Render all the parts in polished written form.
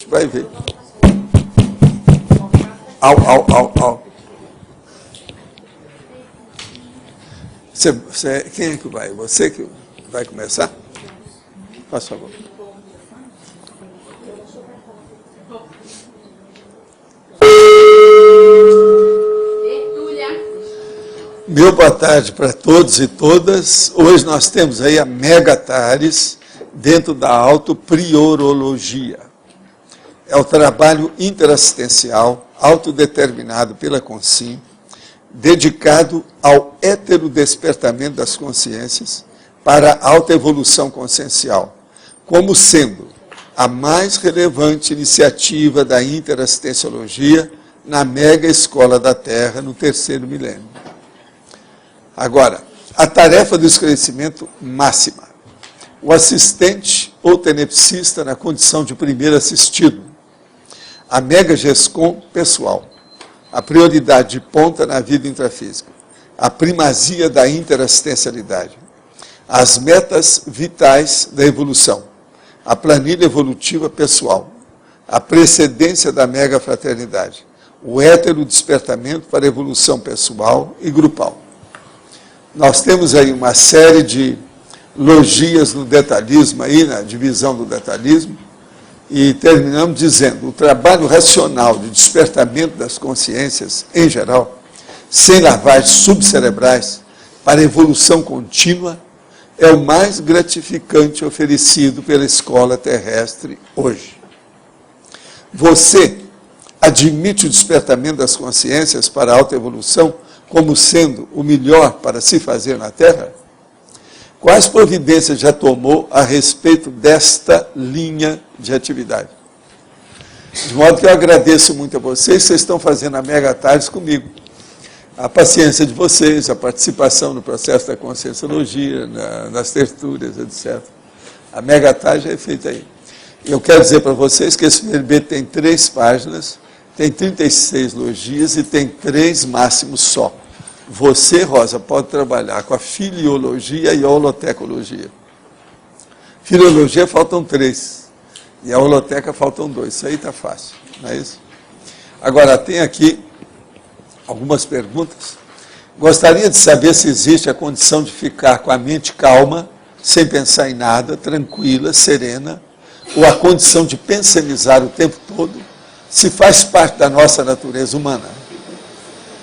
Vai ver. Au. Quem é que vai? Você que vai começar? Faz favor. Meu boa tarde para todos e todas. Hoje nós temos aí a Mega Tares dentro da autopriorologia. É o trabalho interassistencial, autodeterminado pela Consim, dedicado ao heterodespertamento das consciências para a autoevolução consciencial, como sendo a mais relevante iniciativa da interassistenciologia na mega escola da Terra no 3º milênio. Agora, a tarefa do esclarecimento máxima. O assistente ou tenepsista na condição de primeiro assistido. A mega GESCOM pessoal. A prioridade de ponta na vida intrafísica. A primazia da interassistencialidade. As metas vitais da evolução. A planilha evolutiva pessoal. A precedência da mega fraternidade. O heterodespertamento para a evolução pessoal e grupal. Nós temos aí uma série de logias no detalhismo, aí, na divisão do detalhismo, e terminamos dizendo, o trabalho racional de despertamento das consciências, em geral, sem lavagens subcerebrais, para evolução contínua, é o mais gratificante oferecido pela escola terrestre hoje. Você admite o despertamento das consciências para a autoevolução como sendo o melhor para se fazer na Terra? Quais providências já tomou a respeito desta linha de atividade? De modo que eu agradeço muito a vocês estão fazendo a Mega Tares comigo. A paciência de vocês, a participação no processo da conscienciologia, nas tertúlias, etc. A Mega Tares já é feita aí. Eu quero dizer para vocês que esse verbete tem 3 páginas, tem 36 logias e tem 3 máximos só. Você, Rosa, pode trabalhar com a filiologia e a holotecologia. Filiologia faltam 3. E a holoteca faltam 2. Isso aí está fácil, não é isso? Agora, tem aqui algumas perguntas. Gostaria de saber se existe a condição de ficar com a mente calma, sem pensar em nada, tranquila, serena, ou a condição de pensionizar o tempo todo, se faz parte da nossa natureza humana.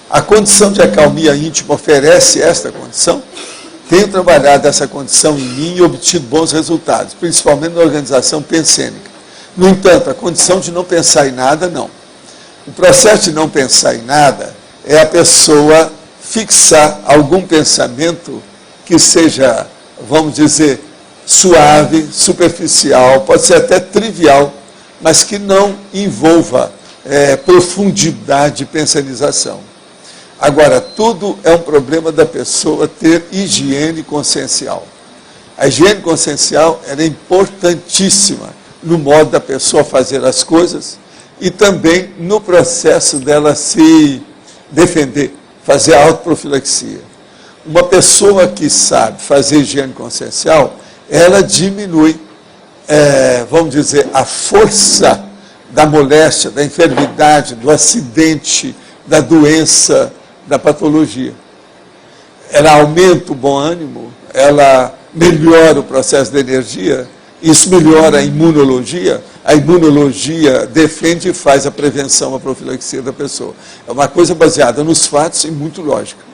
A condição de acalmia íntima oferece esta condição? Tenho trabalhado essa condição em mim e obtido bons resultados, principalmente na organização pensênica. No entanto, a condição de não pensar em nada, não. O processo de não pensar em nada é a pessoa fixar algum pensamento que seja, vamos dizer, suave, superficial, pode ser até trivial, mas que não envolva profundidade de pensionização. Agora, tudo é um problema da pessoa ter higiene consciencial. A higiene consciencial é importantíssima no modo da pessoa fazer as coisas e também no processo dela se defender, fazer a autoprofilaxia. Uma pessoa que sabe fazer higiene consciencial, ela diminui, vamos dizer, a força da moléstia, da enfermidade, do acidente, da doença, da patologia. Ela aumenta o bom ânimo, ela melhora o processo de energia, isso melhora a imunologia defende e faz a prevenção, a profilaxia da pessoa. É uma coisa baseada nos fatos e muito lógica.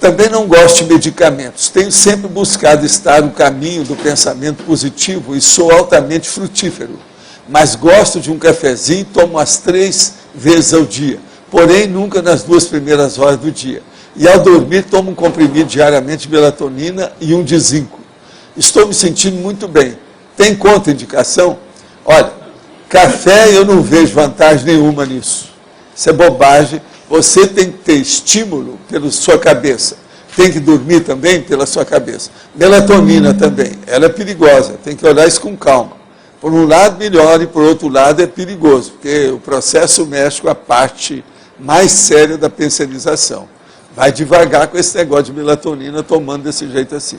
Também não gosto de medicamentos, tenho sempre buscado estar no caminho do pensamento positivo e sou altamente frutífero, mas gosto de um cafezinho e tomo as 3 vezes ao dia. Porém, nunca nas 2 primeiras horas do dia. E ao dormir, tomo um comprimido diariamente de melatonina e um de zinco. Estou me sentindo muito bem. Tem contraindicação? Olha, café eu não vejo vantagem nenhuma nisso. Isso é bobagem. Você tem que ter estímulo pela sua cabeça. Tem que dormir também pela sua cabeça. Melatonina também. Ela é perigosa. Tem que olhar isso com calma. Por um lado, melhor, e por outro lado, é perigoso. Porque o processo mexe com a parte mais séria da pensionização. Vai devagar com esse negócio de melatonina, tomando desse jeito assim.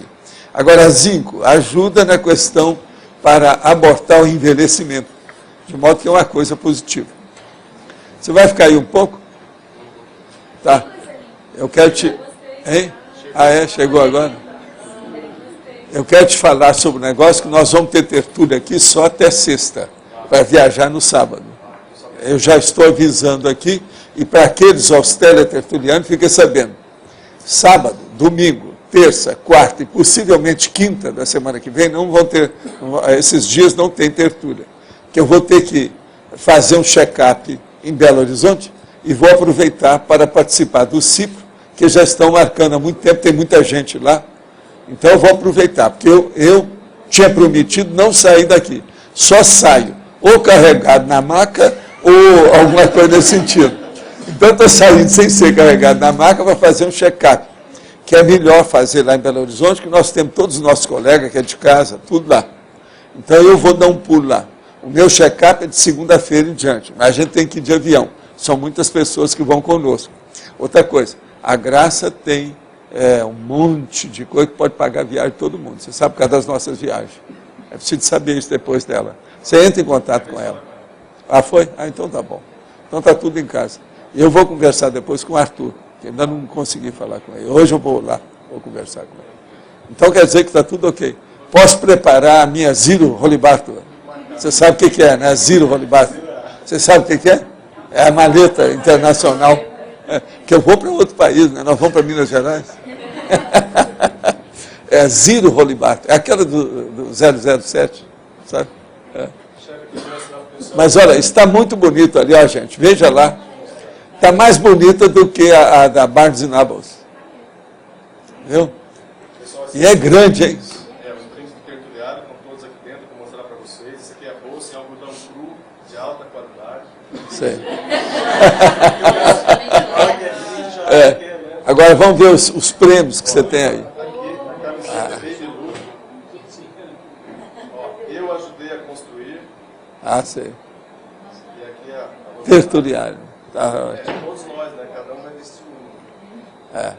Agora, zinco ajuda na questão para abortar o envelhecimento, de modo que é uma coisa positiva. Você vai ficar aí um pouco? Tá. Eu quero te... Hein? Ah, é? Chegou agora? Eu quero te falar sobre um negócio que nós vamos ter tertúlia aqui só até sexta, para viajar no sábado. Eu já estou avisando aqui, e para aqueles aos teletertulianos, fiquem sabendo. Sábado, domingo, terça, quarta e possivelmente quinta da semana que vem, não vão ter, esses dias não tem tertúlia. Que eu vou ter que fazer um check-up em Belo Horizonte e vou aproveitar para participar do CIPRO, que já estão marcando há muito tempo, tem muita gente lá. Então eu vou aproveitar, porque eu tinha prometido não sair daqui. Só saio ou carregado na maca ou alguma coisa nesse sentido. Então estou saindo sem ser carregado na maca para fazer um check-up, que é melhor fazer lá em Belo Horizonte, que nós temos todos os nossos colegas que é de casa, tudo lá. Então eu vou dar um pulo lá. O meu check-up é de segunda-feira em diante, mas a gente tem que ir de avião. São muitas pessoas que vão conosco. Outra coisa, a Graça tem um monte de coisa que pode pagar a viagem de todo mundo. Você sabe por causa das nossas viagens. É preciso saber isso depois dela. Você entra em contato com ela. Ah, foi? Ah, então tá bom. Então tá tudo em casa. E eu vou conversar depois com o Arthur, que ainda não consegui falar com ele. Hoje eu vou lá, vou conversar com ele. Então quer dizer que está tudo ok. Posso preparar a minha Zero Holibarto? Você sabe o que é, né? Zero Holibarto. Você sabe o que é? É a maleta internacional. Que eu vou para outro país, né? Nós vamos para Minas Gerais. É a Zero Holibarto. É aquela do 007, sabe? É. Mas olha, está muito bonito ali, ó, gente. Veja lá. Está mais bonita do que a da Barnes & Noble. Viu? E é grande, hein? É, um brinde do tertuliário com todos aqui dentro, vou mostrar para vocês. Isso aqui é bolsa em algodão cru, de alta qualidade. Sei. Agora vamos ver os prêmios que você tem aí. Aqui, a camiseta Baby Lu. Eu ajudei a construir. Ah, sei. E aqui a Tertuliário. Tá ótimo. todos nós, né? Cada um vai vestir um. É.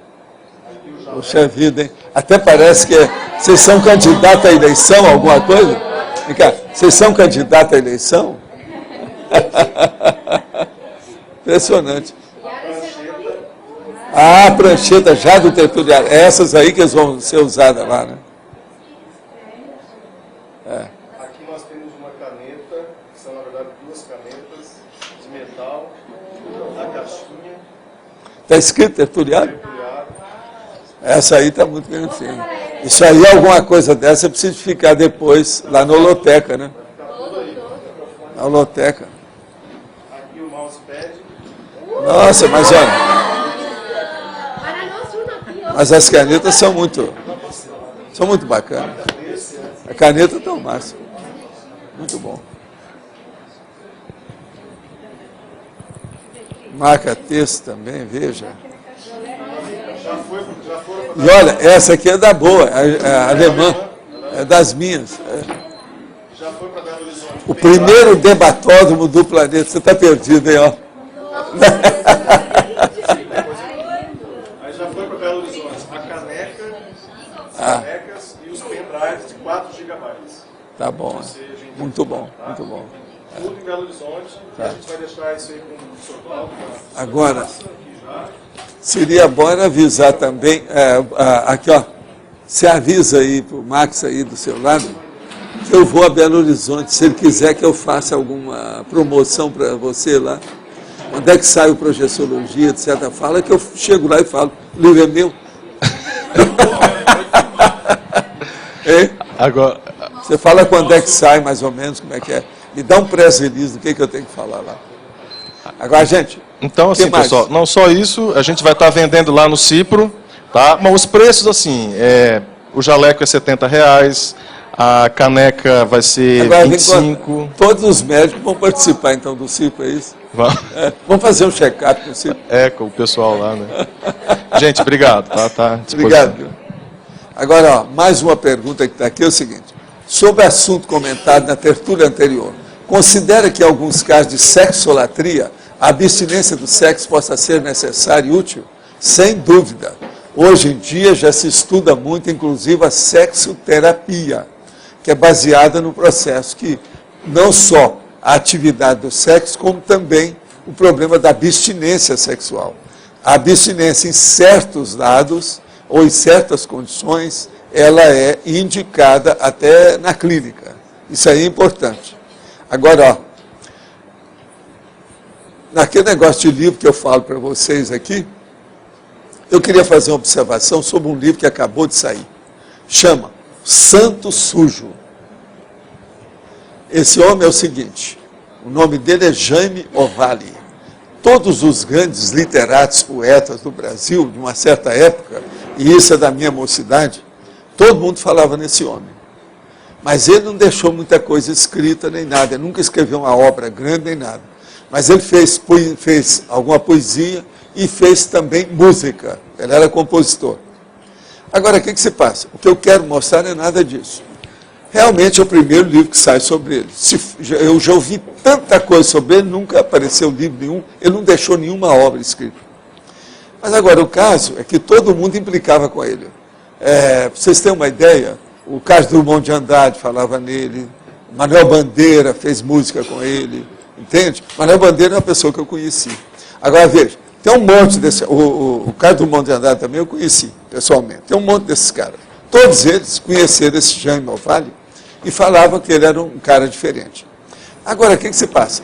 Puxa vida, hein? Até parece que vocês são candidatos à eleição, alguma coisa? Vem cá, vocês são candidatos à eleição? Impressionante. Ah, a prancheta já do tertuliário. Essas aí que vão ser usadas lá, né? Aqui nós temos uma caneta, que são na verdade duas canetas de metal, a caixinha, Está escrito tertuliário? tertuliário. Essa aí está muito bonitinha. Isso aí, alguma coisa dessa, precisa ficar depois lá na holoteca, né? Na holoteca. Aqui o mousepad. Nossa, mas olha... Mas as canetas são muito bacanas. A caneta está o máximo. Muito bom. Marca texto também, veja. E olha, essa aqui é da boa, é alemã, é das minhas. Já foi para Belo Horizonte. O primeiro debatódromo do planeta. Você está perdido, hein, ó. Aí já foi para Belo Horizonte a caneca, as canecas e os pendrives de 4 GB. Tá bom. Muito bom, muito bom. Tudo em Belo Horizonte. A gente vai deixar isso aí com o Sr. Cláudio. Agora, seria bom avisar também, aqui ó, você avisa aí para o Max aí do seu lado, que eu vou a Belo Horizonte, se ele quiser que eu faça alguma promoção para você lá, onde é que sai o Projeciologia, etc. Fala que eu chego lá e falo, o livro é meu. Agora, Você fala quando é que sai, mais ou menos, como é que é. Me dá um press release do que eu tenho que falar lá. Agora, gente... então, assim, pessoal, não só isso, a gente vai estar vendendo lá no Cipro, tá? Mas os preços, assim, o jaleco é R$70, a caneca vai ser Agora, 25. Todos os médicos vão participar, então, do CIPRO, é isso? Vamos fazer um check-up no CIPRO. Com o pessoal lá, né? Gente, obrigado, tá? À disposição. Obrigado. Agora, ó, mais uma pergunta que está aqui, é o seguinte. Sobre o assunto comentado na tertúlia anterior, considera que em alguns casos de sexolatria, a abstinência do sexo possa ser necessária e útil? Sem dúvida. Hoje em dia já se estuda muito, inclusive, a sexoterapia, que é baseada no processo que não só a atividade do sexo, como também o problema da abstinência sexual. A abstinência em certos lados ou em certas condições, ela é indicada até na clínica. Isso aí é importante. Agora, ó, naquele negócio de livro que eu falo para vocês aqui, eu queria fazer uma observação sobre um livro que acabou de sair. Chama Santo Sujo. Esse homem é o seguinte, o nome dele é Jaime Ovalle. Todos os grandes literatos, poetas do Brasil, de uma certa época, e isso é da minha mocidade, todo mundo falava nesse homem. Mas ele não deixou muita coisa escrita nem nada, ele nunca escreveu uma obra grande nem nada. Mas ele fez alguma poesia e fez também música. Ele era compositor. Agora, o que se passa? O que eu quero mostrar não é nada disso. Realmente é o primeiro livro que sai sobre ele. Eu já ouvi tanta coisa sobre ele, nunca apareceu livro nenhum, ele não deixou nenhuma obra escrita. Mas agora, o caso é que todo mundo implicava com ele. Para vocês terem uma ideia, o Carlos Drummond de Andrade falava nele, Manuel Bandeira fez música com ele, entende? Manuel Bandeira é uma pessoa que eu conheci. Agora, veja, tem um monte desse... O Carlos Drummond de Andrade também eu conheci, pessoalmente. Tem um monte desses caras. Todos eles conheceram esse Jaime Ovalle e falavam que ele era um cara diferente. Agora, o que se passa?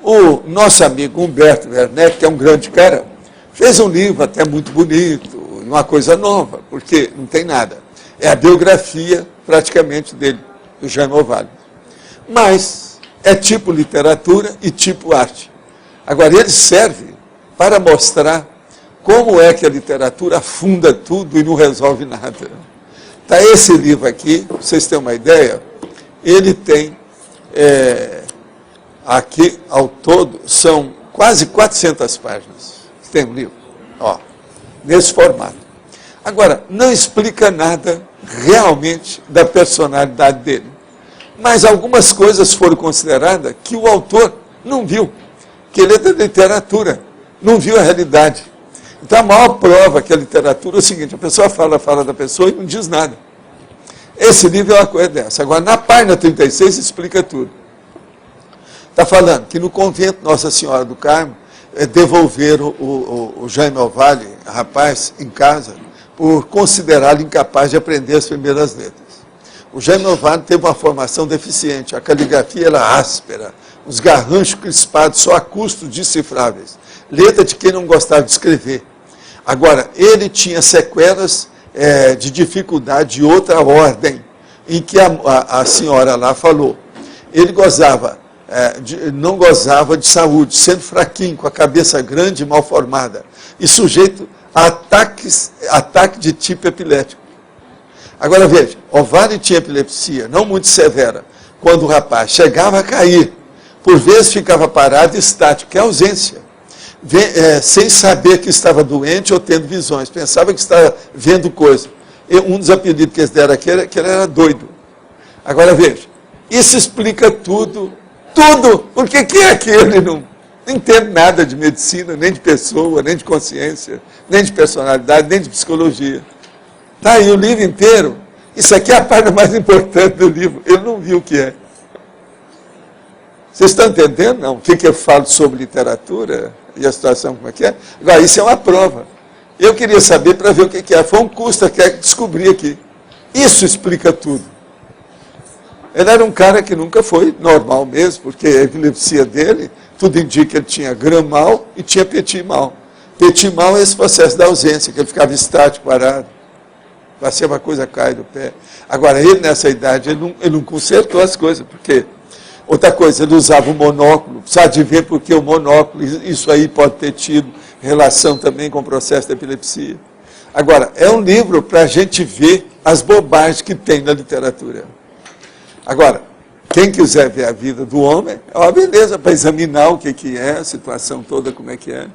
O nosso amigo Humberto Werneck, que é um grande cara, fez um livro até muito bonito, uma coisa nova, porque não tem nada. É a biografia, praticamente, dele, do Jaime Ovalle. Mas é tipo literatura e tipo arte. Agora, ele serve para mostrar como é que a literatura afunda tudo e não resolve nada. Está esse livro aqui, para vocês terem uma ideia, ele tem, aqui ao todo, são quase 400 páginas. Tem um livro, ó, nesse formato. Agora, não explica nada realmente da personalidade dele. Mas algumas coisas foram consideradas que o autor não viu, que ele é da literatura, não viu a realidade. Então, a maior prova que a literatura é o seguinte, a pessoa fala da pessoa e não diz nada. Esse livro é uma coisa dessa. Agora, na página 36, explica tudo. Está falando que no convento Nossa Senhora do Carmo, devolveram o Jaime Ovalle, rapaz, em casa, por considerá-lo incapaz de aprender as primeiras letras. O Jaime Ovalle teve uma formação deficiente, a caligrafia era áspera, os garranchos crispados só a custos decifráveis. Letra de quem não gostava de escrever. Agora, ele tinha sequelas de dificuldade de outra ordem, em que a senhora lá falou. Ele não gozava de saúde, sendo fraquinho, com a cabeça grande e mal formada, e sujeito a ataque de tipo epilético. Agora veja, Ovalle tinha epilepsia, não muito severa, quando o rapaz chegava a cair, por vezes ficava parado e estático, que é ausência. Sem saber que estava doente ou tendo visões, pensava que estava vendo coisa. Um dos apelidos que eles deram aqui era que ele era doido. Agora veja, isso explica tudo, porque quem é que ele não entende nada de medicina, nem de pessoa, nem de consciência, nem de personalidade, nem de psicologia. Está aí o livro inteiro, isso aqui é a parte mais importante do livro, ele não viu o que é. Vocês estão entendendo, não? O que eu falo sobre literatura e a situação como é que é? Agora, isso é uma prova. Eu queria saber para ver o que é. Foi um curso até que descobri aqui. Isso explica tudo. Ele era um cara que nunca foi normal mesmo, porque a epilepsia dele, tudo indica que ele tinha gram mal e tinha petit mal. Petit mal é esse processo da ausência, que ele ficava estático, parado. Vai ser uma coisa cai do pé. Agora, ele nessa idade, ele não consertou as coisas, porque... Outra coisa, ele usava o monóculo, precisa de ver porque o monóculo, isso aí pode ter tido relação também com o processo da epilepsia. Agora, é um livro para a gente ver as bobagens que tem na literatura. Agora, quem quiser ver a vida do homem, é uma beleza para examinar o que é, a situação toda, como é que é.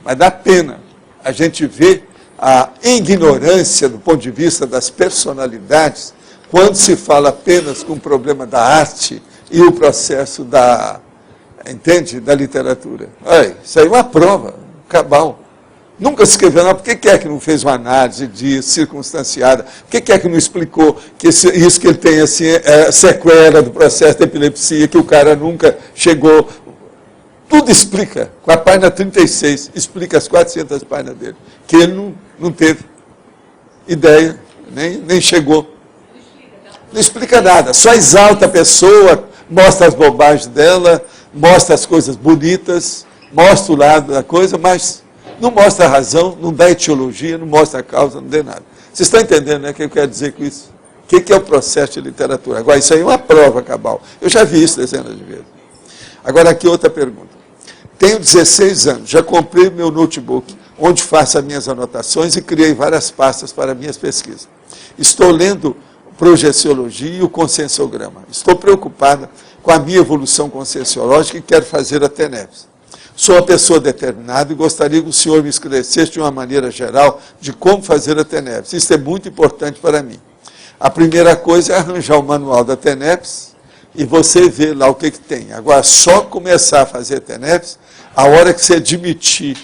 Mas dá pena a gente ver a ignorância do ponto de vista das personalidades, quando se fala apenas com o problema da arte, e o processo da literatura. Olha, isso aí é uma prova, cabal. Nunca escreveu, não, por que é que não fez uma análise disso, circunstanciada? Por que é que não explicou que isso que ele tem assim, é sequela do processo de epilepsia, que o cara nunca chegou? Tudo explica, com a página 36, explica as 400 páginas dele, que ele não teve ideia, nem chegou. Não explica nada, só exalta a pessoa, mostra as bobagens dela, mostra as coisas bonitas, mostra o lado da coisa, mas não mostra a razão, não dá etiologia, não mostra a causa, não dá nada. Vocês estão entendendo, né, o que eu quero dizer com isso? O que é o processo de literatura? Agora, isso aí é uma prova cabal. Eu já vi isso dezenas de vezes. Agora, aqui outra pergunta. Tenho 16 anos, já comprei meu notebook, onde faço as minhas anotações e criei várias pastas para minhas pesquisas. Estou lendo projeciologia e o conscienciograma. Estou preocupada com a minha evolução conscienciológica e quero fazer a TENEPS. Sou uma pessoa determinada e gostaria que o senhor me esclarecesse de uma maneira geral de como fazer a TENEPS. Isso é muito importante para mim. A primeira coisa é arranjar o manual da TENEPS e você vê lá o que tem. Agora, só começar a fazer a TENEPS, a hora que você admitir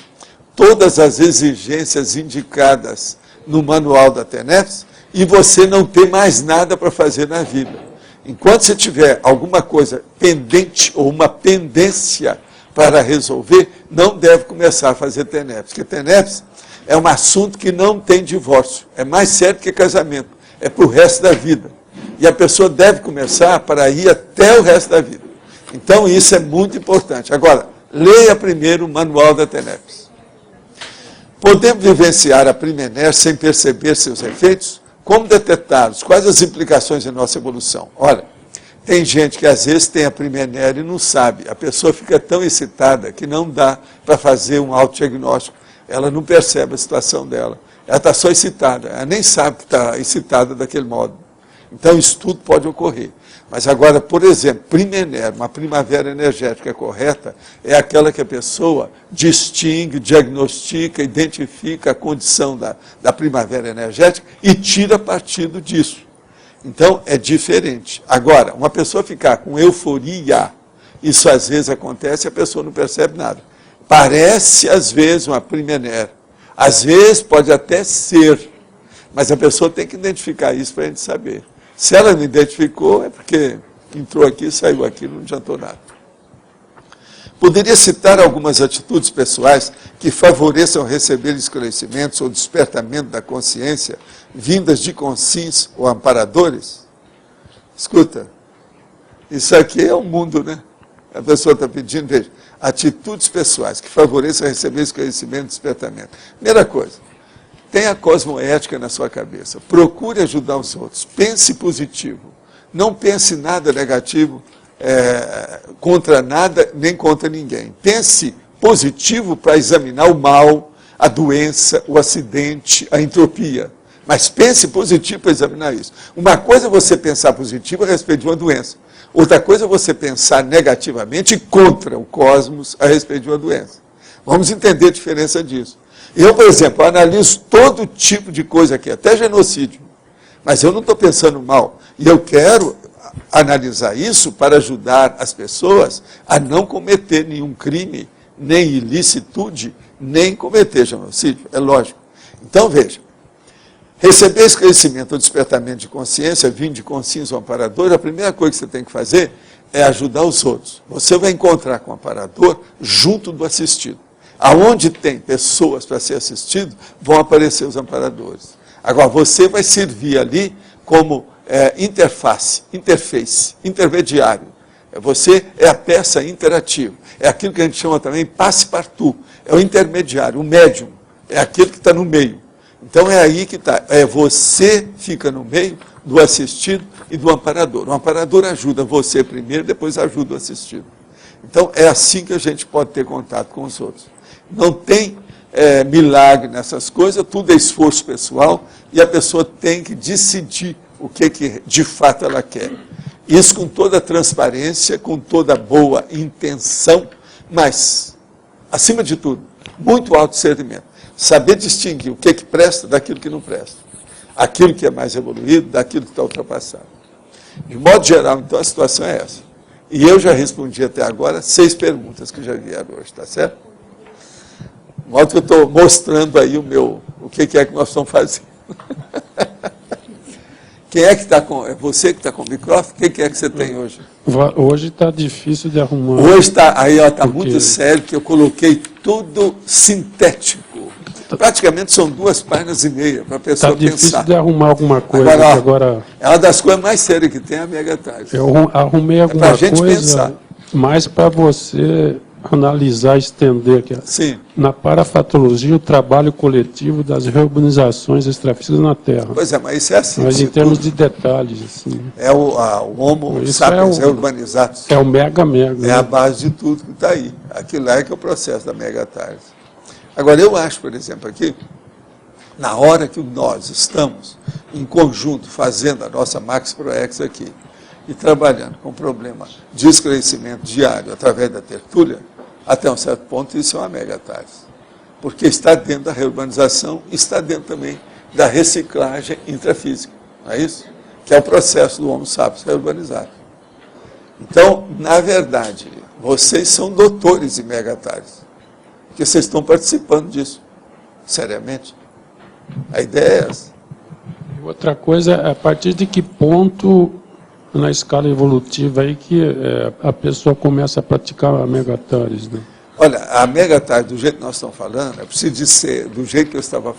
todas as exigências indicadas no manual da TENEPS e você não ter mais nada para fazer na vida. Enquanto você tiver alguma coisa pendente ou uma pendência para resolver, não deve começar a fazer TENEPS, porque TENEPS é um assunto que não tem divórcio, é mais sério que casamento, é para o resto da vida. E a pessoa deve começar para ir até o resto da vida. Então isso é muito importante. Agora, leia primeiro o manual da TENEPS. Podemos vivenciar a Primener sem perceber seus efeitos? Como detectá-los? Quais as implicações em nossa evolução? Olha, tem gente que às vezes tem a Primener e não sabe. A pessoa fica tão excitada que não dá para fazer um autodiagnóstico. Ela não percebe a situação dela. Ela está só excitada. Ela nem sabe que está excitada daquele modo. Então isso tudo pode ocorrer. Mas agora, por exemplo, Primener, uma primavera energética correta, é aquela que a pessoa distingue, diagnostica, identifica a condição da primavera energética e tira partido disso. Então, é diferente. Agora, uma pessoa ficar com euforia, isso às vezes acontece e a pessoa não percebe nada. Parece, às vezes, uma Primener. Às vezes, pode até ser. Mas a pessoa tem que identificar isso para a gente saber. Se ela não identificou, é porque entrou aqui, saiu aqui, não adiantou nada. Poderia citar algumas atitudes pessoais que favoreçam receber esclarecimentos ou despertamento da consciência vindas de consciência ou amparadores? Escuta, isso aqui é o mundo, né? A pessoa está pedindo, veja, atitudes pessoais que favoreçam receber esclarecimento e despertamento. Primeira coisa, tenha a cosmoética na sua cabeça. Procure ajudar os outros. Pense positivo. Não pense nada negativo contra nada, nem contra ninguém. Pense positivo para examinar o mal, a doença, o acidente, a entropia. Mas pense positivo para examinar isso. Uma coisa é você pensar positivo a respeito de uma doença. Outra coisa é você pensar negativamente contra o cosmos a respeito de uma doença. Vamos entender a diferença disso. Eu, por exemplo, analiso todo tipo de coisa aqui, até genocídio. Mas eu não estou pensando mal. E eu quero analisar isso para ajudar as pessoas a não cometer nenhum crime, nem ilicitude, nem cometer genocídio. É lógico. Então, veja. Receber esclarecimento ou despertamento de consciência, vindo de consciência ou amparador, a primeira coisa que você tem que fazer é ajudar os outros. Você vai encontrar com o amparador junto do assistido. Aonde tem pessoas para ser assistido, vão aparecer os amparadores. Agora, você vai servir ali como interface, intermediário. Você é a peça interativa. É aquilo que a gente chama também passe-partout. É o intermediário, o médium. É aquele que está no meio. Então é aí que está. Você fica no meio do assistido e do amparador. O amparador ajuda você primeiro, depois ajuda o assistido. Então é assim que a gente pode ter contato com os outros. Não tem milagre nessas coisas, tudo é esforço pessoal e a pessoa tem que decidir o que de fato ela quer. Isso com toda a transparência, com toda a boa intenção, mas, acima de tudo, muito autodiscernimento. Saber distinguir o que presta daquilo que não presta. Aquilo que é mais evoluído daquilo que está ultrapassado. De modo geral, então, a situação é essa. E eu já respondi até agora 6 perguntas que já vieram hoje, tá certo? De modo que eu estou mostrando aí o que é que nós estamos fazendo. Quem é que está com... É você que está com o microfone? O que é que você tem hoje? Hoje está difícil de arrumar. Hoje está, aí está muito sério, que eu coloquei tudo sintético. Praticamente são 2 páginas e meia para a pessoa pensar. Está difícil de arrumar alguma coisa. Agora, é uma das coisas mais sérias que tem a Megatars. Eu arrumei alguma coisa, mais para você analisar, estender aqui. Sim. Na parafatologia, o trabalho coletivo das reurbanizações extrafísicas na Terra. Pois é, mas isso é assim. Mas em termos de detalhes, assim. É o Homo sapiens reurbanizados. É o mega. É a base de tudo que está aí. Aquilo lá é que é o processo da Megatars. Agora, eu acho, por exemplo, aqui, na hora que nós estamos em conjunto fazendo a nossa Max ProEx aqui e trabalhando com o problema de esclarecimento diário através da tertúlia, até um certo ponto isso é uma Megatars. Porque está dentro da reurbanização, está dentro também da reciclagem intrafísica, não é isso? Que é o processo do Homo sapiens reurbanizado. Então, na verdade, vocês são doutores em Megatars. Porque vocês estão participando disso, seriamente. A ideia é essa. Outra coisa, a partir de que ponto, na escala evolutiva, aí que a pessoa começa a praticar a Megatars, né? Olha, a Megatars, do jeito que nós estamos falando, é preciso ser do jeito que eu estava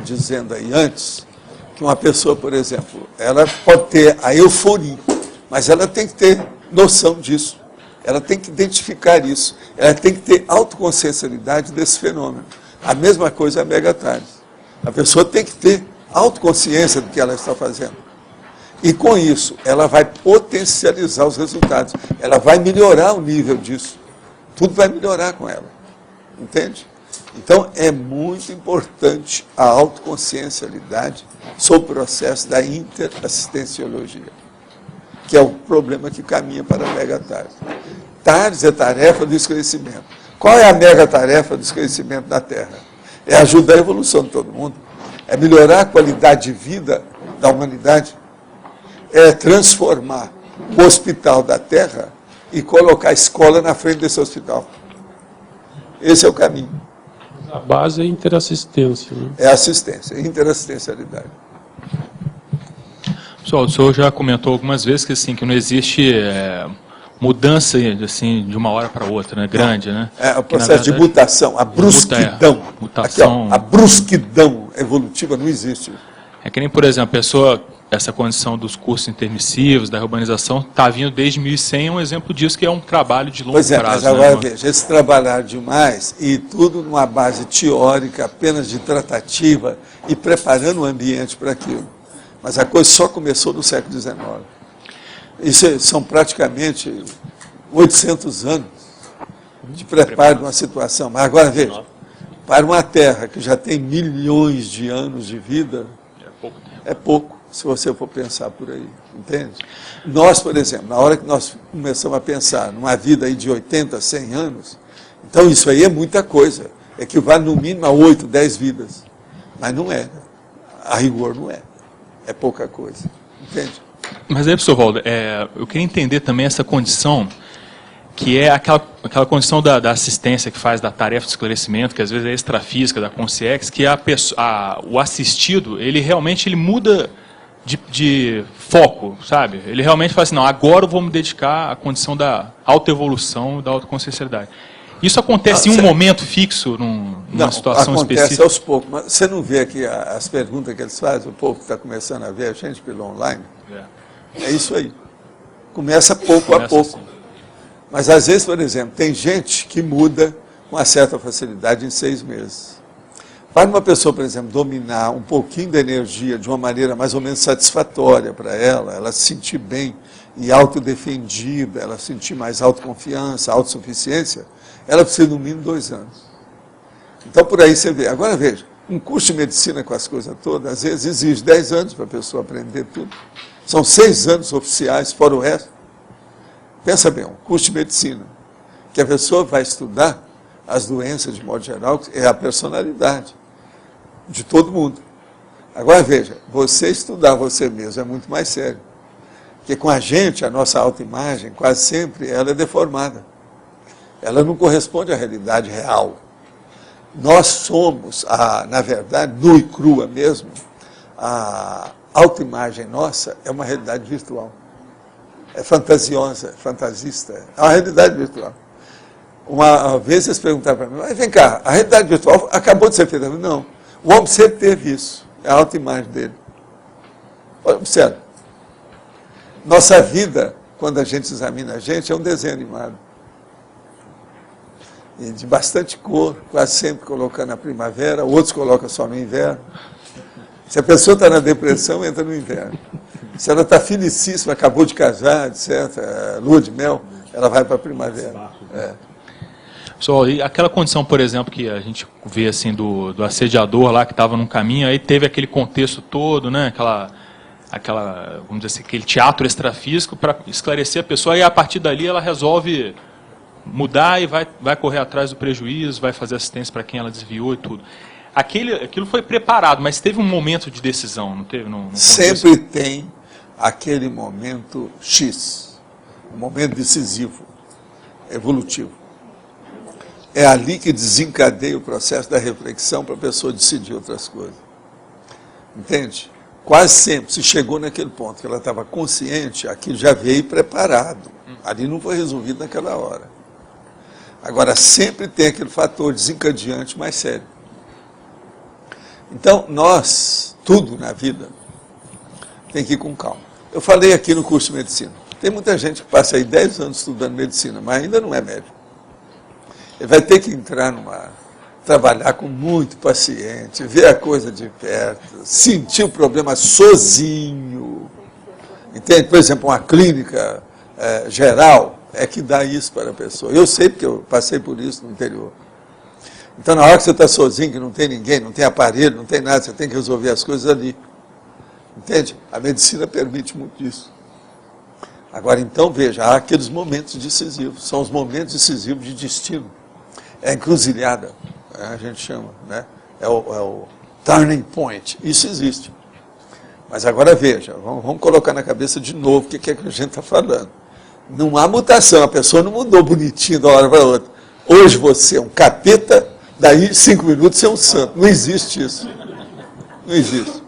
dizendo aí antes, que uma pessoa, por exemplo, ela pode ter a euforia, mas ela tem que ter noção disso. Ela tem que identificar isso. Ela tem que ter autoconsciencialidade desse fenômeno. A mesma coisa é a Megatars. A pessoa tem que ter autoconsciência do que ela está fazendo. E com isso, ela vai potencializar os resultados. Ela vai melhorar o nível disso. Tudo vai melhorar com ela. Entende? Então, é muito importante a autoconsciencialidade sobre o processo da interassistenciologia, que é o problema que caminha para a Megatars. TARS é tarefa do esclarecimento. Qual é a mega-tarefa do esclarecimento da Terra? É ajudar a evolução de todo mundo. É melhorar a qualidade de vida da humanidade. É transformar o hospital da Terra e colocar a escola na frente desse hospital. Esse é o caminho. A base é interassistência, né? É assistência, interassistencialidade. Pessoal, o senhor já comentou algumas vezes que, assim, que não existe mudança assim, de uma hora para outra, né? Grande, né? É o processo de mutação, a brusquidão. Mutação. Aqui, ó, a brusquidão evolutiva não existe. É que nem, por exemplo, a pessoa, essa condição dos cursos intermissivos, da urbanização, está vindo desde 1100, é um exemplo disso, que é um trabalho de longo prazo. Pois é, mas agora veja, esse trabalhar demais e tudo numa base teórica, apenas de tratativa e preparando o ambiente para aquilo. Mas a coisa só começou no século XIX. Isso são praticamente 800 anos de preparo de uma situação. Mas agora veja, para uma terra que já tem milhões de anos de vida, é pouco, se você for pensar por aí, entende? Nós, por exemplo, na hora que nós começamos a pensar numa vida aí de 80, 100 anos, então isso aí é muita coisa, equivale no mínimo a 8, 10 vidas. Mas não é, a rigor não é, é pouca coisa, entende? Mas aí, professor Waldo, eu queria entender também essa condição, que é aquela condição da assistência que faz da tarefa de esclarecimento, que às vezes é extrafísica, da consciex, que o assistido, ele realmente muda de foco, sabe? Ele realmente fala assim, não, agora eu vou me dedicar à condição da autoevolução, da autoconsciencialidade. Isso acontece em um momento fixo, numa situação específica? Acontece aos poucos, mas você não vê aqui as perguntas que eles fazem, o povo que está começando a ver a gente pelo online? É isso aí. Começa pouco a pouco. Mas às vezes, por exemplo, tem gente que muda com uma certa facilidade em 6 meses. Para uma pessoa, por exemplo, dominar um pouquinho da energia de uma maneira mais ou menos satisfatória para ela se sentir bem e autodefendida, ela sentir mais autoconfiança, autossuficiência, ela precisa no mínimo 2 anos. Então, por aí você vê. Agora, veja, um curso de medicina com as coisas todas, às vezes exige 10 anos para a pessoa aprender tudo. São 6 anos oficiais, fora o resto. Pensa bem, um curso de medicina, que a pessoa vai estudar as doenças de modo geral, é a personalidade de todo mundo. Agora veja, você estudar você mesmo é muito mais sério. Porque com a gente, a nossa autoimagem, quase sempre, ela é deformada. Ela não corresponde à realidade real. Nós somos, na verdade, nua e crua mesmo, a autoimagem nossa é uma realidade virtual. É fantasiosa, fantasista, é uma realidade virtual. Uma vez eles perguntaram para mim, mas vem cá, a realidade virtual acabou de ser feita. Não, o homem sempre teve isso, é a autoimagem dele. Observe, nossa vida, quando a gente examina a gente, é um desenho animado. E de bastante cor, quase sempre colocando a primavera, outros colocam só no inverno. Se a pessoa está na depressão, entra no inverno. Se ela está felicíssima, acabou de casar, etc., lua de mel, ela vai para a primavera. Pessoal, e aquela condição, por exemplo, que a gente vê assim do assediador lá que estava num caminho, aí teve aquele contexto todo, né? Vamos dizer assim, aquele teatro extrafísico para esclarecer a pessoa, e a partir dali ela resolve mudar e vai correr atrás do prejuízo, vai fazer assistência para quem ela desviou e tudo. Aquilo foi preparado, mas teve um momento de decisão, não teve? Sempre tem aquele momento X, um momento decisivo, evolutivo. É ali que desencadeia o processo da reflexão para a pessoa decidir outras coisas. Entende? Quase sempre, se chegou naquele ponto que ela estava consciente, aquilo já veio preparado. Ali não foi resolvido naquela hora. Agora, sempre tem aquele fator desencadeante mais sério. Então, tudo na vida, tem que ir com calma. Eu falei aqui no curso de medicina. Tem muita gente que passa aí 10 anos estudando medicina, mas ainda não é médico. Ele vai ter que trabalhar com muito paciente, ver a coisa de perto, sentir o problema sozinho. Entende? Por exemplo, uma clínica geral é que dá isso para a pessoa. Eu sei porque eu passei por isso no interior. Então, na hora que você está sozinho, que não tem ninguém, não tem aparelho, não tem nada, você tem que resolver as coisas ali. Entende? A medicina permite muito isso. Agora, então, veja, há aqueles momentos decisivos, são os momentos decisivos de destino. É a encruzilhada, a gente chama, né? É o turning point, isso existe. Mas agora veja, vamos colocar na cabeça de novo o que é que a gente está falando. Não há mutação, a pessoa não mudou bonitinho de uma hora para outra. Hoje você é um capeta, daí 5 minutos você é um santo. Não existe isso. Não existe.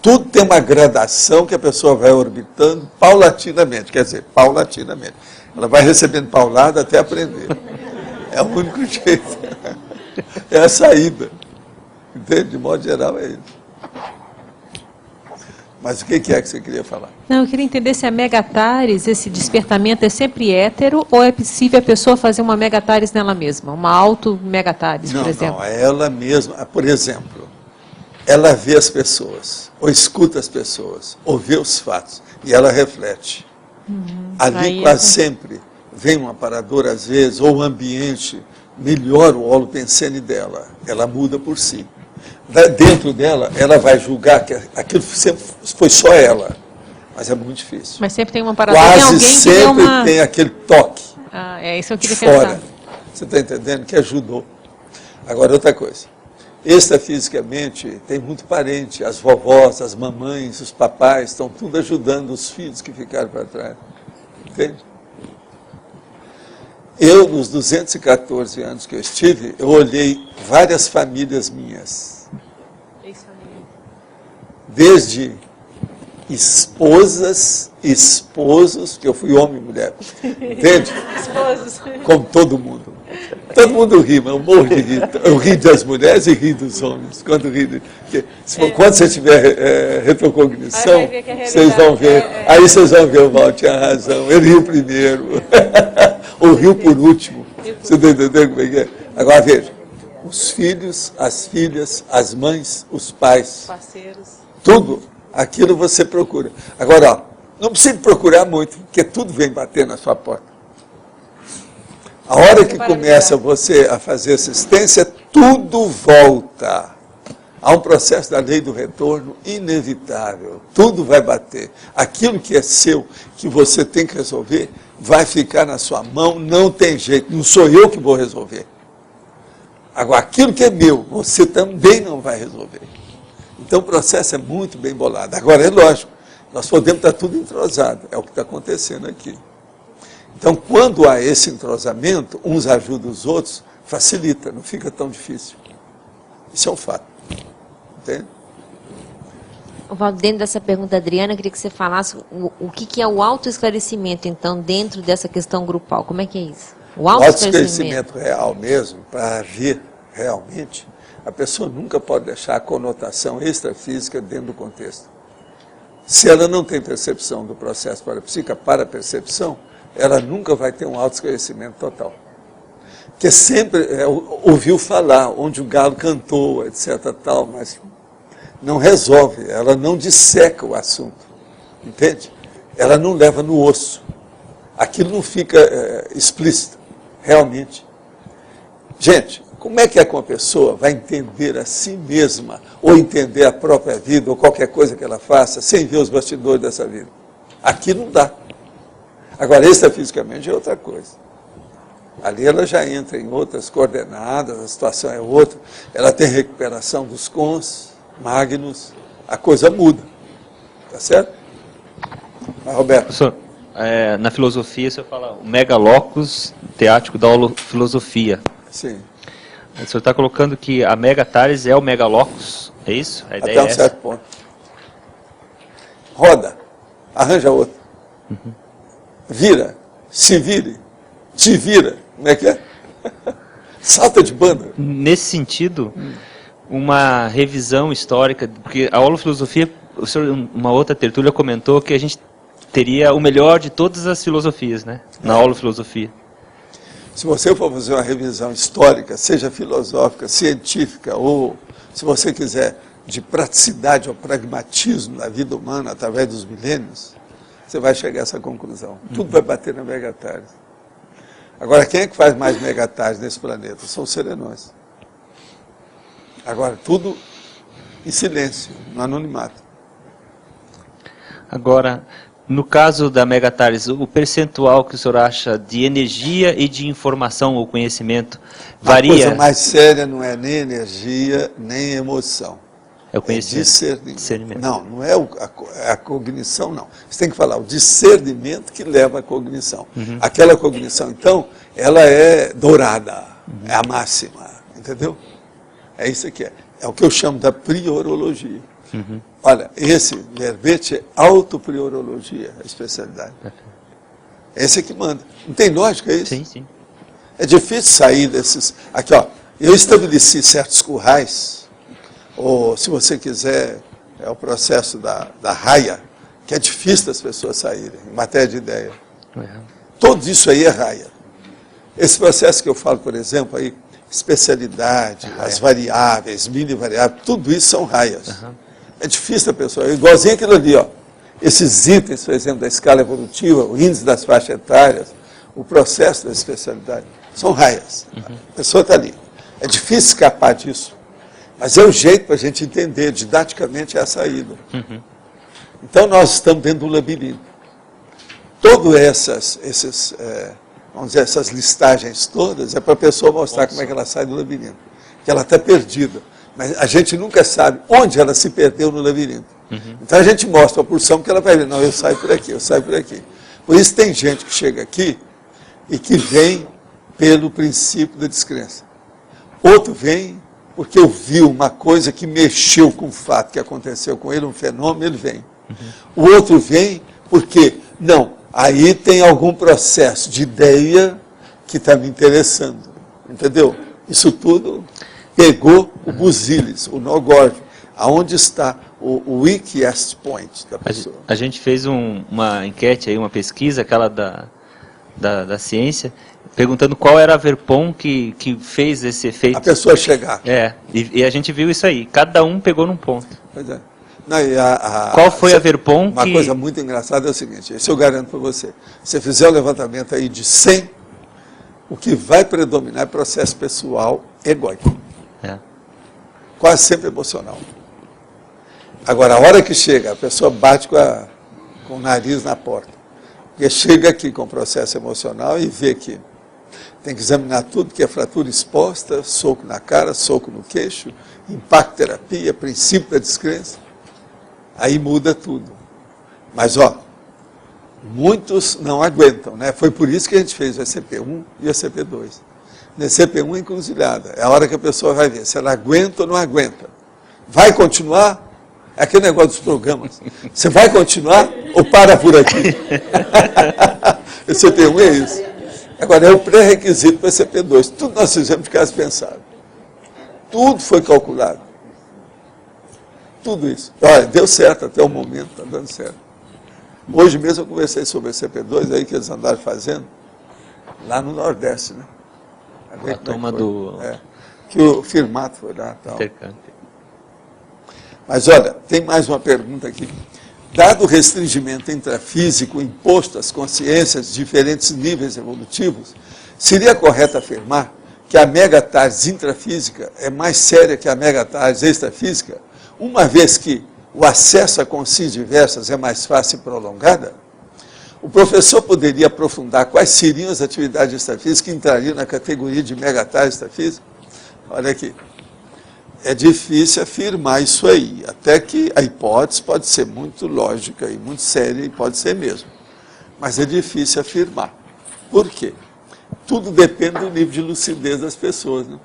Tudo tem uma gradação que a pessoa vai orbitando paulatinamente, quer dizer, paulatinamente. Ela vai recebendo paulada até aprender. É o único jeito. É a saída. Entende? De modo geral é isso. Mas o que é que você queria falar? Não, eu queria entender se a megatares, esse despertamento é sempre hétero ou é possível a pessoa fazer uma megatares nela mesma, uma auto-megatares, por exemplo? Não, é ela mesma. Por exemplo, ela vê as pessoas, ou escuta as pessoas, ou vê os fatos, e ela reflete. Ali quase sempre vem um aparador, às vezes, ou o ambiente melhora o holopensene dela, ela muda por si. Dentro dela, ela vai julgar que aquilo sempre foi só ela, mas é muito difícil. Mas sempre tem uma parador, quase tem alguém sempre que deu uma... tem aquele toque isso eu queria fora. pensar. Você está entendendo? Que ajudou. Agora, outra coisa. Extrafisicamente, tem muito parente, as vovós, as mamães, os papais, estão tudo ajudando os filhos que ficaram para trás. Entende? Eu, nos 214 anos que eu estive, eu olhei várias famílias minhas. Desde esposas, esposos, que eu fui homem e mulher. Entende? Esposos. Como todo mundo. Todo mundo ri, mas eu morro de rir. Eu ri das mulheres e ri dos homens. Quando você tiver retrocognição, vocês vão ver. Aí vocês vão ver, o Val tinha razão. Ele riu primeiro. Ou riu por último. Você está entendendo como é que é? Agora veja. Os filhos, as filhas, as mães, os pais. Parceiros. Tudo. Aquilo você procura. Agora, ó, não precisa procurar muito, porque tudo vem bater na sua porta. A hora que começa você a fazer assistência, tudo volta. Há um processo da lei do retorno inevitável. Tudo vai bater. Aquilo que é seu, que você tem que resolver, vai ficar na sua mão, não tem jeito. Não sou eu que vou resolver. Agora, aquilo que é meu, você também não vai resolver. Então, o processo é muito bem bolado. Agora, é lógico, nós podemos estar tudo entrosado. É o que está acontecendo aqui. Então, quando há esse entrosamento, uns ajudam os outros, facilita, não fica tão difícil. Isso é um fato. Entende? Valdo, dentro dessa pergunta da Adriana, eu queria que você falasse o que é o autoesclarecimento, então, dentro dessa questão grupal. Como é que é isso? O autoesclarecimento real mesmo, para agir realmente, a pessoa nunca pode deixar a conotação extrafísica dentro do contexto. Se ela não tem percepção do processo parapsíquico para a percepção, ela nunca vai ter um autoesclarecimento total. Porque sempre ouviu falar onde o galo cantou, etc. tal, mas não resolve, ela não disseca o assunto, entende? Ela não leva no osso. Aquilo não fica explícito, realmente. Gente, como é que uma pessoa vai entender a si mesma, ou entender a própria vida, ou qualquer coisa que ela faça, sem ver os bastidores dessa vida? Aqui não dá. Agora, extrafisicamente é outra coisa. Ali ela já entra em outras coordenadas, a situação é outra, ela tem recuperação dos cons, Magnus, a coisa muda. Tá certo? Mas, Roberto. Professor, na filosofia, o senhor fala o megalocus teático da holofilosofia. Sim. O senhor está colocando que a megatares é o megalocus, é isso? A ideia Até um certo ponto. Roda, arranja outro. Uhum. Vira, se vire, te vira. Como é que é? Salta de banda. Nesse sentido, uma revisão histórica, porque a holofilosofia, o senhor, uma outra tertúlia comentou que a gente teria o melhor de todas as filosofias, né? Na holofilosofia. Se você for fazer uma revisão histórica, seja filosófica, científica, ou, se você quiser, de praticidade ou pragmatismo na vida humana através dos milênios, você vai chegar a essa conclusão. Tudo vai bater na megatares. Agora, quem é que faz mais megatares nesse planeta? São os serenões. Agora, tudo em silêncio, no anonimato. Agora, no caso da megatares, o percentual que o senhor acha de energia e de informação ou conhecimento varia? A coisa mais séria não é nem energia, nem emoção. É o conhecimento. Discernimento. Não é a cognição, não. Você tem que falar o discernimento que leva à cognição. Uhum. Aquela cognição, então, ela é dourada, é a máxima, entendeu? É isso que é. É o que eu chamo da priorologia. Uhum. Olha, esse verbete é autopriorologia, a especialidade. Esse é que manda. Não tem lógica isso? Sim, sim. É difícil sair desses... Aqui, ó, eu estabeleci certos currais, ou, se você quiser, é o processo da raia, que é difícil das pessoas saírem, em matéria de ideia. Tudo isso aí é raia. Esse processo que eu falo, por exemplo, aí, especialidade, as variáveis, mini variáveis, tudo isso são raias. Uhum. É difícil a pessoa, igualzinho aquilo ali, ó. Esses itens, por exemplo, da escala evolutiva, o índice das faixas etárias, o processo da especialidade, são raias. Uhum. A pessoa está ali. É difícil escapar disso. Mas é o jeito para a gente entender, didaticamente é a saída. Uhum. Então nós estamos dentro do labirinto. Todas essas listagens todas é para a pessoa mostrar como é que ela sai do labirinto. Que ela está perdida. Mas a gente nunca sabe onde ela se perdeu no labirinto. Uhum. Então a gente mostra a porção que ela vai ver. Não, eu saio por aqui, eu saio por aqui. Por isso tem gente que chega aqui e que vem pelo princípio da descrença. Outro vem porque ouviu uma coisa que mexeu com o fato que aconteceu com ele, um fenômeno, ele vem. Uhum. O outro vem porque, não, aí tem algum processo de ideia que está me interessando. Entendeu? Isso tudo pegou o busilis, o nó górdio, aonde está o weakest point da pessoa. A gente fez uma enquete, aí, uma pesquisa, aquela da ciência, perguntando qual era a Verpon que fez esse efeito. A pessoa chegar. E a gente viu isso aí. Cada um pegou num ponto. Pois é. Não, qual foi a Verpon Uma coisa muito engraçada é o seguinte, isso eu garanto para você. Se você fizer o levantamento aí de 100, o que vai predominar é processo pessoal egóico. Quase sempre emocional. Agora, a hora que chega, a pessoa bate com o nariz na porta. Porque chega aqui com o processo emocional e vê que tem que examinar tudo, que é fratura exposta, soco na cara, soco no queixo, impacto terapia, princípio da descrença. Aí muda tudo. Mas, ó, Muitos não aguentam, né? Foi por isso que a gente fez o ECP1 e o ECP2. No ECP1 é encruzilhada, é a hora que a pessoa vai ver se ela aguenta ou não aguenta. Vai continuar? É aquele negócio dos programas. Você vai continuar ou para por aqui? O ECP1 é isso. Agora, é o pré-requisito para o ECP2. Tudo nós fizemos de caso pensado. Tudo foi calculado. Tudo isso. Olha, deu certo até o momento, está dando certo. Hoje mesmo eu conversei sobre o ECP2 aí que eles andaram fazendo, lá no Nordeste, né? A toma do... que o Firmato foi lá e tal. Mas olha, tem mais uma pergunta aqui. Dado o restringimento intrafísico imposto às consciências de diferentes níveis evolutivos, seria correto afirmar que a megatarse intrafísica é mais séria que a megatarse extrafísica, uma vez que o acesso a consciências diversas é mais fácil e prolongada? O professor poderia aprofundar quais seriam as atividades extrafísicas que entrariam na categoria de megatarse extrafísica? Olha aqui. É difícil afirmar isso aí, até que a hipótese pode ser muito lógica e muito séria, e pode ser mesmo. Mas é difícil afirmar. Por quê? Tudo depende do nível de lucidez das pessoas, né?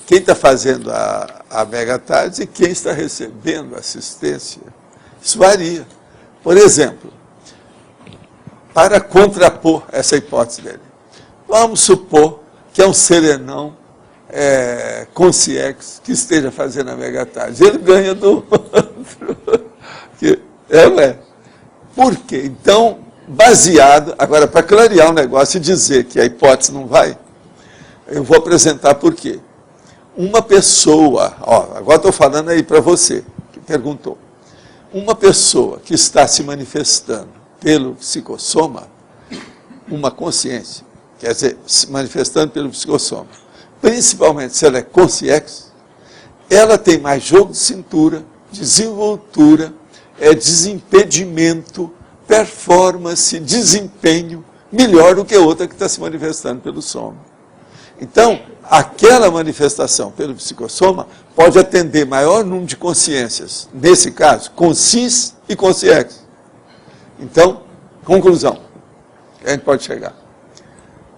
Quem está fazendo a megatarse e quem está recebendo assistência. Isso varia. Por exemplo, para contrapor essa hipótese dele, vamos supor que é um serenão consciex que esteja fazendo a megatarse. Ele ganha do outro. Por quê? Então, baseado, agora para clarear o negócio e dizer que a hipótese não vai, eu vou apresentar por quê. Uma pessoa, agora estou falando aí para você, que perguntou, uma pessoa que está se manifestando pelo psicossoma, uma consciência, quer dizer, se manifestando pelo psicossoma, principalmente se ela é consciex, ela tem mais jogo de cintura, desenvoltura, desimpedimento, performance, desempenho, melhor do que outra que está se manifestando pelo soma. Então, aquela manifestação pelo psicossoma pode atender maior número de consciências, nesse caso, conscis e consciex. Então, conclusão, que a gente pode chegar.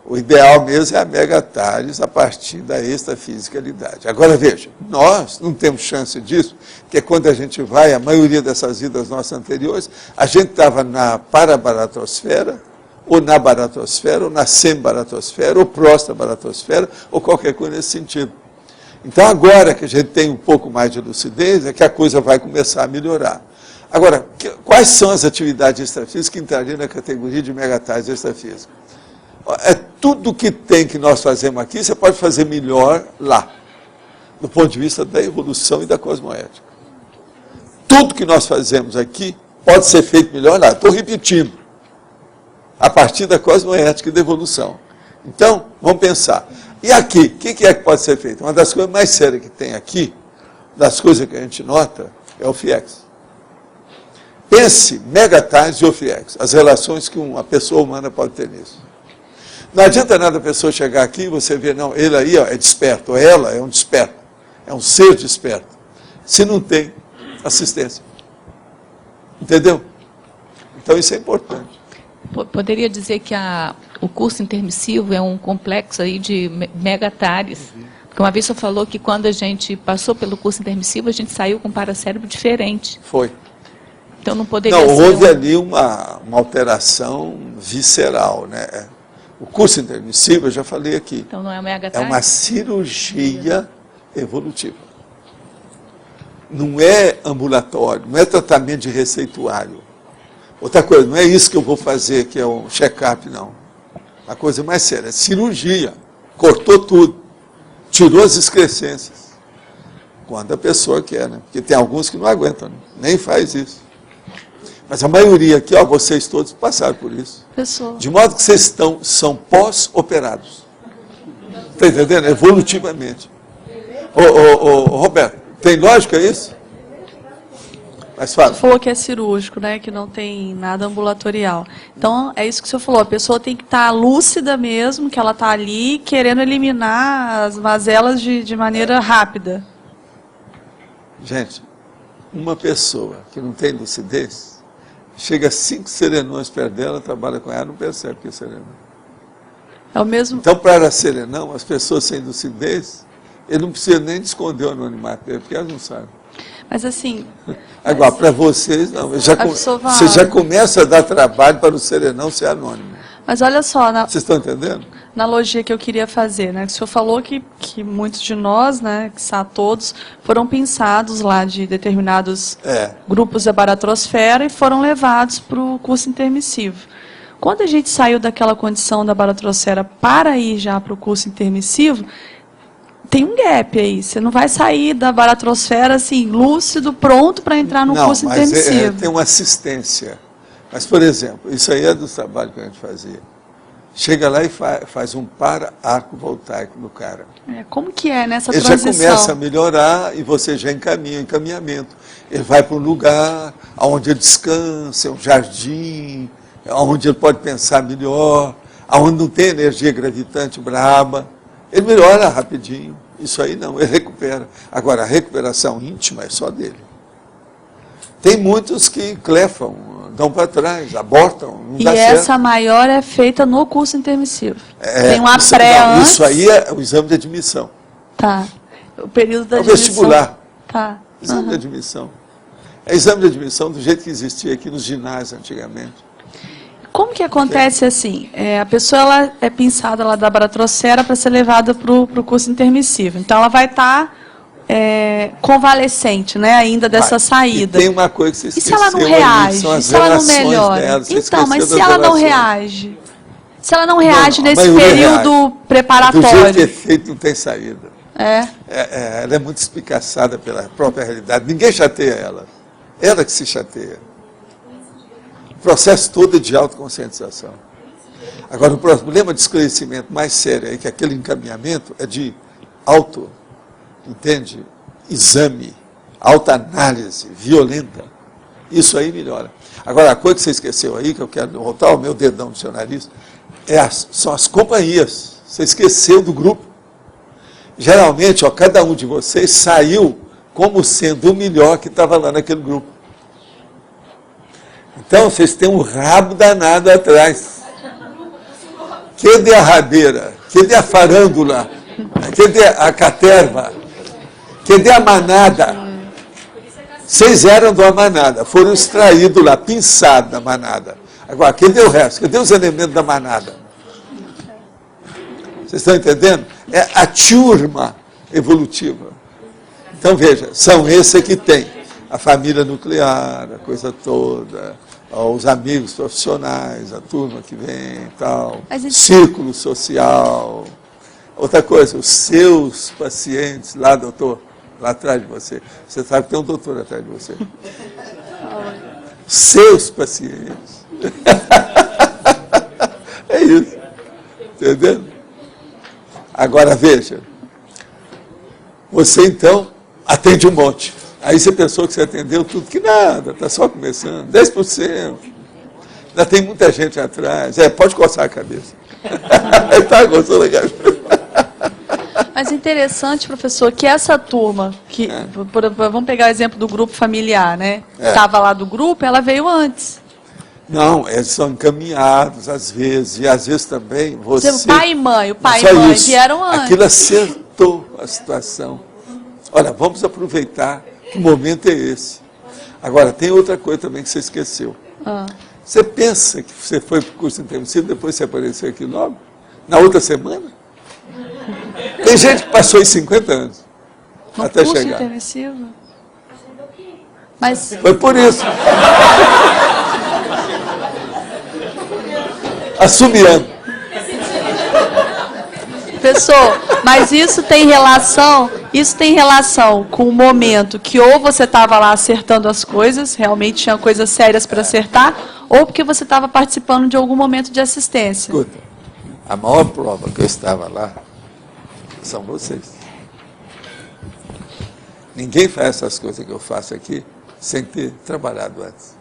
O ideal mesmo é a megatarse a partir da extrafisicalidade. Agora veja, nós não temos chance disso, porque quando a gente vai, a maioria dessas vidas nossas anteriores, a gente estava na parabaratosfera, ou na baratosfera, ou na semibaratosfera, ou próxima baratosfera, ou qualquer coisa nesse sentido. Então agora que a gente tem um pouco mais de lucidez, é que a coisa vai começar a melhorar. Agora, quais são as atividades extrafísicas que entrariam na categoria de megatarse extrafísica? É tudo que tem que nós fazemos aqui, você pode fazer melhor lá, do ponto de vista da evolução e da cosmoética. Tudo que nós fazemos aqui pode ser feito melhor lá. Estou repetindo. A partir da cosmoética e da evolução. Então, vamos pensar. E aqui, o que é que pode ser feito? Uma das coisas mais sérias que tem aqui, das coisas que a gente nota, é o FIEX. Pense megatarse e o FIEX, as relações que uma pessoa humana pode ter nisso. Não adianta nada a pessoa chegar aqui e você ver, não, ele aí é desperto, ou ela é um desperto, é um ser desperto, se não tem assistência. Entendeu? Então isso é importante. Poderia dizer que o curso intermissivo é um complexo aí de megatares. Porque uma vez você falou que quando a gente passou pelo curso intermissivo, a gente saiu com um paracérebro diferente. Foi. Então não poderia ser... Não, houve ali uma alteração visceral, né? O curso intermissivo, eu já falei aqui, então não é megatarse? É uma cirurgia evolutiva. Não é ambulatório, não é tratamento de receituário. Outra coisa, não é isso que eu vou fazer, que é um check-up, não. A coisa mais séria é cirurgia. Cortou tudo. Tirou as excrescências. Quando a pessoa quer, né? Porque tem alguns que não aguentam, né? Nem faz isso. Mas a maioria aqui, vocês todos passaram por isso. Pessoa. De modo que vocês são pós-operados. Está entendendo? Evolutivamente. Roberto, tem lógica isso? Mas fala. Você falou que é cirúrgico, né? Que não tem nada ambulatorial. Então, é isso que o senhor falou. A pessoa tem que estar lúcida mesmo, que ela está ali querendo eliminar as mazelas de maneira rápida. Gente, uma pessoa que não tem lucidez, chega 5 serenões perto dela, trabalha com ela, não percebe que é serenão. É o mesmo... Então, para serenão, as pessoas sem lucidez, ele não precisa nem de esconder o anonimato dele, porque elas não sabem. Mas assim... Agora, para vocês, não. Você já começa a dar trabalho para o serenão ser anônimo. Mas olha só... Vocês estão entendendo? Analogia que eu queria fazer, né? O senhor falou que muitos de nós, né, que são todos, foram pensados lá de determinados grupos da baratrosfera e foram levados para o curso intermissivo. Quando a gente saiu daquela condição da baratrosfera para ir já para o curso intermissivo, tem um gap aí. Você não vai sair da baratrosfera assim, lúcido, pronto para entrar no curso intermissivo. Não, mas tem uma assistência. Mas, por exemplo, isso aí é do trabalho que a gente fazia. Chega lá e faz um para-arco voltaico no cara. Como que é nessa transição? Ele já começa a melhorar e você já encaminha o encaminhamento. Ele vai para um lugar onde ele descansa, um jardim, onde ele pode pensar melhor, onde não tem energia gravitante braba. Ele melhora rapidinho. Isso aí não, ele recupera. Agora, a recuperação íntima é só dele. Tem muitos que clefam, dão para trás, abortam, não dá certo. E essa maior é feita no curso intermissivo. Tem uma pré antes. Isso aí é o exame de admissão. Tá. O período da admissão. O vestibular. Tá. Exame de admissão. É exame de admissão do jeito que existia aqui nos ginásios antigamente. Como que acontece assim? A pessoa ela é pensada lá da baratrosfera para ser levada para o curso intermissivo. Então ela vai estar convalescente, né, ainda dessa saída. E tem uma coisa que você esqueceu. E se ela não reage? E se ela não melhora? Então, mas se ela não reage? Se ela não reage nesse período preparatório? Do jeito que é feito, não tem saída. Ela é muito espicaçada pela própria realidade. Ninguém chateia ela. Ela que se chateia. O processo todo é de autoconscientização. Agora, o problema de esclarecimento mais sério é que aquele encaminhamento é de entende? Exame, autoanálise violenta. Isso aí melhora. Agora, a coisa que você esqueceu aí, que eu quero voltar o meu dedão do seu nariz, são as companhias. Você esqueceu do grupo. Geralmente, cada um de vocês saiu como sendo o melhor que estava lá naquele grupo. Então, vocês têm um rabo danado atrás. Cadê a rabeira? Cadê a farândula? Cadê a caterva? Cadê a manada? Vocês eram de uma manada, foram extraídos lá, pinçados da manada. Agora, cadê o resto? Cadê os elementos da manada? Vocês estão entendendo? É a turma evolutiva. Então, veja, são esses que tem a família nuclear, a coisa toda, os amigos profissionais, a turma que vem e tal, círculo social. Outra coisa, os seus pacientes, lá, doutor, lá atrás de você. Você sabe que tem um doutor atrás de você. Seus pacientes. É isso. Entendeu? Agora, veja. Você, então, atende um monte. Aí você pensou que você atendeu tudo, que nada, está só começando. 10%. Ainda tem muita gente atrás. Pode coçar a cabeça. Está coçando a cabeça. Mas interessante, professor, que essa turma, vamos pegar o exemplo do grupo familiar, né? Estava lá do grupo, ela veio antes. Não, eles são encaminhados às vezes, e às vezes também você... O pai e mãe vieram antes. Aquilo acertou a situação. Olha, vamos aproveitar que momento é esse. Agora, tem outra coisa também que você esqueceu. Você pensa que você foi para o curso intermissivo, depois você apareceu aqui logo? Na outra semana? Tem gente que passou em 50 anos até chegar. Curso intermissivo? Mas... Foi por isso. Assomiando. Professor, mas isso tem relação com o momento que ou você estava lá acertando as coisas, realmente tinha coisas sérias para acertar, ou porque você estava participando de algum momento de assistência. Escuta, a maior prova que eu estava lá são vocês. Ninguém faz essas coisas que eu faço aqui sem ter trabalhado antes.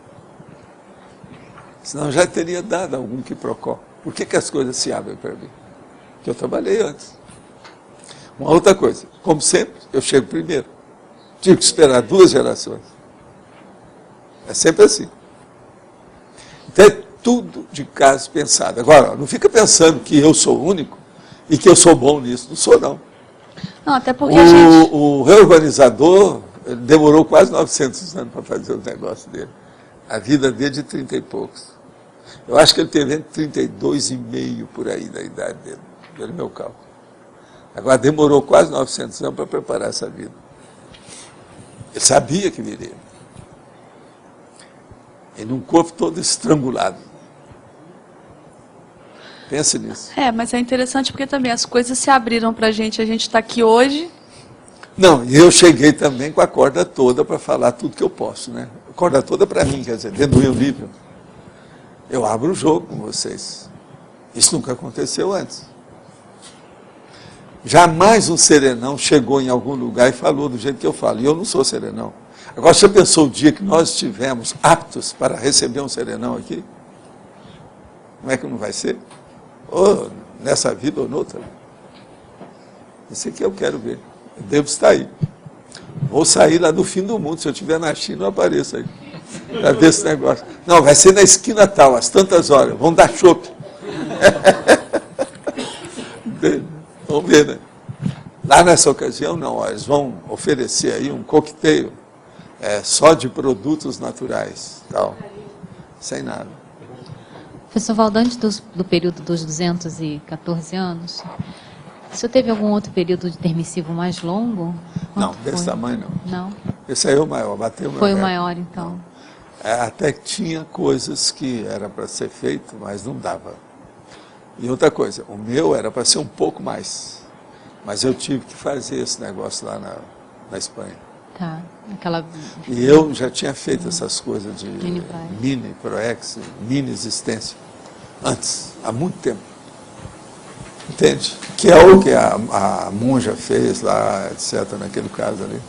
Senão eu já teria dado algum quiprocó. Por que as coisas se abrem para mim? Porque eu trabalhei antes. Uma outra coisa, como sempre, eu chego primeiro. Tive que esperar 2 gerações. É sempre assim. Então, é tudo de caso pensado. Agora, não fica pensando que eu sou o único e que eu sou bom nisso. Não sou, não. Não, até porque a gente... O reurbanizador demorou quase 900 anos para fazer os negócios dele. A vida dele de 30 e poucos. Eu acho que ele teve entre 32 e meio por aí da idade dele, pelo meu cálculo. Agora, demorou quase 900 anos para preparar essa vida. Ele sabia que viria. E num corpo todo estrangulado. Pense nisso. Mas é interessante porque também as coisas se abriram para a gente está aqui hoje. Não, e eu cheguei também com a corda toda para falar tudo que eu posso, né? A corda toda para mim, quer dizer, dentro do meu nível. Eu abro o jogo com vocês. Isso nunca aconteceu antes. Jamais um serenão chegou em algum lugar e falou do jeito que eu falo. E eu não sou serenão. Agora, você pensou o dia que nós estivemos aptos para receber um serenão aqui? Como é que não vai ser? Ou nessa vida ou noutra. Esse aqui eu quero ver. Eu devo estar aí. Vou sair lá do fim do mundo. Se eu estiver na China, eu apareço aí. Para ver esse negócio. Não, vai ser na esquina tal, às tantas horas. Vão dar chopp. Vamos ver, né? Lá nessa ocasião, não. Eles vão oferecer aí um coquetel só de produtos naturais. Tal. Sem nada. Professor Valdo, antes do período dos 214 anos, o senhor teve algum outro período de permissivo mais longo? Não, desse tamanho não. Não? Esse aí é o maior, bateu o meu Foi o recorde. maior, então. Até que tinha coisas que era para ser feito, mas não dava. E outra coisa, o meu era para ser um pouco mais. Mas eu tive que fazer esse negócio lá na Espanha. Tá. Aquela... E eu já tinha feito essas coisas de Unipraia. mini Proex, mini existência, antes, há muito tempo. Entende? Que é o que a monja fez lá, etc., naquele caso ali.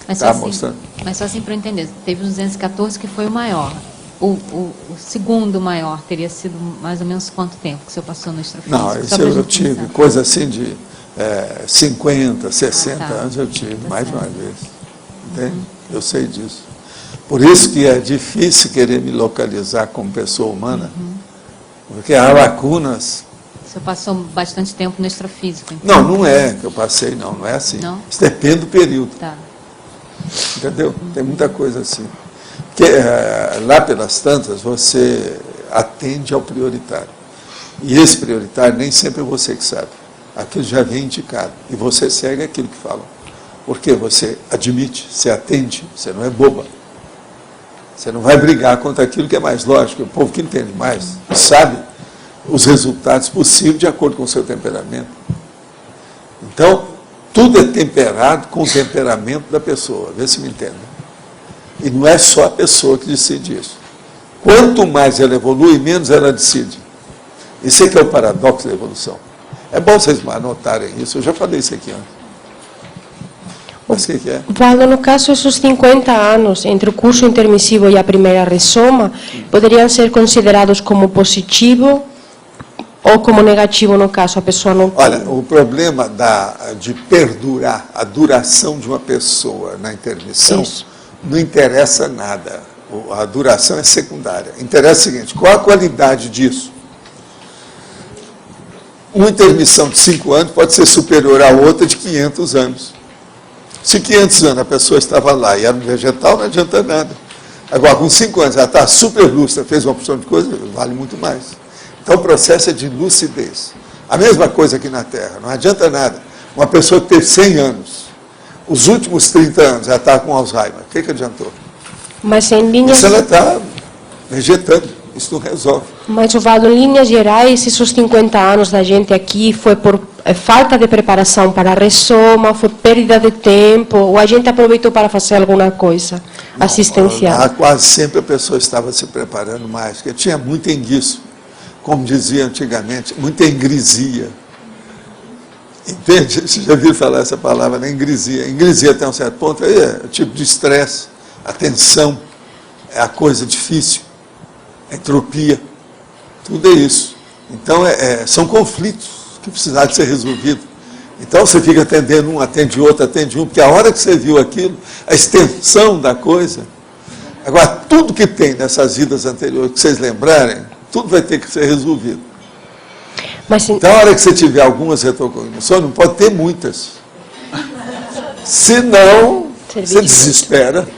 Mas Tá só mostrando? Mas só assim para eu entender, teve o 214 que foi o maior. O segundo maior teria sido mais ou menos quanto tempo que o senhor passou no extrafísico? Não, isso eu tive, coisa assim de 50, 60 anos eu tive, mais de uma vez. Entende? Eu sei disso. Por isso que é difícil querer me localizar como pessoa humana, porque há lacunas. O senhor passou bastante tempo no extrafísico, então? Não, não é que eu passei, não é assim. Não? Isso depende do período. Tá. Entendeu? Tem muita coisa assim. Porque lá pelas tantas você atende ao prioritário. E esse prioritário nem sempre é você que sabe. Aquilo já vem indicado. E você segue aquilo que falam. Porque você admite, você atende, você não é boba. Você não vai brigar contra aquilo que é mais lógico. O povo que entende mais sabe os resultados possíveis de acordo com o seu temperamento. Então, tudo é temperado com o temperamento da pessoa. Vê se me entende. E não é só a pessoa que decide isso. Quanto mais ela evolui, menos ela decide. Isso é que é o paradoxo da evolução. É bom vocês anotarem isso. Eu já falei isso aqui antes. Mas o que é? Valdo, no caso, esses 50 anos entre o curso intermissivo e a primeira ressoma poderiam ser considerados como positivo ou como negativo, no caso, a pessoa não tem? Olha, o problema de perdurar a duração de uma pessoa na intermissão não interessa nada. A duração é secundária. Interessa o seguinte, qual a qualidade disso? Uma intermissão de 5 anos pode ser superior a outra de 500 anos. Se 500 anos a pessoa estava lá e era um vegetal, não adianta nada. Agora, com 5 anos, ela está super lúcida, fez uma opção de coisa, vale muito mais. Então, o processo é de lucidez. A mesma coisa aqui na Terra, não adianta nada. Uma pessoa que teve 100 anos, os últimos 30 anos, ela está com Alzheimer, o que adiantou? Mas em linhas... Isso ela está vegetando, isso não resolve. Mas, Valdo, em linhas gerais, esses 50 anos da gente aqui foi por falta de preparação para a ressoma, foi perda de tempo, ou a gente aproveitou para fazer alguma coisa assistencial? Quase sempre a pessoa estava se preparando mais, porque tinha muito enguiço, como dizia antigamente, muita engresia. Entende? Você já viu falar essa palavra, né? Engresia. Engresia até um certo ponto é o tipo de estresse, a tensão, é a coisa difícil, a entropia, tudo é isso. Então, são conflitos que precisaram ser resolvidos. Então, você fica atendendo um, atende outro, porque a hora que você viu aquilo, a extensão da coisa, Agora, tudo que tem nessas vidas anteriores, que vocês lembrarem, tudo vai ter que ser resolvido. Mas, então, a hora que você tiver algumas retrocognições, não pode ter muitas. Senão, você desespera.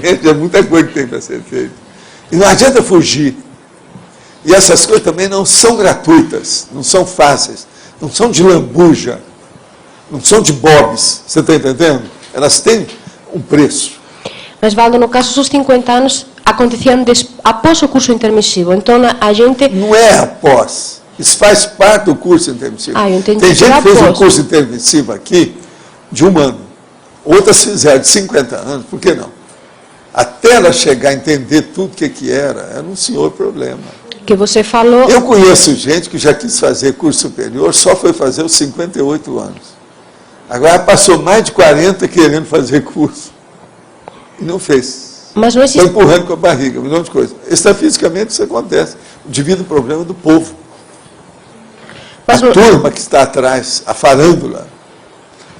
É muita coisa que tem para ser feita. E não adianta fugir. E essas coisas também não são gratuitas, não são fáceis, não são de lambuja, não são de bobs. Você está entendendo? Elas têm um preço. Mas, Valdo, no caso dos 50 anos, aconteciam após o curso intermissivo. Então, a gente... Não é após. Isso faz parte do curso intermissivo. Eu entendi. Tem gente que fez um curso intermissivo aqui de 1 ano. Outras fizeram de 50 anos. Por que não? Até ela chegar a entender tudo o que era um senhor problema. Que você falou... Eu conheço gente que já quis fazer curso superior, só foi fazer os 58 anos. Agora passou mais de 40 querendo fazer curso. E não fez. Mas não existe... Está empurrando com a barriga, um milhão de coisas. Extrafisicamente isso acontece. Devido ao problema do povo. Mas a turma que está atrás, a farândula,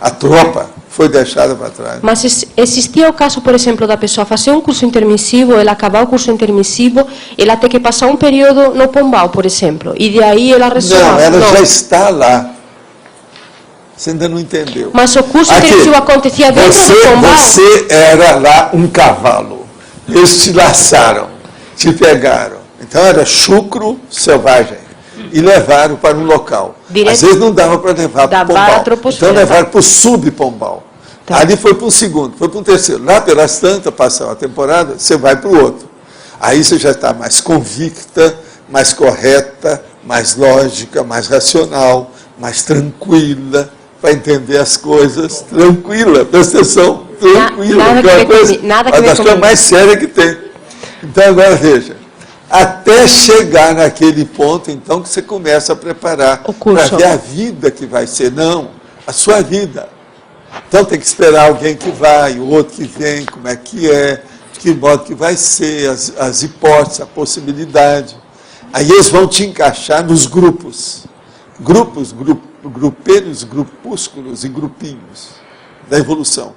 a tropa, foi deixada para trás. Mas existia o caso, por exemplo, da pessoa fazer um curso intermissivo, ela acabar o curso intermissivo, ela ter que passar um período no Pombal, por exemplo, e de aí ela resolve. Não, ela já está lá. Você ainda não entendeu. Mas o curso intermissivo acontecia dentro do Pombal? Você era lá um cavalo. Eles te laçaram, te pegaram. Então era chucro selvagem. E levaram para um local. Às vezes não dava para levar para o Pombal. Então levaram para o sub-Pombal. Ali foi para um segundo, foi para um terceiro. Lá pelas tantas, passar a temporada, você vai para o outro. Aí você já está mais convicta, mais correta, mais lógica, mais racional, mais tranquila, para entender as coisas. Tranquila, presta atenção, tranquila. Nada que ver comigo. Mais séria que tem. Então agora veja. Até chegar naquele ponto, então, que você começa a preparar para ver a vida que vai ser. Não, a sua vida. Então tem que esperar alguém que vai, o outro que vem, como é, de que modo que vai ser, as hipóteses, a possibilidade. Aí eles vão te encaixar nos grupos. Grupelhos, grupúsculos e grupinhos da evolução.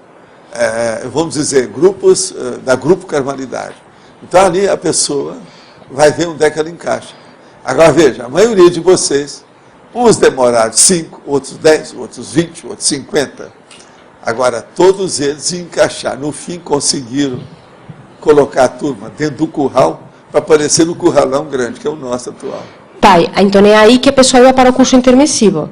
Vamos dizer, grupos da grupo carmalidade. Então ali a pessoa vai ver onde é que ela encaixa. Agora veja, a maioria de vocês, uns demoraram 5, outros 10, outros 20, outros 50. Agora todos eles se encaixaram. No fim conseguiram colocar a turma dentro do curral para aparecer no curralão grande, que é o nosso atual. Pai, então é aí que a pessoa ia para o curso intermissivo?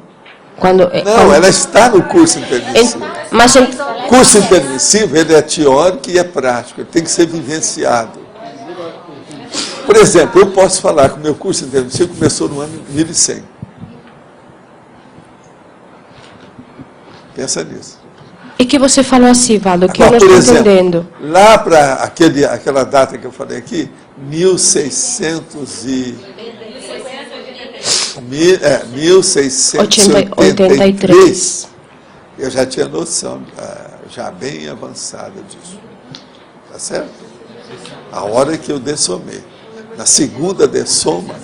Ela está no curso intermissivo. Mas o curso intermissivo ele é teórico e é prático, ele tem que ser vivenciado. Por exemplo, eu posso falar que o meu curso intermissivo começou no ano 1100. Pensa nisso. E que você falou assim, Valdo, que eu não estou entendendo. Lá para aquela data que eu falei aqui, 1683, eu já tinha noção, já bem avançada disso. Tá certo? A hora que eu dessomei. Na segunda dessoma,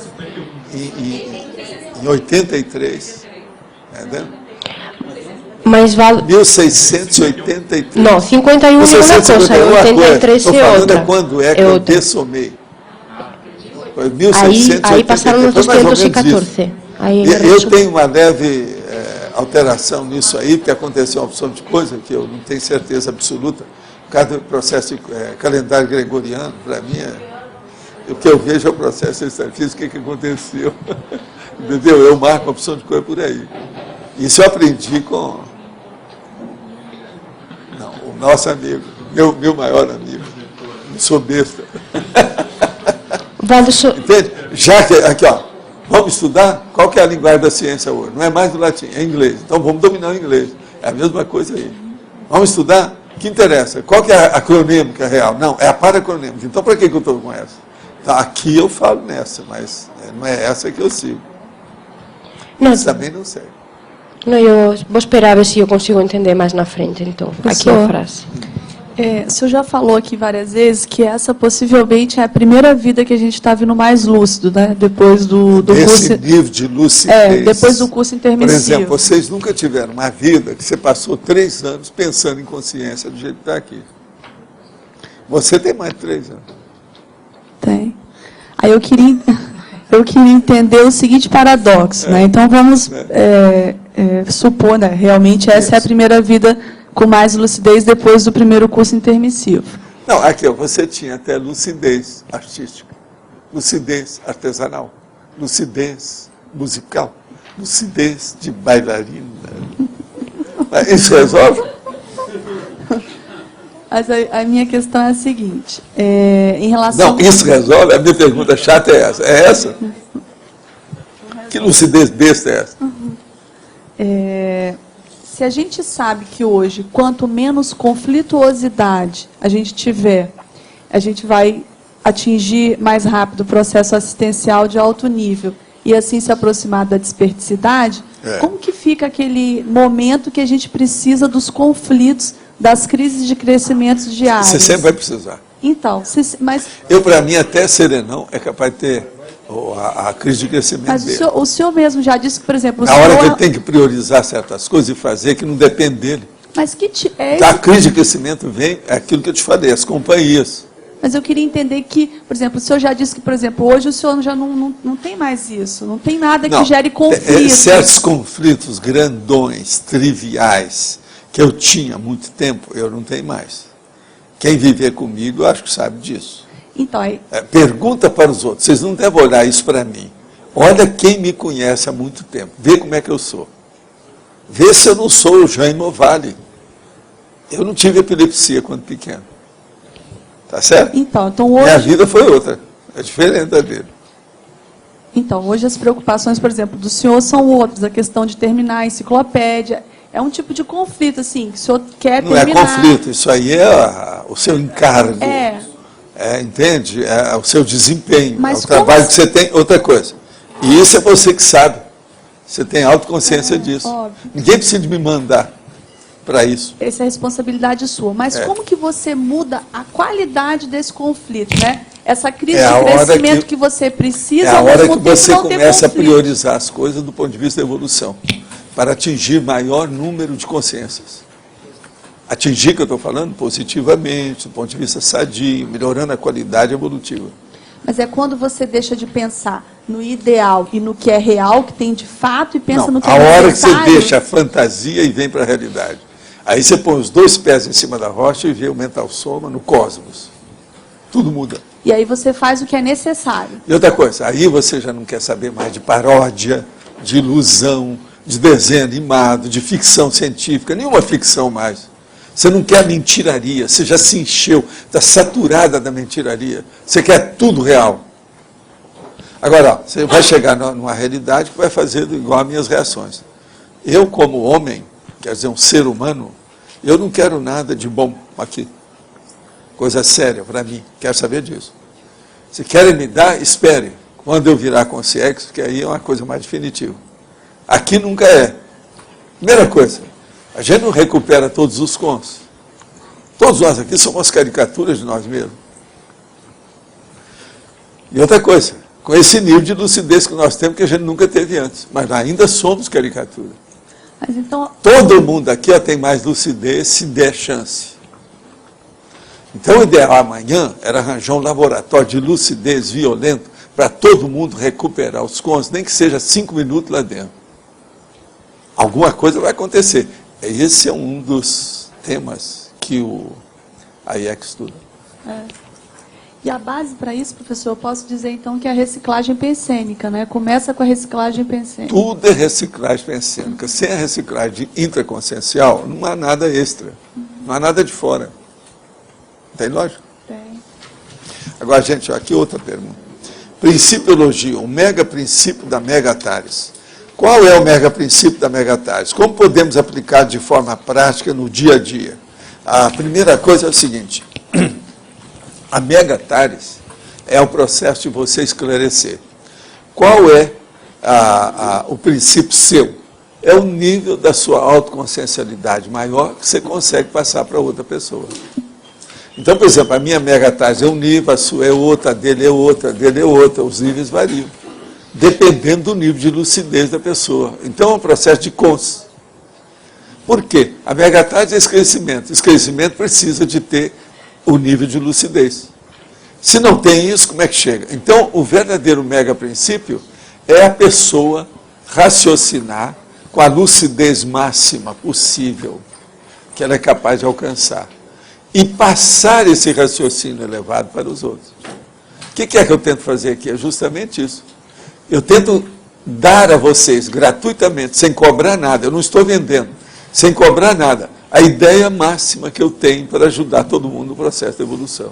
em 83, entendeu? Mas Valdo... 1683. Não, 51 é uma coisa, 83 é outra. Quando é que eu dessomei? Foi 1683. Aí passaram nos 214. Eu tenho uma leve alteração nisso aí, porque aconteceu uma opção de coisa que eu não tenho certeza absoluta. Por causa do processo de calendário gregoriano, para mim, o que eu vejo é o processo extrafísico, o que aconteceu. Entendeu? Eu marco uma opção de coisa por aí. Isso eu aprendi com o nosso amigo, meu maior amigo. Não sou besta. Entende? Já que, aqui, ó, vamos estudar? Qual que é a linguagem da ciência hoje? Não é mais do latim, é inglês. Então vamos dominar o inglês. É a mesma coisa aí. Vamos estudar? O que interessa? Qual que é a acronêmica real? Não, é a paracronêmica. Então, para que eu estou com essa? Então, aqui eu falo nessa, mas não é essa que eu sigo. Mas também não sei. Não, eu vou esperar ver se eu consigo entender mais na frente, então. Aqui a frase. O senhor já falou aqui várias vezes que essa possivelmente é a primeira vida que a gente está vindo mais lúcido, né? Depois do curso... Esse nível de lucidez. Depois do curso intermissivo. Por exemplo, vocês nunca tiveram uma vida que você passou 3 anos pensando em consciência do jeito que está aqui. Você tem mais de 3 anos. Tem. Aí eu queria entender o seguinte paradoxo, né? Então vamos supor, né? Realmente essa é a primeira vida com mais lucidez depois do primeiro curso intermissivo. Não, aqui você tinha até lucidez artística, lucidez artesanal, lucidez musical, lucidez de bailarina. Isso resolve? Mas a minha questão é a seguinte, em relação... Não, isso resolve? A minha pergunta chata é essa. É essa? Que lucidez besta é essa? Se a gente sabe que hoje, quanto menos conflituosidade a gente tiver, a gente vai atingir mais rápido o processo assistencial de alto nível e assim se aproximar da desperticidade, como que fica aquele momento que a gente precisa dos conflitos, das crises de crescimento diários? Você sempre vai precisar. Então, mas... Para mim, até serenão é capaz de ter a crise de crescimento mas dele. o senhor mesmo já disse que, por exemplo... Na hora que ele tem que priorizar certas coisas e fazer, que não depende dele. Mas da crise de crescimento vem aquilo que eu te falei, as companhias. Mas eu queria entender que, por exemplo, o senhor já disse que, por exemplo, hoje o senhor já não tem mais isso, não tem nada que gere conflito. Certos conflitos grandões, triviais, que eu tinha há muito tempo, eu não tenho mais. Quem viver comigo, eu acho que sabe disso. Então, pergunta para os outros, vocês não devem olhar isso para mim. Olha quem me conhece há muito tempo, vê como é que eu sou. Vê se eu não sou o Jaime Ovalle. Eu não tive epilepsia quando pequeno. Tá certo? Então hoje... Minha vida foi outra, é diferente da dele. Então, hoje as preocupações, por exemplo, do senhor são outras, a questão de terminar a enciclopédia. É um tipo de conflito, assim, que o senhor quer terminar. Não é conflito, isso aí é o seu encargo. Entende? É o seu desempenho, é o trabalho que você tem. Outra coisa. E isso é você que sabe. Você tem autoconsciência disso. Óbvio. Ninguém precisa de me mandar para isso. Essa é a responsabilidade sua. Mas como que você muda a qualidade desse conflito, né? Essa crise de crescimento que você precisa... É a hora que você começa a priorizar as coisas do ponto de vista da evolução, para atingir maior número de consciências. Atingir, que eu estou falando, positivamente, do ponto de vista sadio, melhorando a qualidade evolutiva. Mas é quando você deixa de pensar no ideal e no que é real, que tem de fato, e pensa no que é necessário. A hora que você deixa a fantasia e vem para a realidade. Aí você põe os 2 pés em cima da rocha e vê o mental soma no cosmos. Tudo muda. E aí você faz o que é necessário. E outra coisa, aí você já não quer saber mais de paródia, de ilusão, de desenho animado, de ficção científica, nenhuma ficção mais. Você não quer mentiraria, você já se encheu, está saturada da mentiraria. Você quer tudo real. Agora, você vai chegar numa realidade que vai fazer igual às minhas reações. Eu, como homem, quer dizer, um ser humano, eu não quero nada de bom aqui. Coisa séria para mim, quero saber disso. Se querem me dar, espere. Quando eu virar consciência, que aí é uma coisa mais definitiva. Aqui nunca é. Primeira coisa, a gente não recupera todos os cons. Todos nós aqui somos caricaturas de nós mesmos. E outra coisa, com esse nível de lucidez que nós temos, que a gente nunca teve antes, mas ainda somos caricatura. Mas então... Todo mundo aqui tem mais lucidez se der chance. Então o ideal amanhã era arranjar um laboratório de lucidez violento para todo mundo recuperar os cons, nem que seja 5 minutos lá dentro. Alguma coisa vai acontecer. Esse é um dos temas que a IEC estuda. E a base para isso, professor, eu posso dizer então que é a reciclagem pensênica, né? Começa com a reciclagem pensênica. Tudo é reciclagem pensênica. Sem a reciclagem intraconsciencial, não há nada extra. Não há nada de fora. Tem lógica? Tem. Agora, gente, aqui outra pergunta. Principiologia, o mega princípio da Megatares. Qual é o mega princípio da Megatares? Como podemos aplicar de forma prática no dia a dia? A primeira coisa é o seguinte: a Megatares é o processo de você esclarecer. Qual é o princípio seu? É o nível da sua autoconsciencialidade maior que você consegue passar para outra pessoa. Então, por exemplo, a minha Megatares é um nível, a sua é outra, a dele é outra, a dele é outra. Os níveis variam, dependendo do nível de lucidez da pessoa. Então, é um processo de cons. Por quê? A Megatares é esclarecimento. Esclarecimento precisa de ter o nível de lucidez. Se não tem isso, como é que chega? Então, o verdadeiro mega princípio é a pessoa raciocinar com a lucidez máxima possível que ela é capaz de alcançar e passar esse raciocínio elevado para os outros. O que é que eu tento fazer aqui? É justamente isso. Eu tento dar a vocês gratuitamente, sem cobrar nada, eu não estou vendendo, sem cobrar nada, a ideia máxima que eu tenho para ajudar todo mundo no processo de evolução.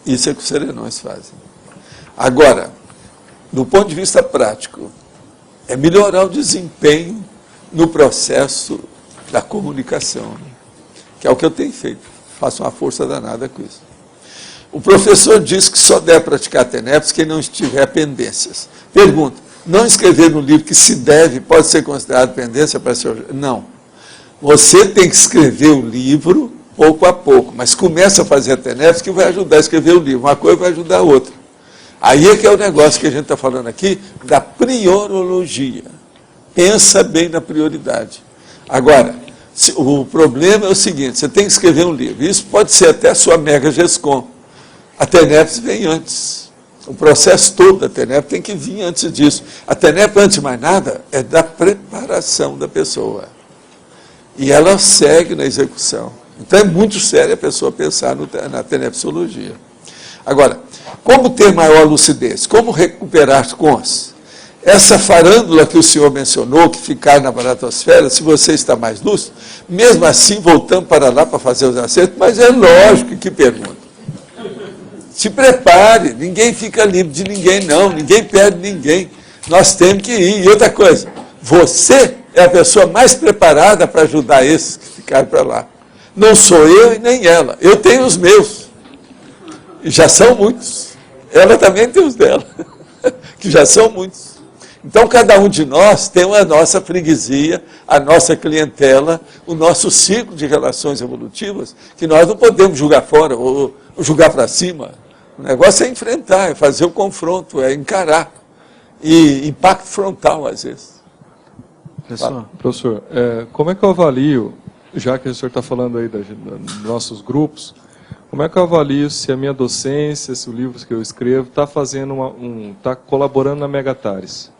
Isso é que os serenões fazem. Agora, do ponto de vista prático, é melhorar o desempenho no processo da comunicação, que é o que eu tenho feito. Faço uma força danada com isso. O professor diz que só deve praticar TENEPS quem não tiver pendências. Pergunta, não escrever no livro que se deve, pode ser considerado pendência para ser... Não. Você tem que escrever o livro pouco a pouco, mas começa a fazer a TENEPS que vai ajudar a escrever o livro. Uma coisa vai ajudar a outra. Aí é que é o negócio que a gente está falando aqui, da priorologia. Pensa bem na prioridade. Agora, o problema é o seguinte, você tem que escrever um livro. Isso pode ser até a sua mega GESCOM. A TENEPS vem antes. O processo todo da TENEPS tem que vir antes disso. A TENEPS, antes de mais nada, é da preparação da pessoa. E ela segue na execução. Então é muito sério a pessoa pensar na tenepsologia. Agora, como ter maior lucidez? Como recuperar cons? Essa farândula que o senhor mencionou, que ficar na baratosfera, se você está mais lúcido, mesmo assim voltamos para lá para fazer os acertos, mas é lógico que pergunta. Se prepare, ninguém fica livre de ninguém, não, ninguém perde ninguém. Nós temos que ir. E outra coisa, você é a pessoa mais preparada para ajudar esses que ficaram para lá. Não sou eu e nem ela. Eu tenho os meus. E já são muitos. Ela também tem os dela. Que já são muitos. Então, cada um de nós tem a nossa freguesia, a nossa clientela, o nosso ciclo de relações evolutivas, que nós não podemos julgar fora ou julgar para cima. O negócio é enfrentar, é fazer o confronto, é encarar. E impacto frontal, às vezes. Professor, como é que eu avalio, já que o senhor está falando aí dos nossos grupos, como é que eu avalio se a minha docência, se o livro que eu escrevo está fazendo está colaborando na Megatares?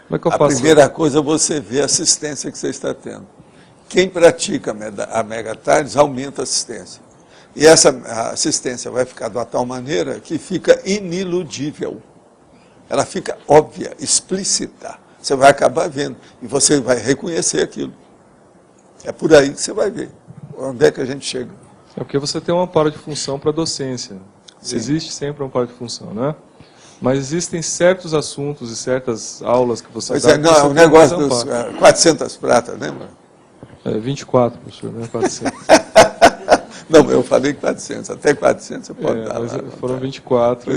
Como é que eu faço? A primeira coisa é você ver a assistência que você está tendo. Quem pratica a Megatares aumenta a assistência. E essa assistência vai ficar de uma tal maneira que fica iniludível. Ela fica óbvia, explícita. Você vai acabar vendo e você vai reconhecer aquilo. É por aí que você vai ver onde é que a gente chega. É porque você tem um amparo de função para a docência. Sim. Existe sempre um amparo de função, né? Mas existem certos assuntos e certas aulas que você dá... Pois é, não, o negócio dos 400 pratas, né, mano? 24, professor, né? 400. Não, eu falei 400, até 400 você pode dar mas lá. Foram 24.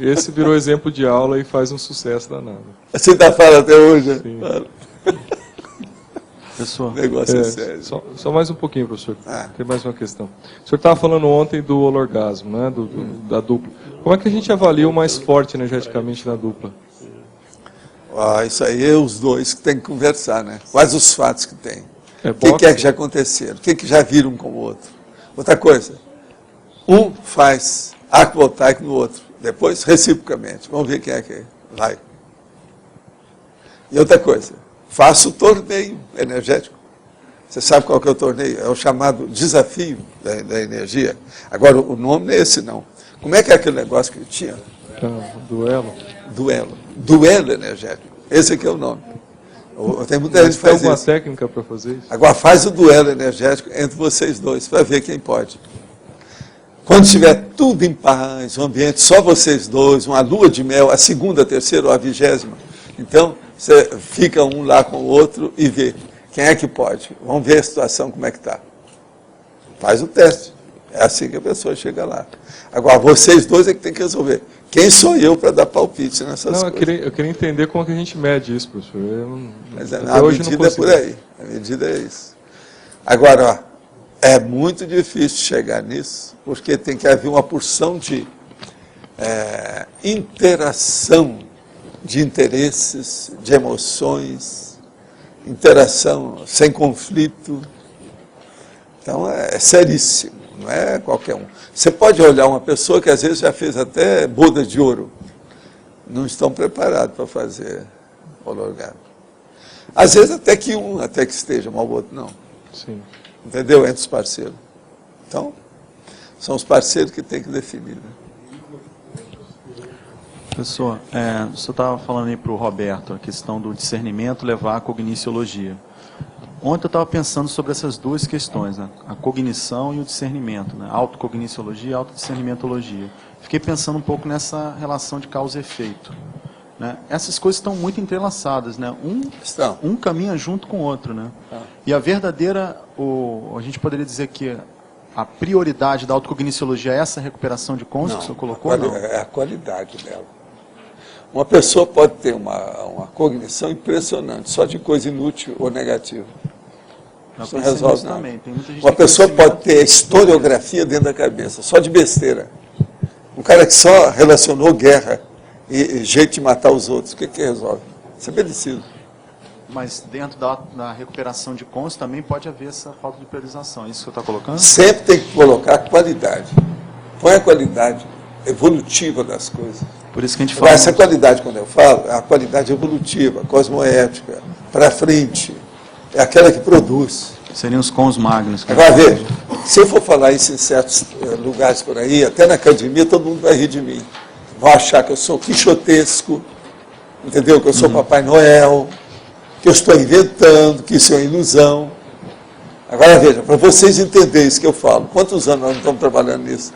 Esse virou exemplo de aula e faz um sucesso danado. Você ainda fala até hoje? Sim. Pessoal, o negócio é sério. Só mais um pouquinho, professor. Tem mais uma questão. O senhor estava falando ontem do holorgasmo, né? Da dupla. Como é que a gente avalia o mais forte energeticamente na dupla? Isso aí é os dois que tem que conversar, né? Quais os fatos que tem? O que é que já aconteceram? O que já viram um com o outro? Outra coisa, um faz arco voltaico no outro, depois reciprocamente. Vamos ver quem é que vai. E outra coisa, faça o torneio energético. Você sabe qual que é o torneio? É o chamado desafio da energia. Agora, o nome não é esse, não. Como é que é aquele negócio que tinha? Duelo. Duelo energético. Esse aqui é o nome. Tem muita gente que faz alguma isso. técnica para fazer isso? Agora faz o duelo energético entre vocês dois, para ver quem pode. Quando estiver tudo em paz, um ambiente só vocês dois, uma lua de mel, a segunda, a terceira ou a 20ª, então você fica um lá com o outro e vê quem é que pode. Vamos ver a situação, como é que está. Faz o teste. É assim que a pessoa chega lá. Agora, vocês dois é que tem que resolver. Quem sou eu para dar palpite nessas coisas? Eu queria entender como é que a gente mede isso, professor. Mas a medida é por aí. A medida é isso. Agora, é muito difícil chegar nisso, porque tem que haver uma porção de interação de interesses, de emoções, interação sem conflito. Então, é seríssimo. não é qualquer um. Você pode olhar uma pessoa que às vezes já fez até boda de ouro. Não estão preparados para fazer holoorgasmo. Às vezes até que esteja, mas o outro não. Sim. Entendeu? Entre os parceiros. Então, são os parceiros que têm que definir. Né? Professor, o senhor estava falando aí para o Roberto a questão do discernimento levar à cogniciologia. Ontem eu estava pensando sobre essas duas questões, né? A cognição e o discernimento, né? Autocogniciologia e autodiscernimentologia. Fiquei pensando um pouco nessa relação de causa e efeito. Né? Essas coisas estão muito entrelaçadas, né? Um caminha junto com o outro, né? E a verdadeira, a gente poderia dizer que a prioridade da autocogniciologia é essa recuperação de consciência que o senhor colocou? Não, é a qualidade dela. Uma pessoa pode ter uma cognição impressionante, só de coisa inútil ou negativa. Isso não resolve nada. Uma pessoa pode ter historiografia dentro da cabeça, só de besteira. Um cara que só relacionou guerra e jeito de matar os outros, o que resolve? Isso é medicina. Mas dentro da recuperação de consciência também pode haver essa falta de priorização. É isso que você está colocando? Sempre tem que colocar a qualidade. Põe a qualidade evolutiva das coisas. Por isso que a gente fala. Essa qualidade, quando eu falo, é a qualidade evolutiva, cosmoética, para frente. É aquela que produz. Seriam os cons magnos. Agora veja, se eu for falar isso em certos lugares por aí, até na academia, todo mundo vai rir de mim. Vão achar que eu sou quixotesco, entendeu? Que eu sou Papai Noel, que eu estou inventando, que isso é uma ilusão. Agora veja, para vocês entenderem isso que eu falo, quantos anos nós não estamos trabalhando nisso?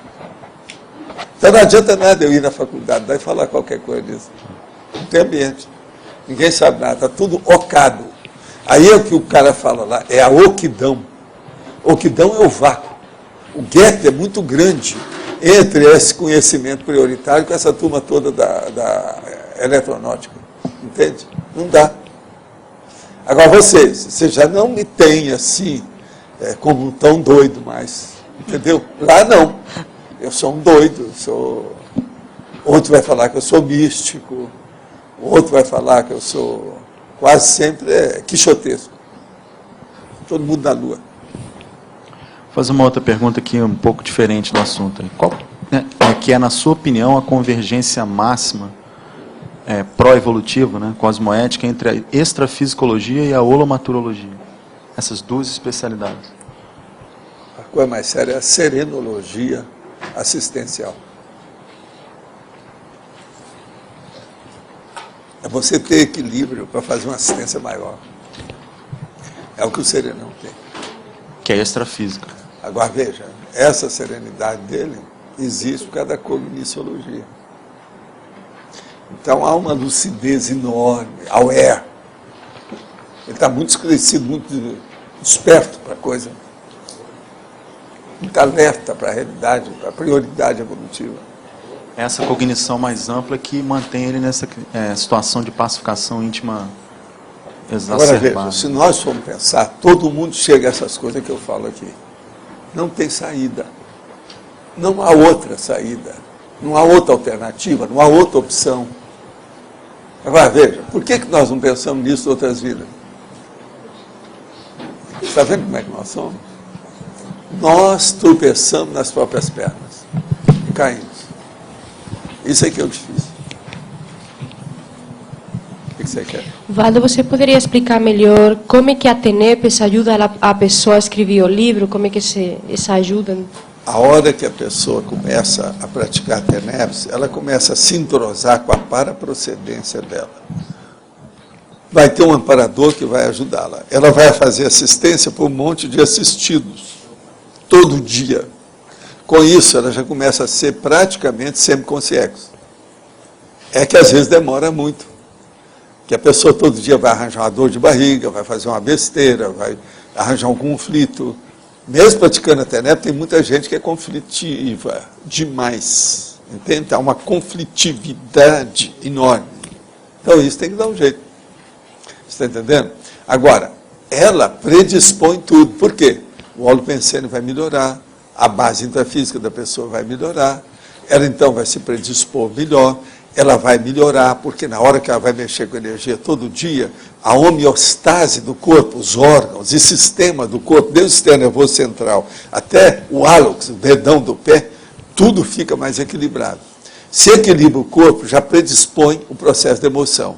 Então não adianta nada eu ir na faculdade, daí falar qualquer coisa disso. Não tem ambiente. Ninguém sabe nada, está tudo ocado. Aí é o que o cara fala lá, é a oquidão. Oquidão é o vácuo. O gap é muito grande entre esse conhecimento prioritário com essa turma toda da eletronáutica. Entende? Não dá. Agora vocês já não me têm assim, como tão doido mais. Entendeu? Lá não. Eu sou um doido, outro vai falar que eu sou místico, outro vai falar que eu sou quase sempre quixotesco. Todo mundo na lua. Vou fazer uma outra pergunta aqui, um pouco diferente do assunto. Qual que é, na sua opinião, a convergência máxima pró-evolutiva, né, cosmoética, entre a extrafisicologia e a holomaturologia? Essas duas especialidades. A coisa mais séria é a serenologia assistencial. É você ter equilíbrio para fazer uma assistência maior. É o que o serenão tem. Que é extrafísica. Agora veja, essa serenidade dele existe por causa da cogniciologia. Então há uma lucidez enorme, aware. Ele está muito esclarecido, muito esperto para a coisa. Muito alerta para a realidade, para a prioridade evolutiva. Essa cognição mais ampla que mantém ele nessa situação de pacificação íntima exacerbada. Agora veja, se nós formos pensar, todo mundo chega a essas coisas que eu falo aqui. Não tem saída. Não há outra saída. Não há outra alternativa, não há outra opção. Agora veja, por que nós não pensamos nisso em outras vidas? Está vendo como é que nós somos? Nós tropeçamos nas próprias pernas e caímos. Isso é que é o difícil. O que você quer? Valdo, você poderia explicar melhor como é que a TENEPES ajuda a pessoa a escrever o livro? Como é que essa ajuda? A hora que a pessoa começa a praticar TENEPES, ela começa a se entrosar com a paraprocedência dela. Vai ter um amparador que vai ajudá-la. Ela vai fazer assistência por um monte de assistidos, todo dia. Com isso, ela já começa a ser praticamente semiconsciente. É que às vezes demora muito. Que a pessoa todo dia vai arranjar uma dor de barriga, vai fazer uma besteira, vai arranjar um conflito. Mesmo praticando a TENEPES, tem muita gente que é conflitiva demais. Entende? Há uma conflitividade enorme. Então isso tem que dar um jeito. Você está entendendo? Agora, ela predispõe tudo. Por quê? O holopensene vai melhorar, a base intrafísica da pessoa vai melhorar, ela então vai se predispor melhor, ela vai melhorar, porque na hora que ela vai mexer com energia todo dia, a homeostase do corpo, os órgãos e sistema do corpo, desde o sistema nervoso central até o hálux, o dedão do pé, tudo fica mais equilibrado. Se equilibra o corpo, já predispõe o processo de emoção.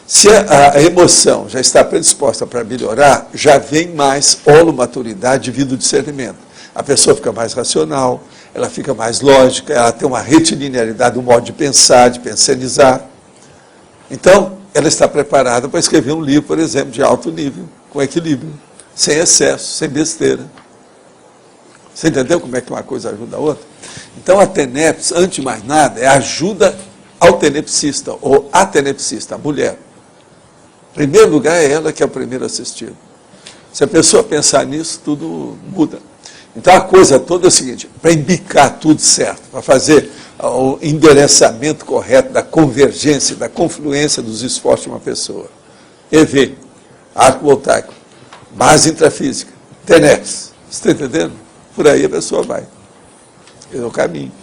Se a emoção já está predisposta para melhorar, já vem mais holomaturidade devido ao discernimento. A pessoa fica mais racional, ela fica mais lógica, ela tem uma retilinearidade, um modo de pensar, de pensionizar. Então, ela está preparada para escrever um livro, por exemplo, de alto nível, com equilíbrio, sem excesso, sem besteira. Você entendeu como é que uma coisa ajuda a outra? Então, a TENEPS, antes de mais nada, é ajuda ao tenepsista, ou a tenepsista, a mulher. Em primeiro lugar, é ela que é o primeiro assistido. Se a pessoa pensar nisso, tudo muda. Então, a coisa toda é o seguinte, para embicar tudo certo, para fazer o endereçamento correto da convergência, da confluência dos esforços de uma pessoa. EV, arco voltaico, base intrafísica, TENEPS, você está entendendo? Por aí a pessoa vai. Esse é o caminho.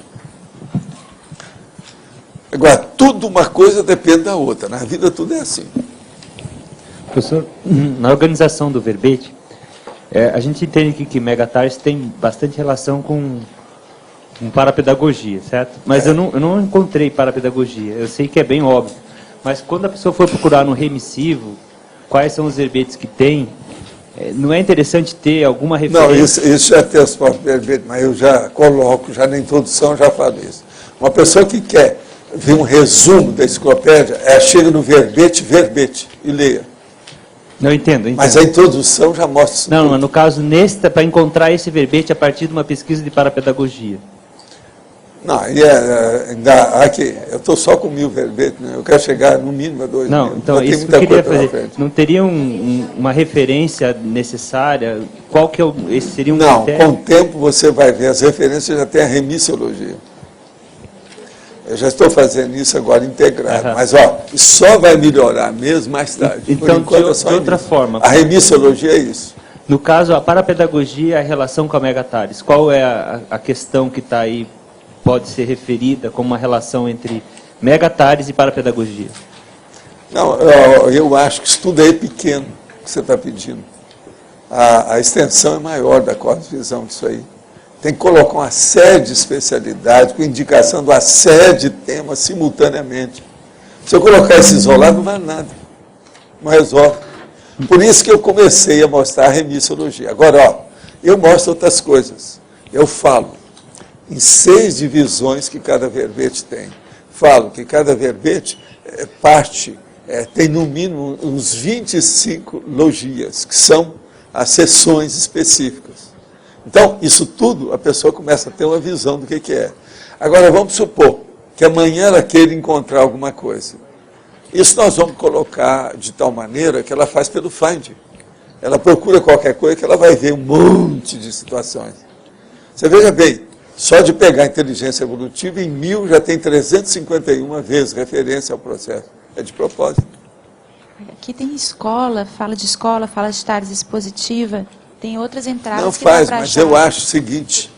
Agora, tudo uma coisa depende da outra. Na vida tudo é assim. Professor, na organização do verbete, a gente entende que Megatars tem bastante relação com parapedagogia, certo? Mas eu não encontrei parapedagogia. Eu sei que é bem óbvio. Mas quando a pessoa for procurar no remissivo, quais são os verbetes que tem, não é interessante ter alguma referência? Não, isso já tem os próprios verbetes, mas eu já coloco, já na introdução já falo isso. Uma pessoa que quer ver um resumo da enciclopédia, chega no verbete e leia. Não entendo. Mas a introdução já mostra isso. Não, mas no caso, para encontrar esse verbete a partir de uma pesquisa de parapedagogia. Não, ainda aqui, eu estou só com 1000 verbetes, né? Eu quero chegar no mínimo a 2000. Não, então isso que eu queria fazer. Não teria uma referência necessária? Qual que esse seria um critério? Com o tempo você vai ver, as referências já tem a remissiologia. Eu já estou fazendo isso agora integrado, mas só vai melhorar mesmo mais tarde. Então, de outra forma. A remissiologia é isso. No caso, a parapedagogia, a relação com a Megatars, qual é a questão que está aí, pode ser referida como uma relação entre Megatars e parapedagogia? Não, eu acho que isso tudo é pequeno que você está pedindo. A extensão é maior da cosmovisão disso aí. Tem que colocar uma série de especialidades, com indicação de uma série de temas simultaneamente. Se eu colocar isso isolado, não vale nada. Não resolve. Por isso que eu comecei a mostrar a remissiologia. Agora, eu mostro outras coisas. Eu falo em 6 divisões que cada verbete tem. Falo que cada verbete tem no mínimo uns 25 logias, que são as seções específicas. Então, isso tudo, a pessoa começa a ter uma visão do que é. Agora, vamos supor que amanhã ela queira encontrar alguma coisa. Isso nós vamos colocar de tal maneira que ela faz pelo Find. Ela procura qualquer coisa que ela vai ver um monte de situações. Você veja bem, só de pegar a inteligência evolutiva, em 1000 já tem 351 vezes referência ao processo. É de propósito. Aqui tem escola, fala de tarde expositiva. Tem outras entradas não que faz, dá pra mas achar. eu acho o seguinte,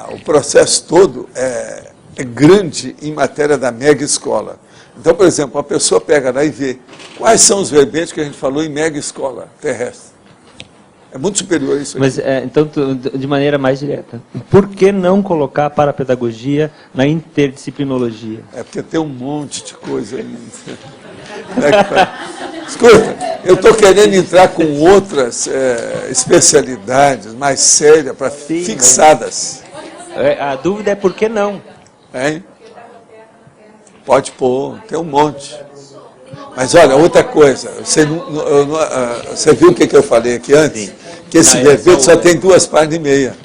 o processo todo é grande em matéria da mega escola. Então, por exemplo, a pessoa pega lá e vê quais são os verbetes que a gente falou em mega escola terrestre. É muito superior a isso aqui. Mas, então, de maneira mais direta, por que não colocar a parapedagogia na interdisciplinologia? É porque tem um monte de coisa aí. Escuta, eu estou querendo entrar com outras especialidades mais sérias, fixadas. A dúvida é por que não? Hein? Pode pôr, tem um monte. Mas olha, outra coisa, você viu o que eu falei aqui antes? Sim. Que esse verbete só tem 2 páginas e meia.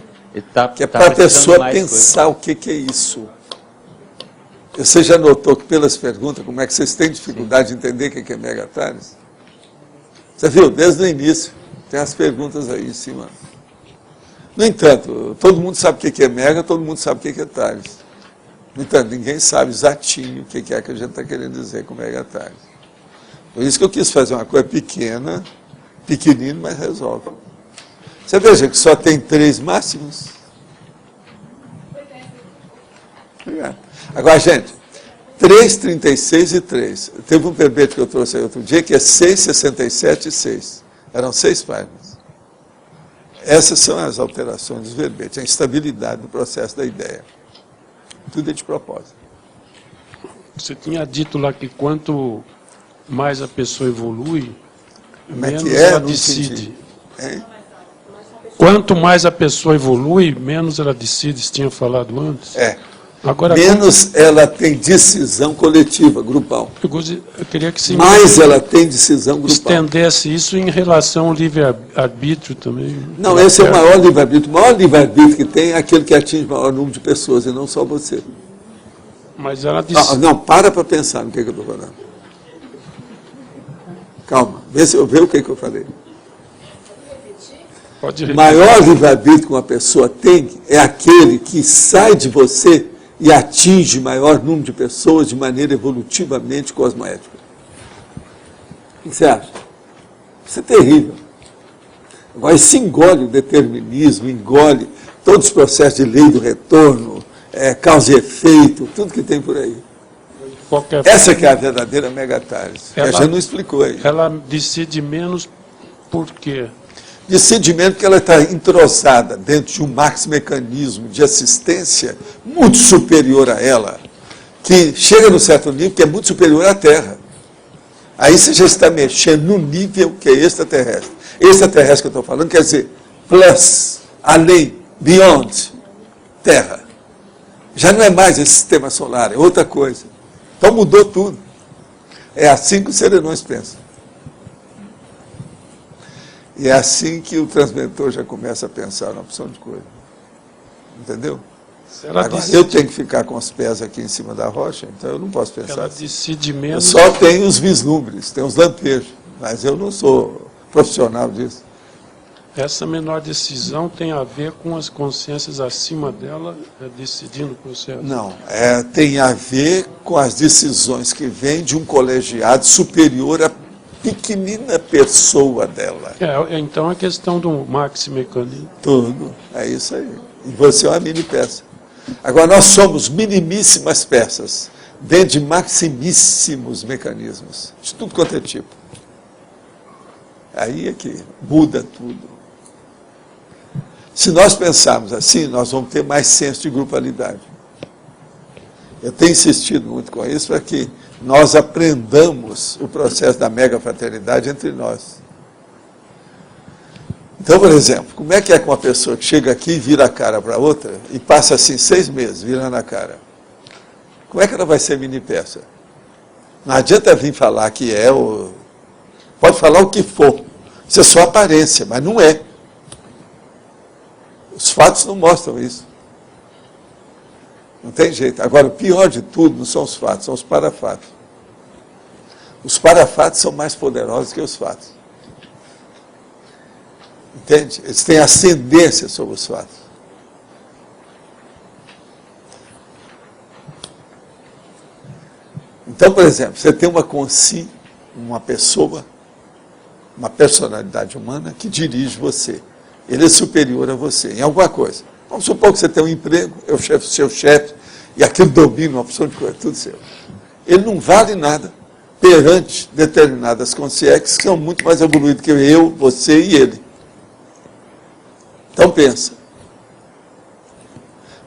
Que é para a pessoa pensar o que é isso. Você já notou que pelas perguntas, como é que vocês têm dificuldade de entender o que é Megatars? Você viu, desde o início, tem as perguntas aí em cima. No entanto, todo mundo sabe o que é Mega, todo mundo sabe o que é Tars. No entanto, ninguém sabe exatinho o que é que a gente está querendo dizer com Megatars. Por isso que eu quis fazer uma coisa pequena, pequenino, mas resolve. Você veja que só tem 3 máximos. Obrigado. Agora, gente, 3, 36 e 3. Teve um verbete que eu trouxe aí outro dia, que é 6, 67 e 6. Eram 6 páginas. Essas são as alterações dos verbetes, a instabilidade do processo da ideia. Tudo é de propósito. Você tinha dito lá que quanto mais a pessoa evolui, menos ela decide. Quanto mais a pessoa evolui, menos ela decide, você tinha falado antes. Agora, menos ela tem decisão coletiva, grupal. Eu queria que você mais ela tem decisão grupal. Estendesse isso em relação ao livre-arbítrio também. Não, esse é o maior livre-arbítrio. O maior livre-arbítrio que tem é aquele que atinge o maior número de pessoas, e não só você. Mas ela disse... Não, para pensar no que eu estou falando. Calma, vê o que eu falei. O maior livre-arbítrio que uma pessoa tem é aquele que sai de você e atinge maior número de pessoas de maneira evolutivamente cosmoética. O que você acha? Isso é terrível. Agora, isso engole o determinismo, engole todos os processos de lei do retorno, causa e efeito, tudo que tem por aí. Essa que é a verdadeira megatárise. A gente não explicou aí. Ela decide menos por quê? Decide menos porque ela está entrosada dentro de um maxi-mecanismo de assistência muito superior a ela, que chega num certo nível que é muito superior à Terra. Aí você já está mexendo no nível que é extraterrestre. Extraterrestre que eu estou falando quer dizer plus, além, beyond, Terra. Já não é mais esse sistema solar, é outra coisa. Então mudou tudo. É assim que os serenões pensam. E é assim que o transmentor já começa a pensar na opção de coisa. Entendeu? Agora, eu tenho que ficar com os pés aqui em cima da rocha, então eu não posso pensar. Ela assim. decide menos... Eu só tenho os vislumbres, tenho os lampejos, mas eu não sou profissional disso. Essa menor decisão tem a ver com as consciências acima dela decidindo o processo? Não, tem a ver com as decisões que vêm de um colegiado superior à pequenina pessoa dela. Então a questão do maxi-mecanismo. Tudo, é isso aí. E você é uma mini peça. Agora, nós somos minimíssimas peças dentro de maximíssimos mecanismos, de tudo quanto é tipo. Aí é que muda tudo. Se nós pensarmos assim, nós vamos ter mais senso de grupalidade. Eu tenho insistido muito com isso para que nós aprendamos o processo da mega-fraternidade entre nós. Então, por exemplo, como é que uma pessoa que chega aqui e vira a cara para outra e passa assim 6 meses virando a cara? Como é que ela vai ser mini-peça? Não adianta vir falar que é, pode falar o que for. Isso é só aparência, mas não é. Os fatos não mostram isso. Não tem jeito. Agora, o pior de tudo não são os fatos, são os parafatos. Os parafatos são mais poderosos que os fatos. Entende? Eles têm ascendência sobre os fatos. Então, por exemplo, você tem uma pessoa, uma personalidade humana que dirige você. Ele é superior a você em alguma coisa. Vamos supor que você tem um emprego, é o seu chefe, e aquilo domina uma opção de coisa, tudo seu. Ele não vale nada perante determinadas consciências que são muito mais evoluídas que eu, você e ele. Então pensa.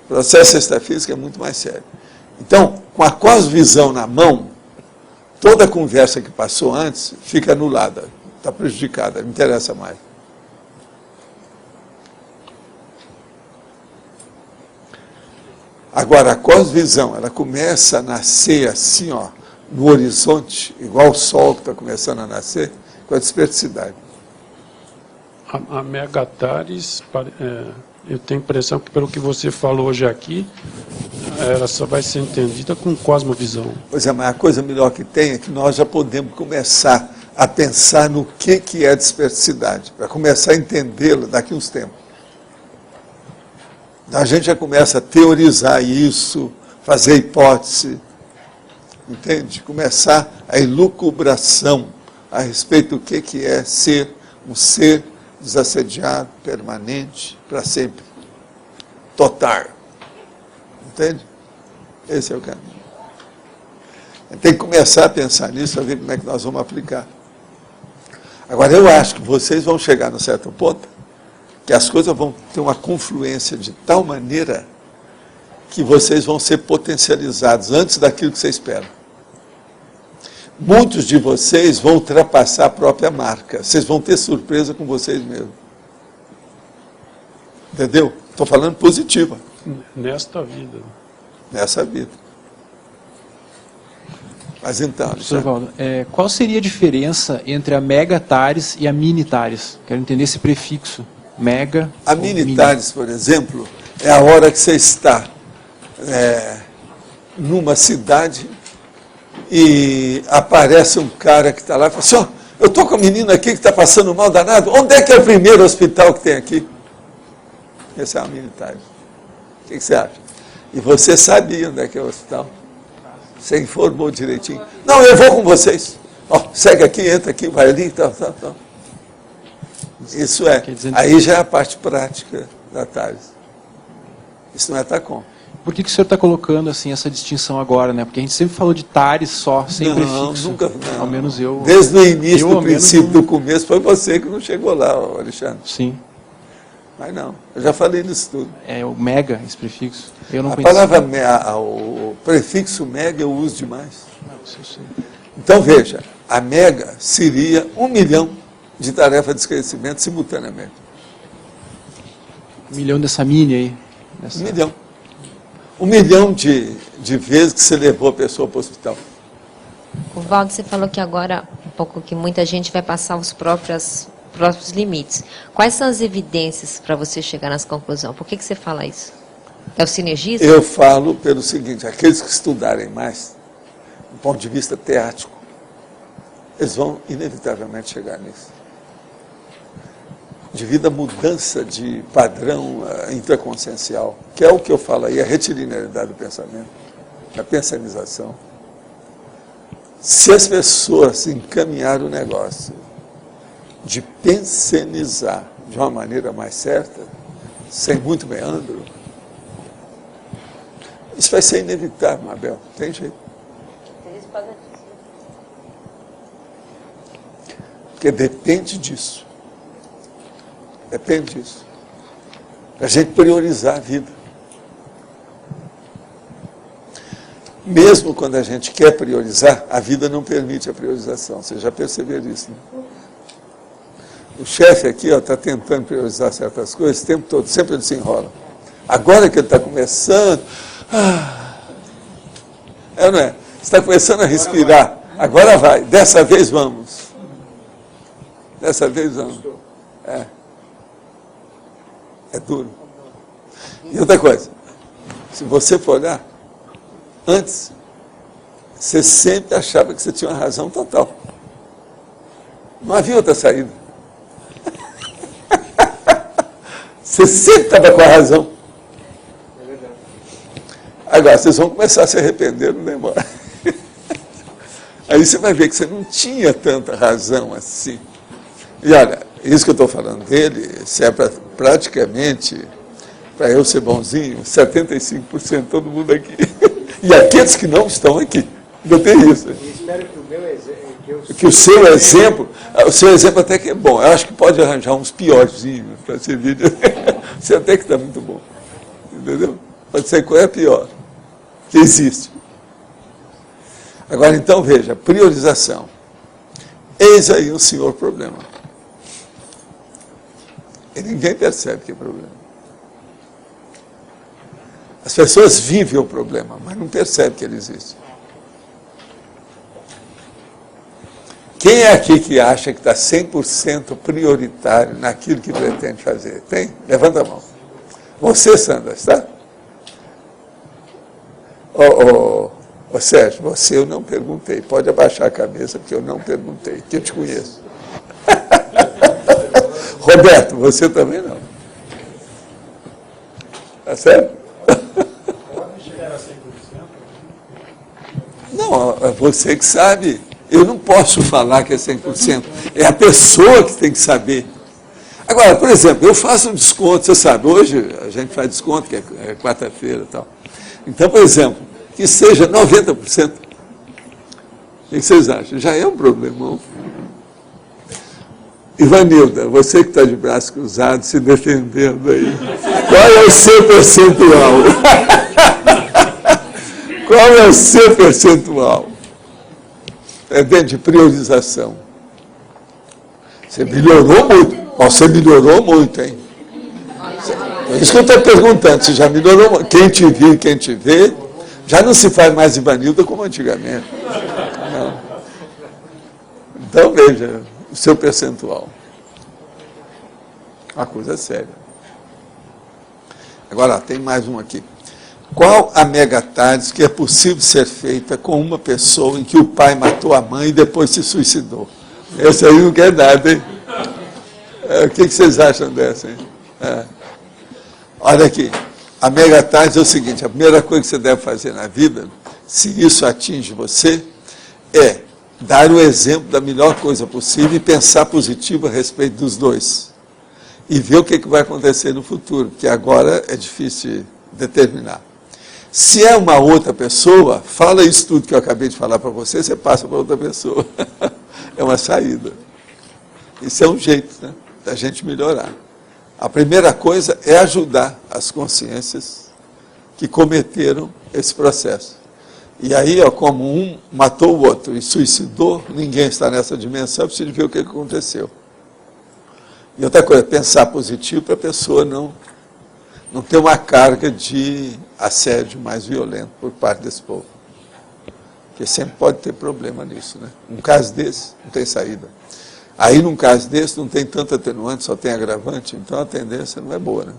O processo extrafísico é muito mais sério. Então, com a cosvisão na mão, toda a conversa que passou antes fica anulada, está prejudicada, não interessa mais. Agora, a cosvisão, ela começa a nascer assim, ó, no horizonte, igual o sol que está começando a nascer, com a dispersidade. A Megatares, eu tenho a impressão que, pelo que você falou hoje aqui, ela só vai ser entendida com cosmovisão. Pois é, mas a coisa melhor que tem é que nós já podemos começar a pensar no que é a dispersidade, para começar a entendê-la daqui a uns tempos. A gente já começa a teorizar isso, fazer hipótese, entende? Começar a elucubração a respeito do que é ser um ser desassediado, permanente, para sempre. Total. Entende? Esse é o caminho. Tem que começar a pensar nisso, para ver como é que nós vamos aplicar. Agora, eu acho que vocês vão chegar num certo ponto que as coisas vão ter uma confluência de tal maneira que vocês vão ser potencializados antes daquilo que vocês esperam. Muitos de vocês vão ultrapassar a própria marca. Vocês vão ter surpresa com vocês mesmos. Entendeu? Estou falando positiva. Nesta vida. Nessa vida. Mas então, Professor Valdo, qual seria a diferença entre a megatares e a minitares? Quero entender esse prefixo. Mega. A minitares, por exemplo, é a hora que você está numa cidade e aparece um cara que está lá e fala assim, ó, eu estou com a menina aqui que está passando mal danado, onde é que é o primeiro hospital que tem aqui? Esse é a minitares. O que você acha? E você sabia onde é que é o hospital? Você informou direitinho. Não, eu vou com vocês. Ó, segue aqui, entra aqui, vai ali, tal. Isso aí já é a parte prática da TARES. Isso não é TACOM. Por que o senhor está colocando assim, essa distinção agora, né? Porque a gente sempre falou de TARES só, sem prefixo. Nunca, não. Ao menos eu... Desde o início, do princípio, do começo, foi você que não chegou lá, Alexandre. Sim. Mas não, eu já falei nisso tudo. É o mega, esse prefixo. Eu não a conhecia. Palavra, o prefixo mega eu uso demais. Então veja, a mega seria 1 milhão de tarefas de esclarecimento simultaneamente. 1 milhão dessa mini aí? 1 milhão. 1 milhão de vezes que você levou a pessoa para o hospital. O Valdo, você falou que agora, um pouco que muita gente vai passar os próprios limites. Quais são as evidências para você chegar nessa conclusão? Por que você fala isso? É o sinergismo? Eu falo pelo seguinte, aqueles que estudarem mais, do ponto de vista teático, eles vão inevitavelmente chegar nisso. Devido à mudança de padrão intraconsciencial, que é o que eu falo aí, a retilinearidade do pensamento, a pensanização. Se as pessoas encaminharem o negócio de pensenizar de uma maneira mais certa, sem muito meandro, isso vai ser inevitável, Mabel, tem jeito. Porque depende disso. Depende disso. A gente priorizar a vida. Mesmo quando a gente quer priorizar, a vida não permite a priorização. Vocês já perceberam isso, né? O chefe aqui está tentando priorizar certas coisas o tempo todo, sempre ele se enrola. Agora que ele está começando... não é? Você está começando a respirar. Agora vai. Dessa vez vamos. Dessa vez vamos. É duro. E outra coisa, se você for olhar, antes, você sempre achava que você tinha uma razão total. Não havia outra saída. Você sempre estava com a razão. Agora, vocês vão começar a se arrepender, não demora. Aí você vai ver que você não tinha tanta razão assim. E olha, isso que eu estou falando dele, se é praticamente, para eu ser bonzinho, 75% todo mundo aqui. E aqueles que não estão aqui. Não tem isso. E espero que o meu exemplo... Que o seu exemplo até que é bom. Eu acho que pode arranjar uns piorzinhos para esse vídeo. Você até que está muito bom. Entendeu? Pode ser qual é a pior que existe. Agora, então, veja, priorização. Eis aí o senhor problema. E ninguém percebe que é problema. As pessoas vivem o problema, mas não percebem que ele existe. Quem é aqui que acha que está 100% prioritário naquilo que pretende fazer? Tem? Levanta a mão. Você, Sandra, está? Ô Sérgio, você eu não perguntei. Pode abaixar a cabeça, porque eu não perguntei, que eu te conheço. Roberto, você também não. Tá certo? Não, é você que sabe. Eu não posso falar que é 100%. É a pessoa que tem que saber. Agora, por exemplo, eu faço um desconto, você sabe, hoje a gente faz desconto, que é quarta-feira e tal. Então, por exemplo, que seja 90%. O que vocês acham? Já é um problemão. Ivanilda, você que está de braço cruzado, se defendendo aí, qual é o seu percentual? Qual é o seu percentual? É dentro de priorização. Você melhorou muito. Você melhorou muito, hein? É isso que eu estou perguntando, se já melhorou muito. Quem te viu e quem te vê, já não se faz mais Ivanilda como antigamente. Não. Então, veja, o seu percentual. Uma coisa séria. Agora, tem mais um aqui. Qual a megatárise que é possível ser feita com uma pessoa em que o pai matou a mãe e depois se suicidou? Esse aí não quer nada, hein? O que vocês acham dessa, hein? Olha aqui. A megatárise é o seguinte, a primeira coisa que você deve fazer na vida, se isso atinge você, é dar o exemplo da melhor coisa possível e pensar positivo a respeito dos dois. E ver o que vai acontecer no futuro, porque agora é difícil determinar. Se é uma outra pessoa, fala isso tudo que eu acabei de falar para você, você passa para outra pessoa. É uma saída. Isso é um jeito, né, da gente melhorar. A primeira coisa é ajudar as consciências que cometeram esse processo. E aí, ó, como um matou o outro e suicidou, ninguém está nessa dimensão, precisa ver o que aconteceu. E outra coisa, pensar positivo para a pessoa não ter uma carga de assédio mais violento por parte desse povo. Porque sempre pode ter problema nisso, né? Um caso desse, não tem saída. Aí, num caso desse, não tem tanto atenuante, só tem agravante, então a tendência não é boa, né?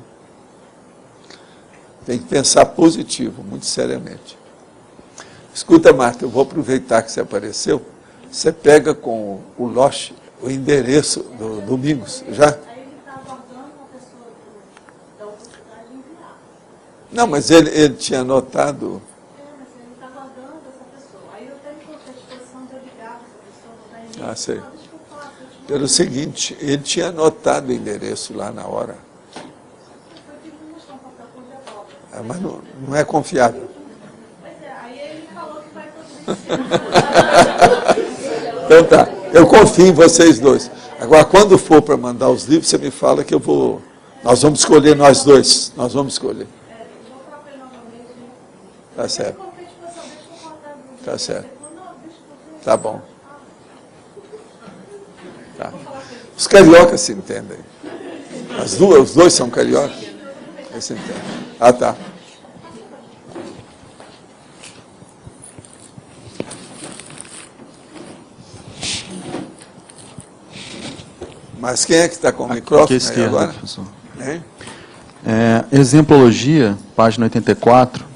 Tem que pensar positivo, muito seriamente. Escuta, Marta, eu vou aproveitar que você apareceu, você pega com o Loche o endereço do Domingos, já? Não, mas ele tinha anotado. Ah, sei. Pelo seguinte, ele tinha anotado o endereço lá na hora. Mas não é confiável. Então tá, eu confio em vocês dois. Agora, quando for para mandar os livros, você me fala que eu vou. Nós vamos escolher nós dois. Nós vamos escolher. Tá certo. Tá certo. Tá bom. Tá. Os cariocas se entendem. Os dois são cariocas. Eles se entendem. Ah, tá. Mas quem é que está com o microfone esquerda, agora? Professor. Exemplologia, página 84.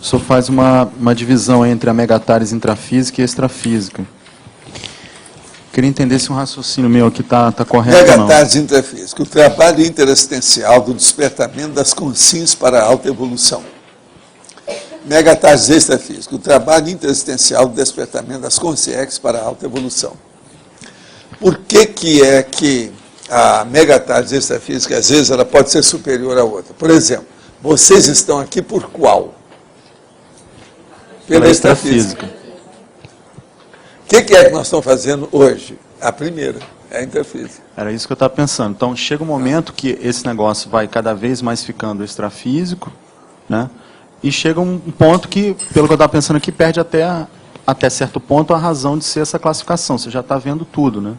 O senhor faz uma divisão entre a megatárise intrafísica e extrafísica. Queria entender se um raciocínio meu aqui está correto ou não. Megatárise intrafísica, o trabalho interassistencial do despertamento das consciências para a alta evolução. Megatárise extrafísica, o trabalho interassistencial do despertamento das consciências para a alta evolução. Por que é que a megatárise extrafísica, às vezes, ela pode ser superior à outra? Por exemplo, vocês estão aqui por qual? Pela extrafísica. O que é que nós estamos fazendo hoje? A primeira, é a intrafísica. Era isso que eu estava pensando. Então, chega um momento que esse negócio vai cada vez mais ficando extrafísico, né? E chega um ponto que, pelo que eu estava pensando aqui, perde até certo ponto a razão de ser essa classificação. Você já está vendo tudo, né?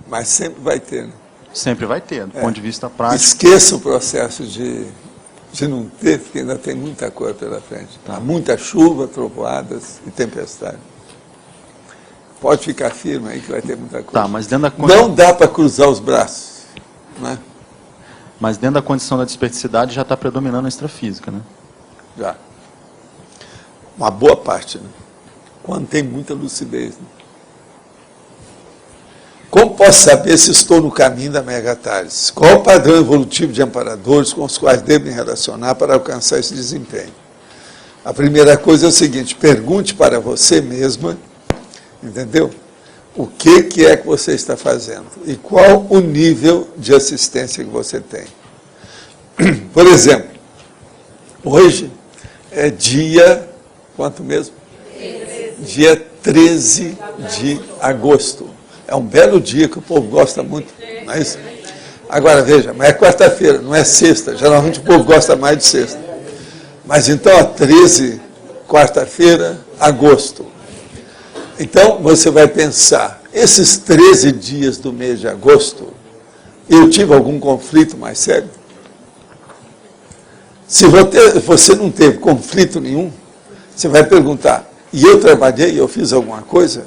Mas sempre vai ter, né? Sempre vai ter, do ponto de vista prático. Esqueça o processo de não ter, porque ainda tem muita coisa pela frente. Tá. Há muita chuva, trovoadas e tempestade. Pode ficar firme aí que vai ter muita coisa. Tá, mas dentro da não dá para cruzar os braços, né? Mas dentro da condição da desperticidade já está predominando a extrafísica, né? Já. Uma boa parte, né? Quando tem muita lucidez, né? Como posso saber se estou no caminho da megatárise? Qual o padrão evolutivo de amparadores com os quais devo me relacionar para alcançar esse desempenho? A primeira coisa é o seguinte, pergunte para você mesma, entendeu? O que é que você está fazendo? E qual o nível de assistência que você tem? Por exemplo, hoje é dia, quanto mesmo? dia 13 de agosto. É um belo dia que o povo gosta muito, não é isso? Agora, veja, mas é quarta-feira, não é sexta. Geralmente o povo gosta mais de sexta. Mas então, ó, 13, quarta-feira, agosto. Então, você vai pensar, esses 13 dias do mês de agosto, eu tive algum conflito mais sério? Se você não teve conflito nenhum, você vai perguntar, e eu trabalhei, eu fiz alguma coisa?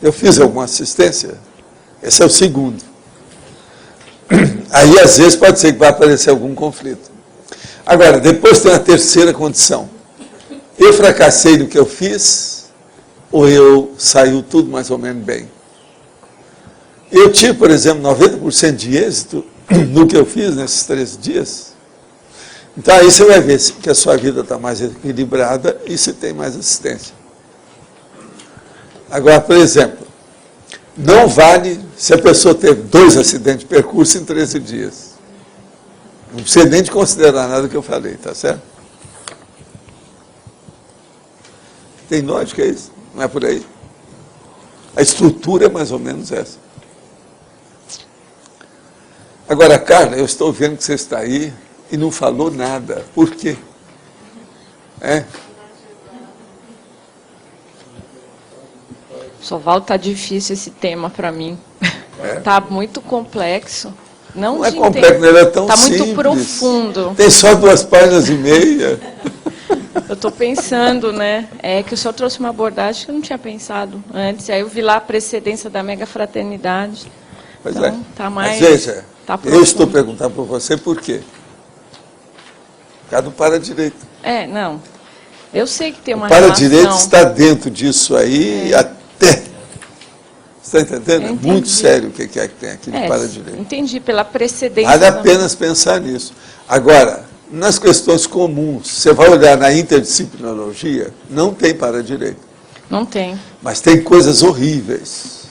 Eu fiz alguma assistência? Esse é o segundo. Aí, às vezes, pode ser que vai aparecer algum conflito. Agora, depois tem a terceira condição. Eu fracassei no que eu fiz, ou eu saiu tudo mais ou menos bem? Eu tive, por exemplo, 90% de êxito no que eu fiz nesses 13 dias. Então, aí você vai ver que a sua vida está mais equilibrada e se tem mais assistência. Agora, por exemplo, não vale se a pessoa teve 2 acidentes de percurso em 13 dias. Não precisa nem de considerar nada que eu falei, tá certo? Tem lógica isso? Não é por aí? A estrutura é mais ou menos essa. Agora, Carla, eu estou vendo que você está aí e não falou nada. Por quê? Soval, está difícil esse tema para mim. Está muito complexo. Não é complexo, ele é tão simples. Está muito profundo. Tem só 2 páginas e meia. Eu estou pensando, né? É que o senhor trouxe uma abordagem que eu não tinha pensado antes. Aí eu vi lá a precedência da mega fraternidade. Pois então, tá mais. Mas veja, tá eu estou perguntando para você por quê. Por causa do para-direito. Não. Eu sei que tem uma relação. O para-direito está dentro disso aí até. Você está entendendo? É muito sério o que é que tem aqui de para-direito. Entendi, pela precedência. Vale apenas pensar nisso. Agora, nas questões comuns, você vai olhar na interdisciplinologia, não tem para-direito. Não tem. Mas tem coisas horríveis.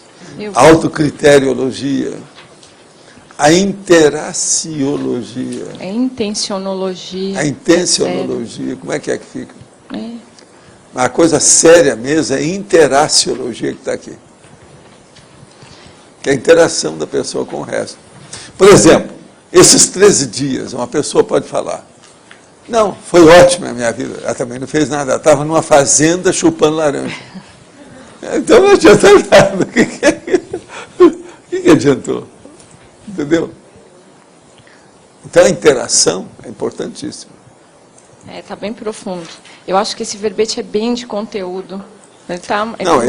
A autocriteriologia, a interaciologia. A intencionologia. A intencionologia, como é que fica? A coisa séria mesmo é a interaciologia que está aqui. Que é a interação da pessoa com o resto. Por exemplo, esses 13 dias, uma pessoa pode falar, não, foi ótima a minha vida, ela também não fez nada, ela estava numa fazenda chupando laranja. Então não adianta nada. O que adiantou? Entendeu? Então a interação é importantíssima. Está bem profundo. Eu acho que esse verbete é bem de conteúdo. Ele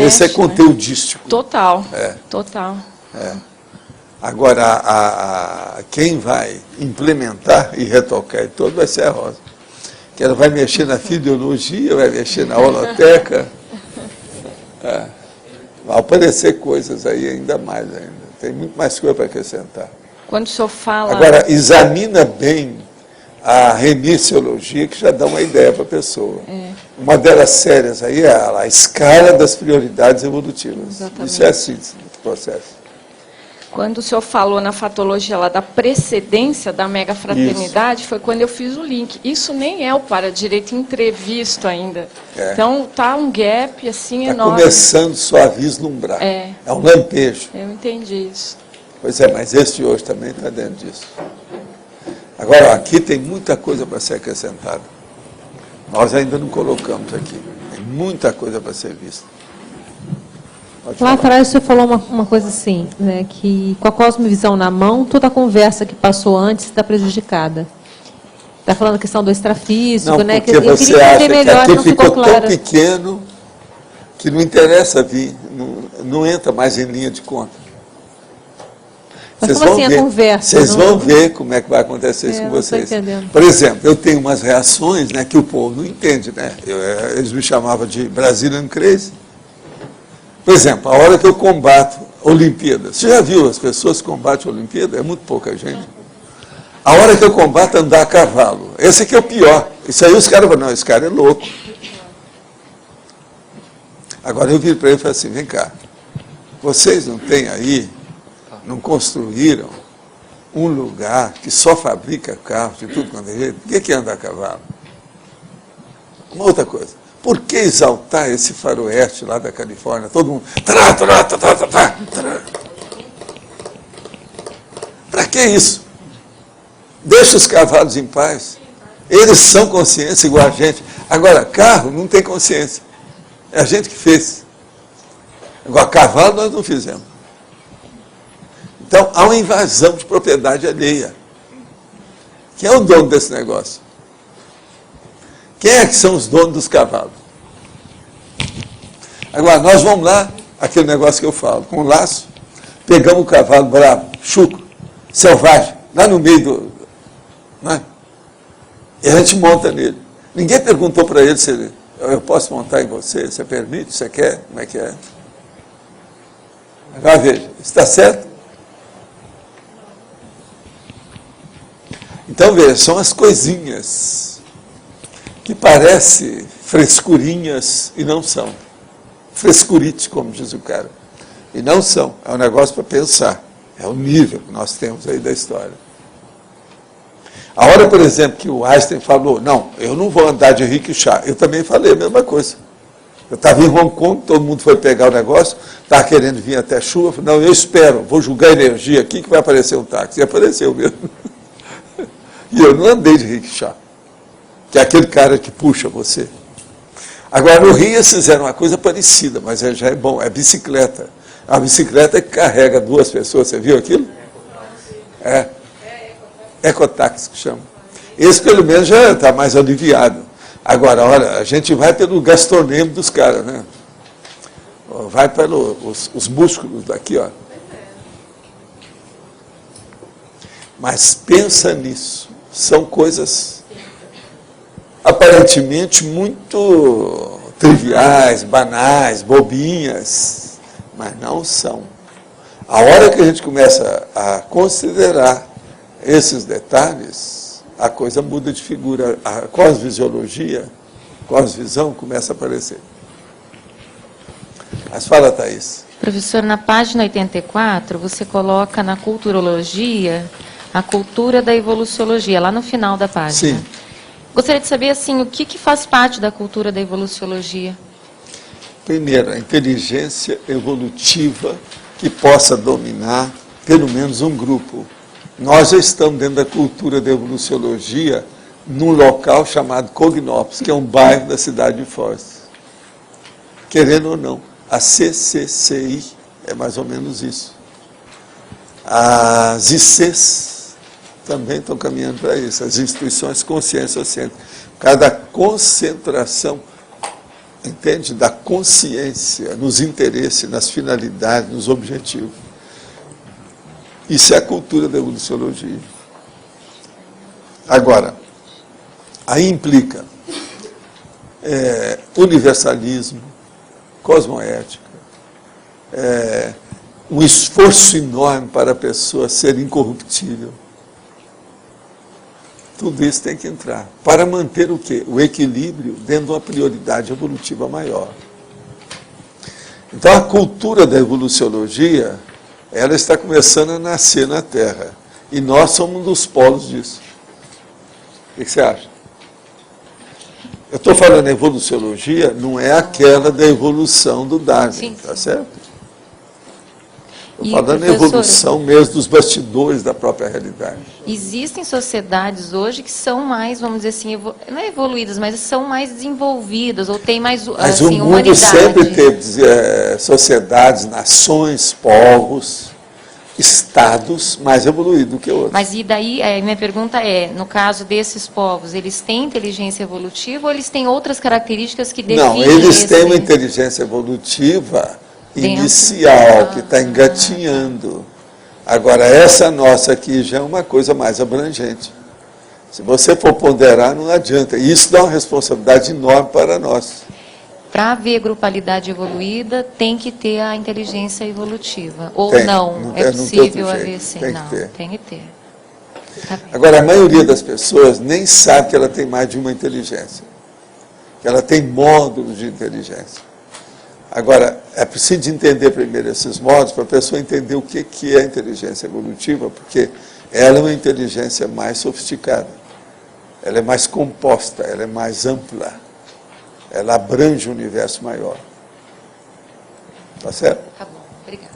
esse é conteudístico. Né? Total. Total. Agora, quem vai implementar e retocar e todo vai ser a Rosa. Que ela vai mexer na fideologia, vai mexer na holoteca. Vai aparecer coisas aí ainda mais ainda. Tem muito mais coisa para acrescentar. Quando o senhor fala... Agora, examina bem a remissiologia, que já dá uma ideia para a pessoa. Uma delas sérias aí é a escala das prioridades evolutivas. Exatamente. Isso é a síntese do processo. Quando o senhor falou na fatologia lá da precedência da mega fraternidade, foi quando eu fiz o link. Isso nem é o para-direito entrevisto ainda. Então, está um gap assim enorme. Está começando só a vislumbrar. É um lampejo. Eu entendi isso. Pois é, mas esse de hoje também está dentro disso. Agora, aqui tem muita coisa para ser acrescentada. Nós ainda não colocamos aqui. Tem muita coisa para ser vista. Lá atrás você falou uma coisa assim, né, que com a cosmovisão na mão, toda a conversa que passou antes está prejudicada. Está falando a questão do extrafísico, né? Porque você acha que aqui ficou tão pequeno que não interessa vir, não entra mais em linha de conta. Mas como assim a conversa? Vocês vão ver como é que vai acontecer isso com vocês. Por exemplo, eu tenho umas reações, né, que o povo não entende, né? Eles me chamavam de Brazilian Crazy. Por exemplo, a hora que eu combato Olimpíadas, você já viu as pessoas que combatem a Olimpíada? É muito pouca gente. A hora que eu combato andar a cavalo, esse aqui é o pior. Isso aí os caras falam, não, esse cara é louco. Agora eu viro para ele e falo assim, vem cá, vocês não têm aí, não construíram um lugar que só fabrica carros de tudo quanto é jeito? Por que anda a cavalo? Uma outra coisa. por que exaltar esse faroeste lá da Califórnia? Todo mundo... Para que isso? Deixa os cavalos em paz. Eles são consciência igual a gente. Agora, carro não tem consciência. É a gente que fez. Agora, cavalo nós não fizemos. Então, há uma invasão de propriedade alheia. Quem é o dono desse negócio? Quem é que são os donos dos cavalos? Agora, nós vamos lá, aquele negócio que eu falo, com o laço, pegamos o cavalo bravo, chucro, selvagem, lá no meio do... Né? E a gente monta nele. Ninguém perguntou para ele se ele, eu posso montar em você, você permite, você quer, como é que é? Agora veja, está certo? Então veja, são as coisinhas que parecem frescurinhas e não são. Frescurite, como diz o cara. E não são. É um negócio para pensar. É o nível que nós temos aí da história. A hora, por exemplo, que o Einstein falou, não, eu não vou andar de rickshaw. Eu também falei a mesma coisa. Eu estava em Hong Kong, todo mundo foi pegar o negócio, estava querendo vir até chuva. Falei, não, eu espero, vou julgar energia aqui que vai aparecer um táxi. E apareceu mesmo. E eu não andei de rickshaw, que é aquele cara que puxa você. Agora, no Rio, eles fizeram uma coisa parecida, mas já é bom, é bicicleta. A bicicleta que carrega duas pessoas, você viu aquilo? É. Ecotáxi que chama. Esse, pelo menos, já está mais aliviado. Agora, olha, a gente vai pelo gastronemo dos caras, né? Vai pelos os músculos daqui, ó. Mas pensa nisso. São coisas aparentemente muito triviais, banais, bobinhas, mas não são. A hora que a gente começa a considerar esses detalhes, a coisa muda de figura, a cosvisiologia, cosvisão começa a aparecer. Mas fala, Thaís. Professor, na página 84, você coloca na culturologia a cultura da evoluciologia, lá no final da página. Sim. Gostaria de saber, assim, o que faz parte da cultura da evoluciologia? Primeiro, a inteligência evolutiva que possa dominar pelo menos um grupo. Nós já estamos dentro da cultura da evoluciologia num local chamado Cognópolis, que é um bairro da cidade de Foz. Querendo ou não, a CCCI é mais ou menos isso. As ICs também estão caminhando para isso, as instituições de consciência científica. Cada concentração, entende, da consciência nos interesses, nas finalidades, nos objetivos. Isso é a cultura da evoluciologia. Agora, aí implica universalismo, cosmoética, um esforço enorme para a pessoa ser incorruptível. Tudo isso tem que entrar. Para manter o quê? O equilíbrio dentro de uma prioridade evolutiva maior. Então, a cultura da evoluciologia, ela está começando a nascer na Terra. E nós somos um dos polos disso. O que você acha? Eu estou falando evoluciologia, não é aquela da evolução do Darwin, tá certo? Estou falando da evolução mesmo dos bastidores da própria realidade. Existem sociedades hoje que são mais, vamos dizer assim, não é evoluídas, mas são mais desenvolvidas, ou têm mais, mas assim, o mundo humanidade. sempre teve sociedades, nações, povos, estados mais evoluídos do que outros. Mas e daí, minha pergunta é, no caso desses povos, eles têm inteligência evolutiva ou eles têm outras características que definem? Não, eles têm uma inteligência evolutiva inicial, que está engatinhando. Agora, essa nossa aqui já é uma coisa mais abrangente. Se você for ponderar, não adianta. E isso dá uma responsabilidade enorme para nós. Para haver grupalidade evoluída, tem que ter a inteligência evolutiva. Ou não é possível haver sim? Não, tem que ter. Tá. Agora, a maioria das pessoas nem sabe que ela tem mais de uma inteligência. Que ela tem módulos de inteligência. Agora, é preciso entender primeiro esses módulos para a pessoa entender o que é a inteligência evolutiva, porque ela é uma inteligência mais sofisticada. Ela é mais composta, ela é mais ampla. ela abrange um universo maior. Tá certo? Tá bom, obrigada.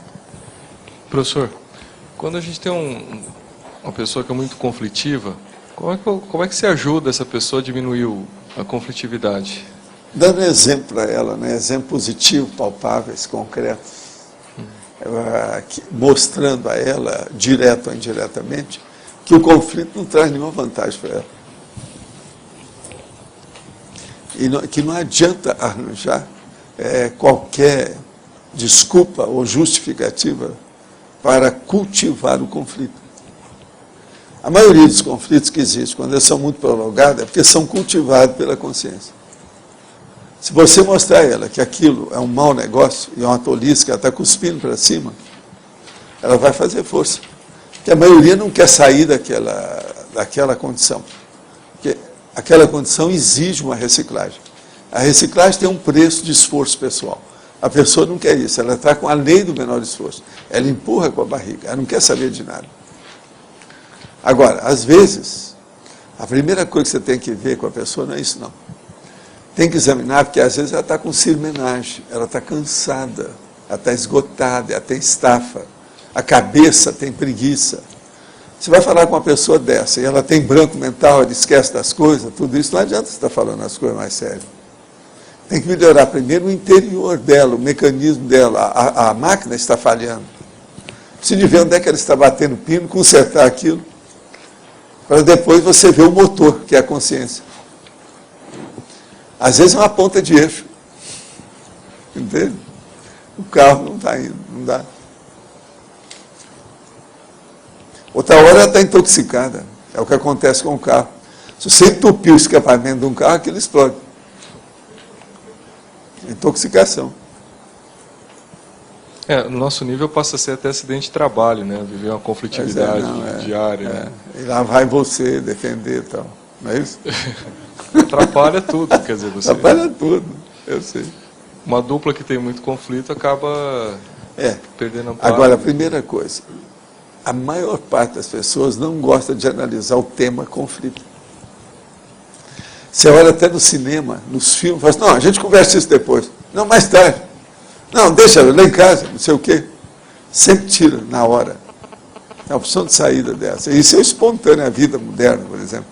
Professor, quando a gente tem uma pessoa que é muito conflitiva, como é que se ajuda essa pessoa a diminuir a conflitividade? Dando exemplo para ela, né? Exemplo positivo, palpáveis, concretos, mostrando a ela, direto ou indiretamente, que o conflito não traz nenhuma vantagem para ela. E que não adianta arranjar qualquer desculpa ou justificativa para cultivar o conflito. A maioria dos conflitos que existem, quando eles são muito prolongados, é porque são cultivados pela consciência. Se você mostrar a ela que aquilo é um mau negócio e é uma tolice que ela está cuspindo para cima, ela vai fazer força. Porque a maioria não quer sair daquela condição. Porque aquela condição exige uma reciclagem. A reciclagem tem um preço de esforço pessoal. A pessoa não quer isso, ela está com a lei do menor esforço. Ela empurra com a barriga, ela não quer saber de nada. Agora, às vezes, a primeira coisa que você tem que ver com a pessoa não é isso, não. Tem que examinar, porque às vezes ela está com cimenagem, ela está cansada, ela está esgotada, ela tem estafa, a cabeça tem preguiça. Você vai falar com uma pessoa dessa e ela tem branco mental, ela esquece das coisas, tudo isso, não adianta você estar falando as coisas mais sérias. Tem que melhorar primeiro o interior dela, o mecanismo dela, a máquina está falhando. Precisa de ver onde é que ela está batendo pino, consertar aquilo, para depois você ver o motor, que é a consciência. Às vezes é uma ponta de eixo. Entende? O carro não está indo, não dá. Outra hora ela está intoxicada. É o que acontece com o carro. Se você entupir o escapamento de um carro, aquilo explode. Intoxicação. No nosso nível passa a ser até acidente de trabalho, né? Viver uma conflitividade diária. Né? E lá vai você defender e tal. Não é isso? Atrapalha tudo, quer dizer, você... Atrapalha tudo, eu sei. Uma dupla que tem muito conflito acaba perdendo a Agora, a primeira coisa, a maior parte das pessoas não gosta de analisar o tema conflito. Você olha até no cinema, nos filmes, fala assim, não, a gente conversa isso depois. Não, mais tarde. Não, deixa lá em casa, não sei o quê. Sempre tira na hora. É a opção de saída dessa. Isso é espontâneo, a vida moderna, por exemplo.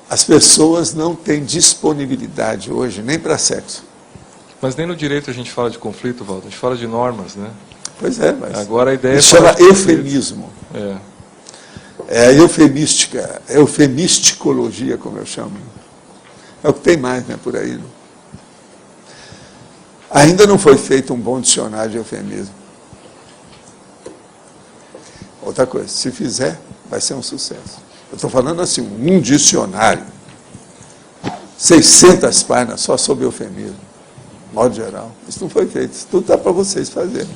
As pessoas não têm disponibilidade hoje, nem para sexo. Mas nem no direito a gente fala de conflito, Valdo, a gente fala de normas, né? Pois é, mas agora a ideia isso chama eufemismo. É a eufemística, é eufemisticologia, como eu chamo. É o que tem mais, né, por aí. Né? Ainda não foi feito um bom dicionário de eufemismo. Outra coisa, se fizer, vai ser um sucesso. Eu estou falando assim, um dicionário, 600 páginas só sobre eufemismo, de modo geral. Isso não foi feito, isso tudo está para vocês fazerem.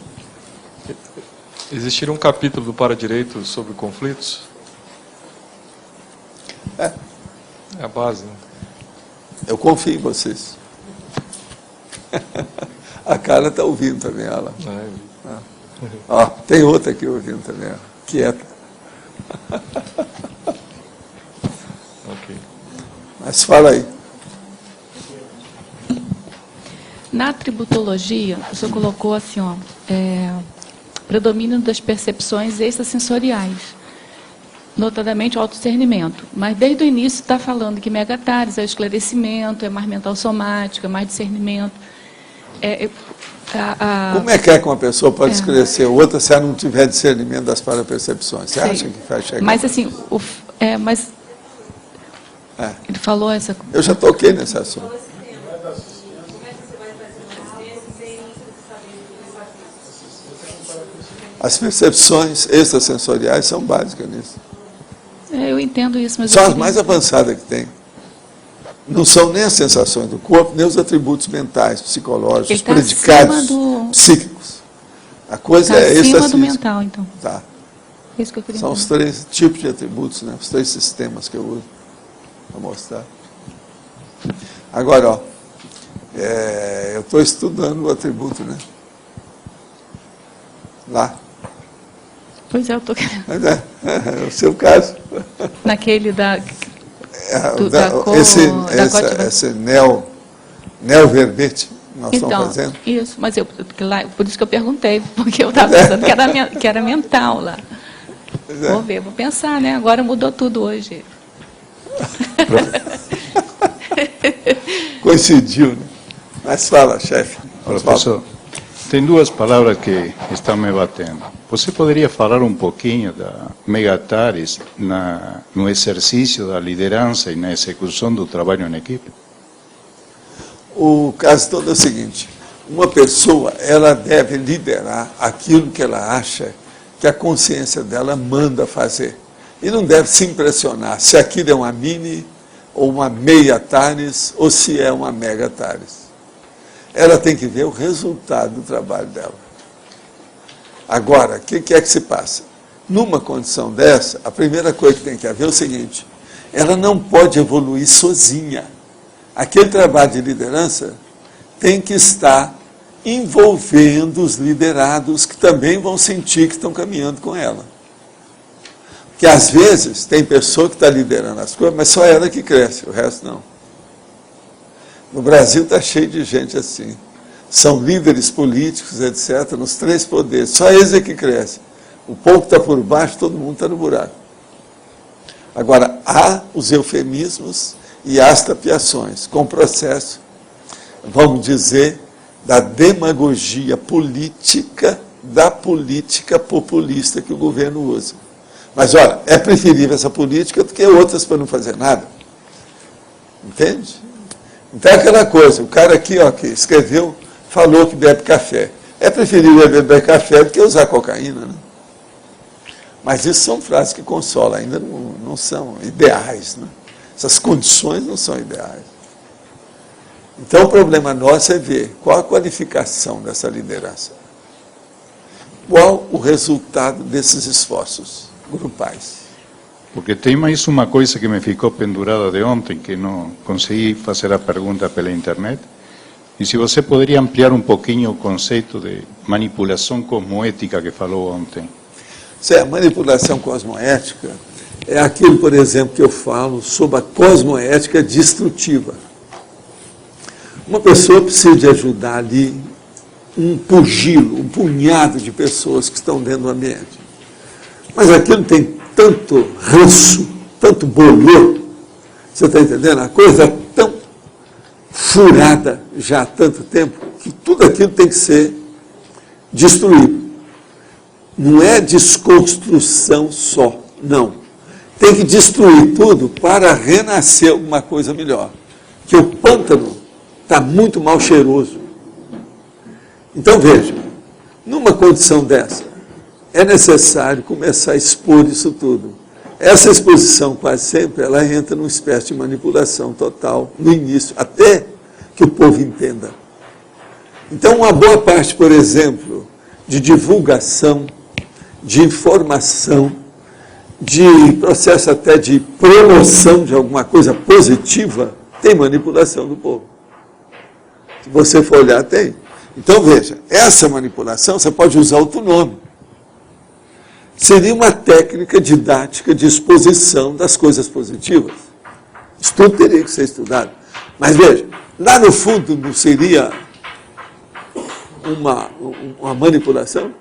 Existiria um capítulo do Para-Direito sobre conflitos? É a base, né? Eu confio em vocês. A Carla está ouvindo também, ela. Ó, tem outra aqui ouvindo também, ó. Quieta. Ok. Mas fala aí. Na tributologia, o senhor colocou assim, ó, predomínio das percepções extrasensoriais, notadamente o autodiscernimento. Mas desde o início está falando que megatares é o esclarecimento, é mais mental somático, é mais discernimento. Como é que uma pessoa pode esclarecer outra se ela não tiver discernimento das parapercepções? Você acha que vai chegar? Mas assim, ele falou essa... Eu já toquei nesse assunto. As percepções extrasensoriais são básicas nisso. Eu entendo isso, mas... São as mais avançadas que tem. Não são nem as sensações do corpo, nem os atributos mentais, psicológicos, os predicados psíquicos. A coisa é extrafísica. Acima do mental, então. Tá. Isso que eu queria São entender. os 3 tipos de atributos, né? Os 3 sistemas que eu uso para mostrar. Agora, ó, eu estou estudando o atributo, né? Lá. Pois é, eu estou querendo. Mas é o seu caso. Naquele da... esse neoverbete nós estamos fazendo? Isso, mas por isso que eu perguntei, porque eu estava pensando que era mental lá. Vou ver, vou pensar, né? Agora mudou tudo hoje. Coincidiu, né? Mas fala, chefe. Professor, tem duas palavras que estão me batendo. Você poderia falar um pouquinho da Megatares no exercício da liderança e na execução do trabalho em equipe? O caso todo é o seguinte: uma pessoa, ela deve liderar aquilo que ela acha que a consciência dela manda fazer. E não deve se impressionar se aquilo é uma mini, ou uma meia Tares, ou se é uma mega Tares. Ela tem que ver o resultado do trabalho dela. Agora, o que é que se passa? Numa condição dessa, a primeira coisa que tem que haver é o seguinte: ela não pode evoluir sozinha. Aquele trabalho de liderança tem que estar envolvendo os liderados que também vão sentir que estão caminhando com ela. Porque às vezes tem pessoa que está liderando as coisas, mas só ela que cresce, o resto não. No Brasil está cheio de gente assim. São líderes políticos, etc., nos 3 poderes. Só eles é que crescem. O povo que está por baixo, todo mundo está no buraco. Agora, há os eufemismos e as tapiações, com o processo, vamos dizer, da demagogia política, da política populista que o governo usa. Mas, olha, é preferível essa política do que outras para não fazer nada. Entende? Então é aquela coisa, o cara aqui, ó, que escreveu, falou que bebe café. É preferível beber café do que usar cocaína, né? Mas isso são frases que consolam, ainda não são ideais, né? Essas condições não são ideais. Então o problema nosso é ver qual a qualificação dessa liderança. Qual o resultado desses esforços grupais. Porque tem mais uma coisa que me ficou pendurada de ontem, que não consegui fazer a pergunta pela internet. E se você poderia ampliar um pouquinho o conceito de manipulação cosmoética que falou ontem. Sim, a manipulação cosmoética é aquilo, por exemplo, que eu falo sobre a cosmoética destrutiva. Uma pessoa precisa de ajudar ali um pugilo, um punhado de pessoas que estão dentro do ambiente. Mas aquilo tem tanto ranço, tanto bolor, você está entendendo? A coisa é tão furada já há tanto tempo que tudo aquilo tem que ser destruído. Não é desconstrução só, não. Tem que destruir tudo para renascer alguma coisa melhor. Que o pântano está muito mal cheiroso. Então veja, numa condição dessa, é necessário começar a expor isso tudo. Essa exposição, quase sempre, ela entra numa espécie de manipulação total, no início, até que o povo entenda. Então, uma boa parte, por exemplo, de divulgação, de informação, de processo até de promoção de alguma coisa positiva, tem manipulação do povo. Se você for olhar, tem. Então, veja, essa manipulação, você pode usar outro nome. Seria uma técnica didática de exposição das coisas positivas. Isso tudo teria que ser estudado. Mas veja, lá no fundo não seria uma manipulação?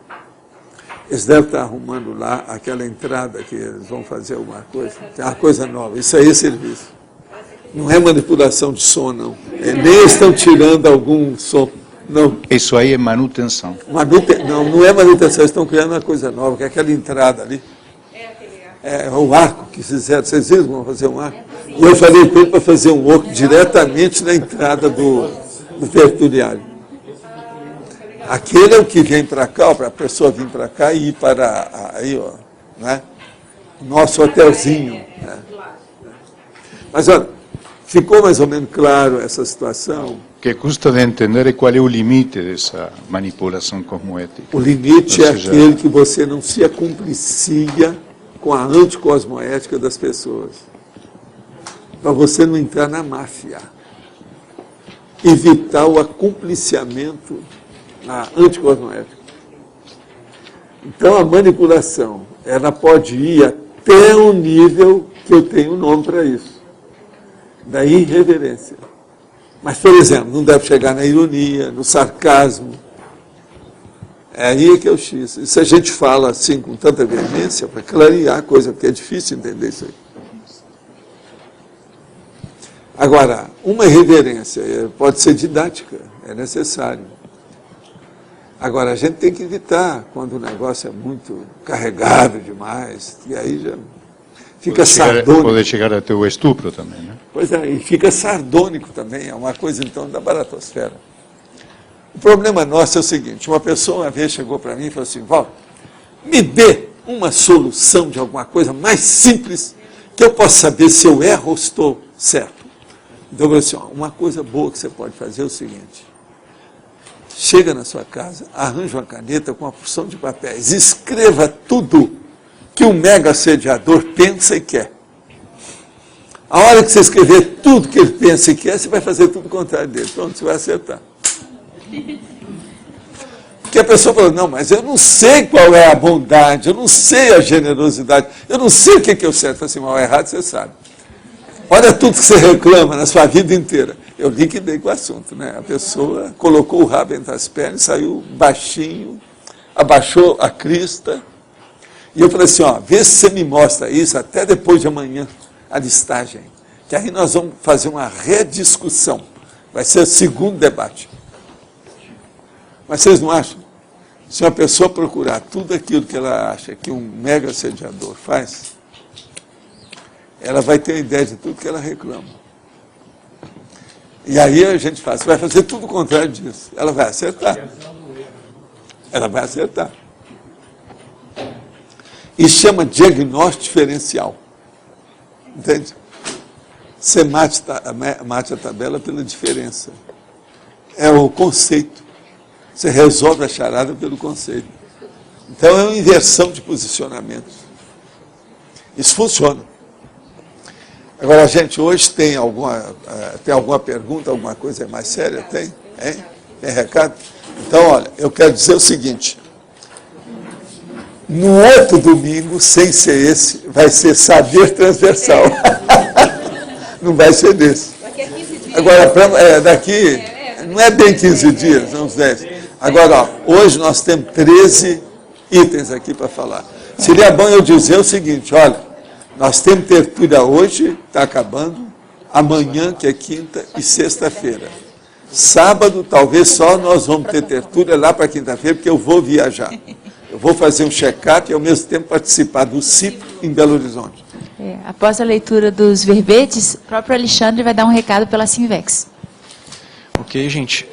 Eles devem estar arrumando lá aquela entrada que eles vão fazer alguma coisa. Tem uma coisa nova. Isso aí é serviço. Não é manipulação de som, não. Nem estão tirando algum som. Não. Isso aí é manutenção. Não, não é manutenção, eles estão criando uma coisa nova, que é aquela entrada ali. É o arco que fizeram. Vocês viram como fazer um arco? E eu falei com ele para fazer um arco diretamente na entrada do tertuliário. Aquele é o que vem para cá, para a pessoa vir para cá e ir para aí, ó, né? O nosso hotelzinho. Né? Mas olha, ficou mais ou menos claro essa situação? O que custa de entender é qual é o limite dessa manipulação cosmoética. O limite é aquele que você não se acumplicia com a anticosmoética das pessoas. Para você não entrar na máfia. Evitar o acumpliciamento na anticosmoética. Então a manipulação, ela pode ir até um nível que eu tenho um nome para isso. da irreverência. Mas, por exemplo, não deve chegar na ironia, no sarcasmo. É aí que é o X. E se a gente fala assim com tanta veemência, para clarear a coisa, porque é difícil entender isso aí. Agora, uma irreverência pode ser didática, é necessário. Agora, a gente tem que evitar quando o negócio é muito carregado demais, e aí já fica sardônico. Pode chegar até o estupro também, né? Pois é, e fica sardônico também, é uma coisa então da baratosfera. O problema nosso é o seguinte, uma pessoa uma vez chegou para mim e falou assim, Val, me dê uma solução de alguma coisa mais simples que eu possa saber se eu erro ou estou certo. Então eu falei assim, ó, uma coisa boa que você pode fazer é o seguinte, chega na sua casa, arranja uma caneta com uma porção de papéis, escreva tudo que um mega assediador pensa e quer. A hora que você escrever tudo que ele pensa e quer, você vai fazer tudo o contrário dele. Pronto, você vai acertar. Porque a pessoa fala, não, mas eu não sei qual é a bondade, eu não sei a generosidade, eu não sei o que é o certo. Eu falo assim, mas o errado você sabe. Olha tudo que você reclama na sua vida inteira. Eu liquidei com o assunto, né? A pessoa colocou o rabo entre as pernas, saiu baixinho, abaixou a crista. E eu falei assim, ó, vê se você me mostra isso até depois de amanhã, a listagem. Que aí nós vamos fazer uma rediscussão. Vai ser o segundo debate. Mas vocês não acham? Se uma pessoa procurar tudo aquilo que ela acha que um mega assediador faz, ela vai ter a ideia de tudo que ela reclama. E aí a gente faz, vai fazer tudo o contrário disso. Ela vai acertar. Ela vai acertar. Isso chama diagnóstico diferencial. Entende? Você mate a tabela pela diferença. É o conceito. Você resolve a charada pelo conceito. Então é uma inversão de posicionamento. Isso funciona. Agora, gente, hoje tem alguma pergunta, alguma coisa mais séria? Tem? Hein? Tem recado? Então, olha, eu quero dizer o seguinte. No outro domingo, sem ser esse, vai ser saber transversal. Não vai ser desse. Agora, daqui, não é bem 15 dias, são uns 10. Agora, ó, hoje nós temos 13 itens aqui para falar. Seria bom eu dizer o seguinte, olha, nós temos tertúlia hoje, está acabando, amanhã, que é quinta, e sexta-feira. Sábado, talvez só nós vamos ter tertúlia lá para quinta-feira, porque eu vou viajar. Eu vou fazer um check-up e, ao mesmo tempo, participar do CIP em Belo Horizonte. Após a leitura dos verbetes, o próprio Alexandre vai dar um recado pela Sinvex. Ok, gente.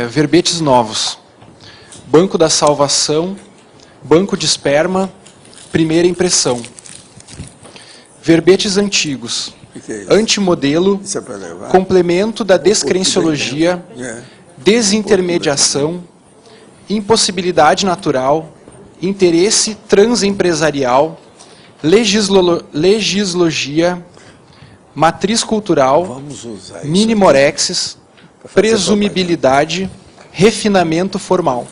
Verbetes novos. Banco da Salvação, Banco de Esperma, Primeira Impressão. Verbetes antigos. Antimodelo, complemento da descrenciologia, desintermediação, impossibilidade natural, interesse transempresarial, legislogia, matriz cultural, minimorexes, presumibilidade, refinamento formal.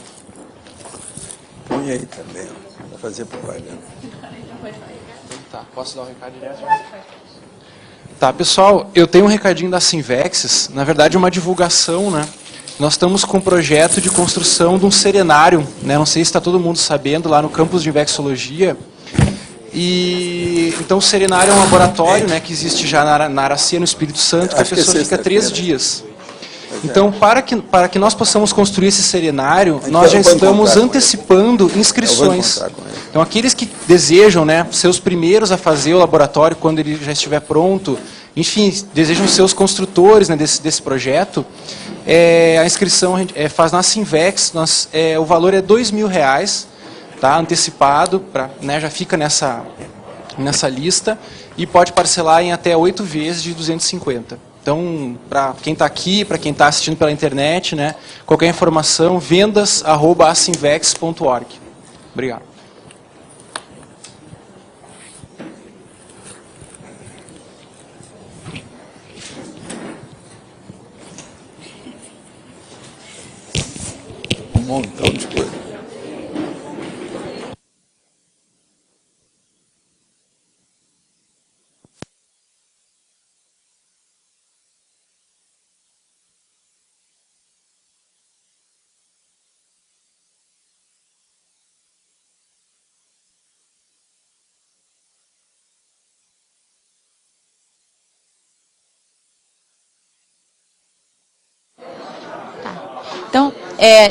Põe aí também, para fazer propaganda. Tá, posso dar um recado direto? Tá, pessoal, eu tenho um recadinho da Sinvexes, na verdade uma divulgação, né? Nós estamos com um projeto de construção de um serenário, né? Não sei se está todo mundo sabendo, lá no campus de Vexologia. E então o serenário é um laboratório, né, que existe já na Aracia, no Espírito Santo, que a pessoa fica 3 dias. Então, para que nós possamos construir esse serenário, nós já estamos antecipando inscrições. Então, aqueles que desejam, né, ser os primeiros a fazer o laboratório quando ele já estiver pronto, enfim, desejam ser os construtores, né, desse projeto, a inscrição faz na Sinvex, o valor é R$2.000, tá, antecipado, né, já fica nessa lista, e pode parcelar em até 8 vezes de 250. Então, para quem está aqui, para quem está assistindo pela internet, né, qualquer informação, vendas@asinvex.org. Obrigado. Um montão de coisa.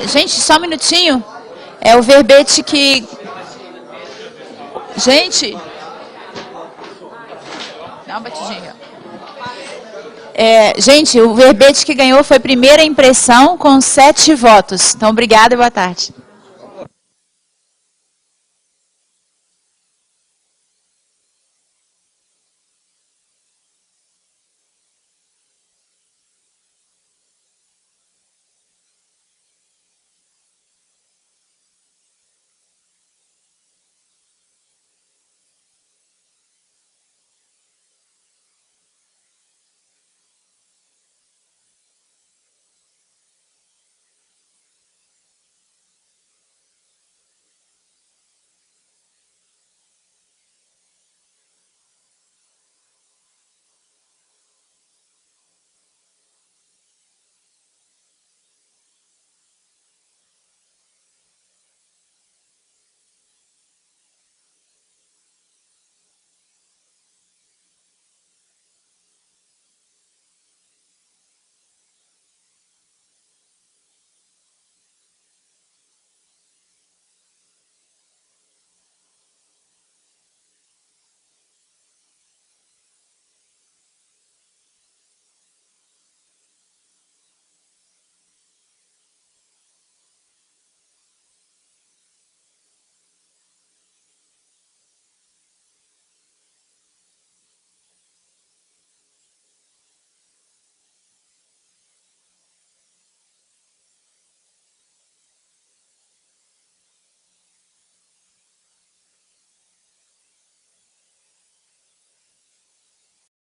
Gente, só um minutinho. É o verbete que... Gente... Dá uma batidinha. Gente, o verbete que ganhou foi primeira impressão com 7 votos. Então, obrigada e boa tarde.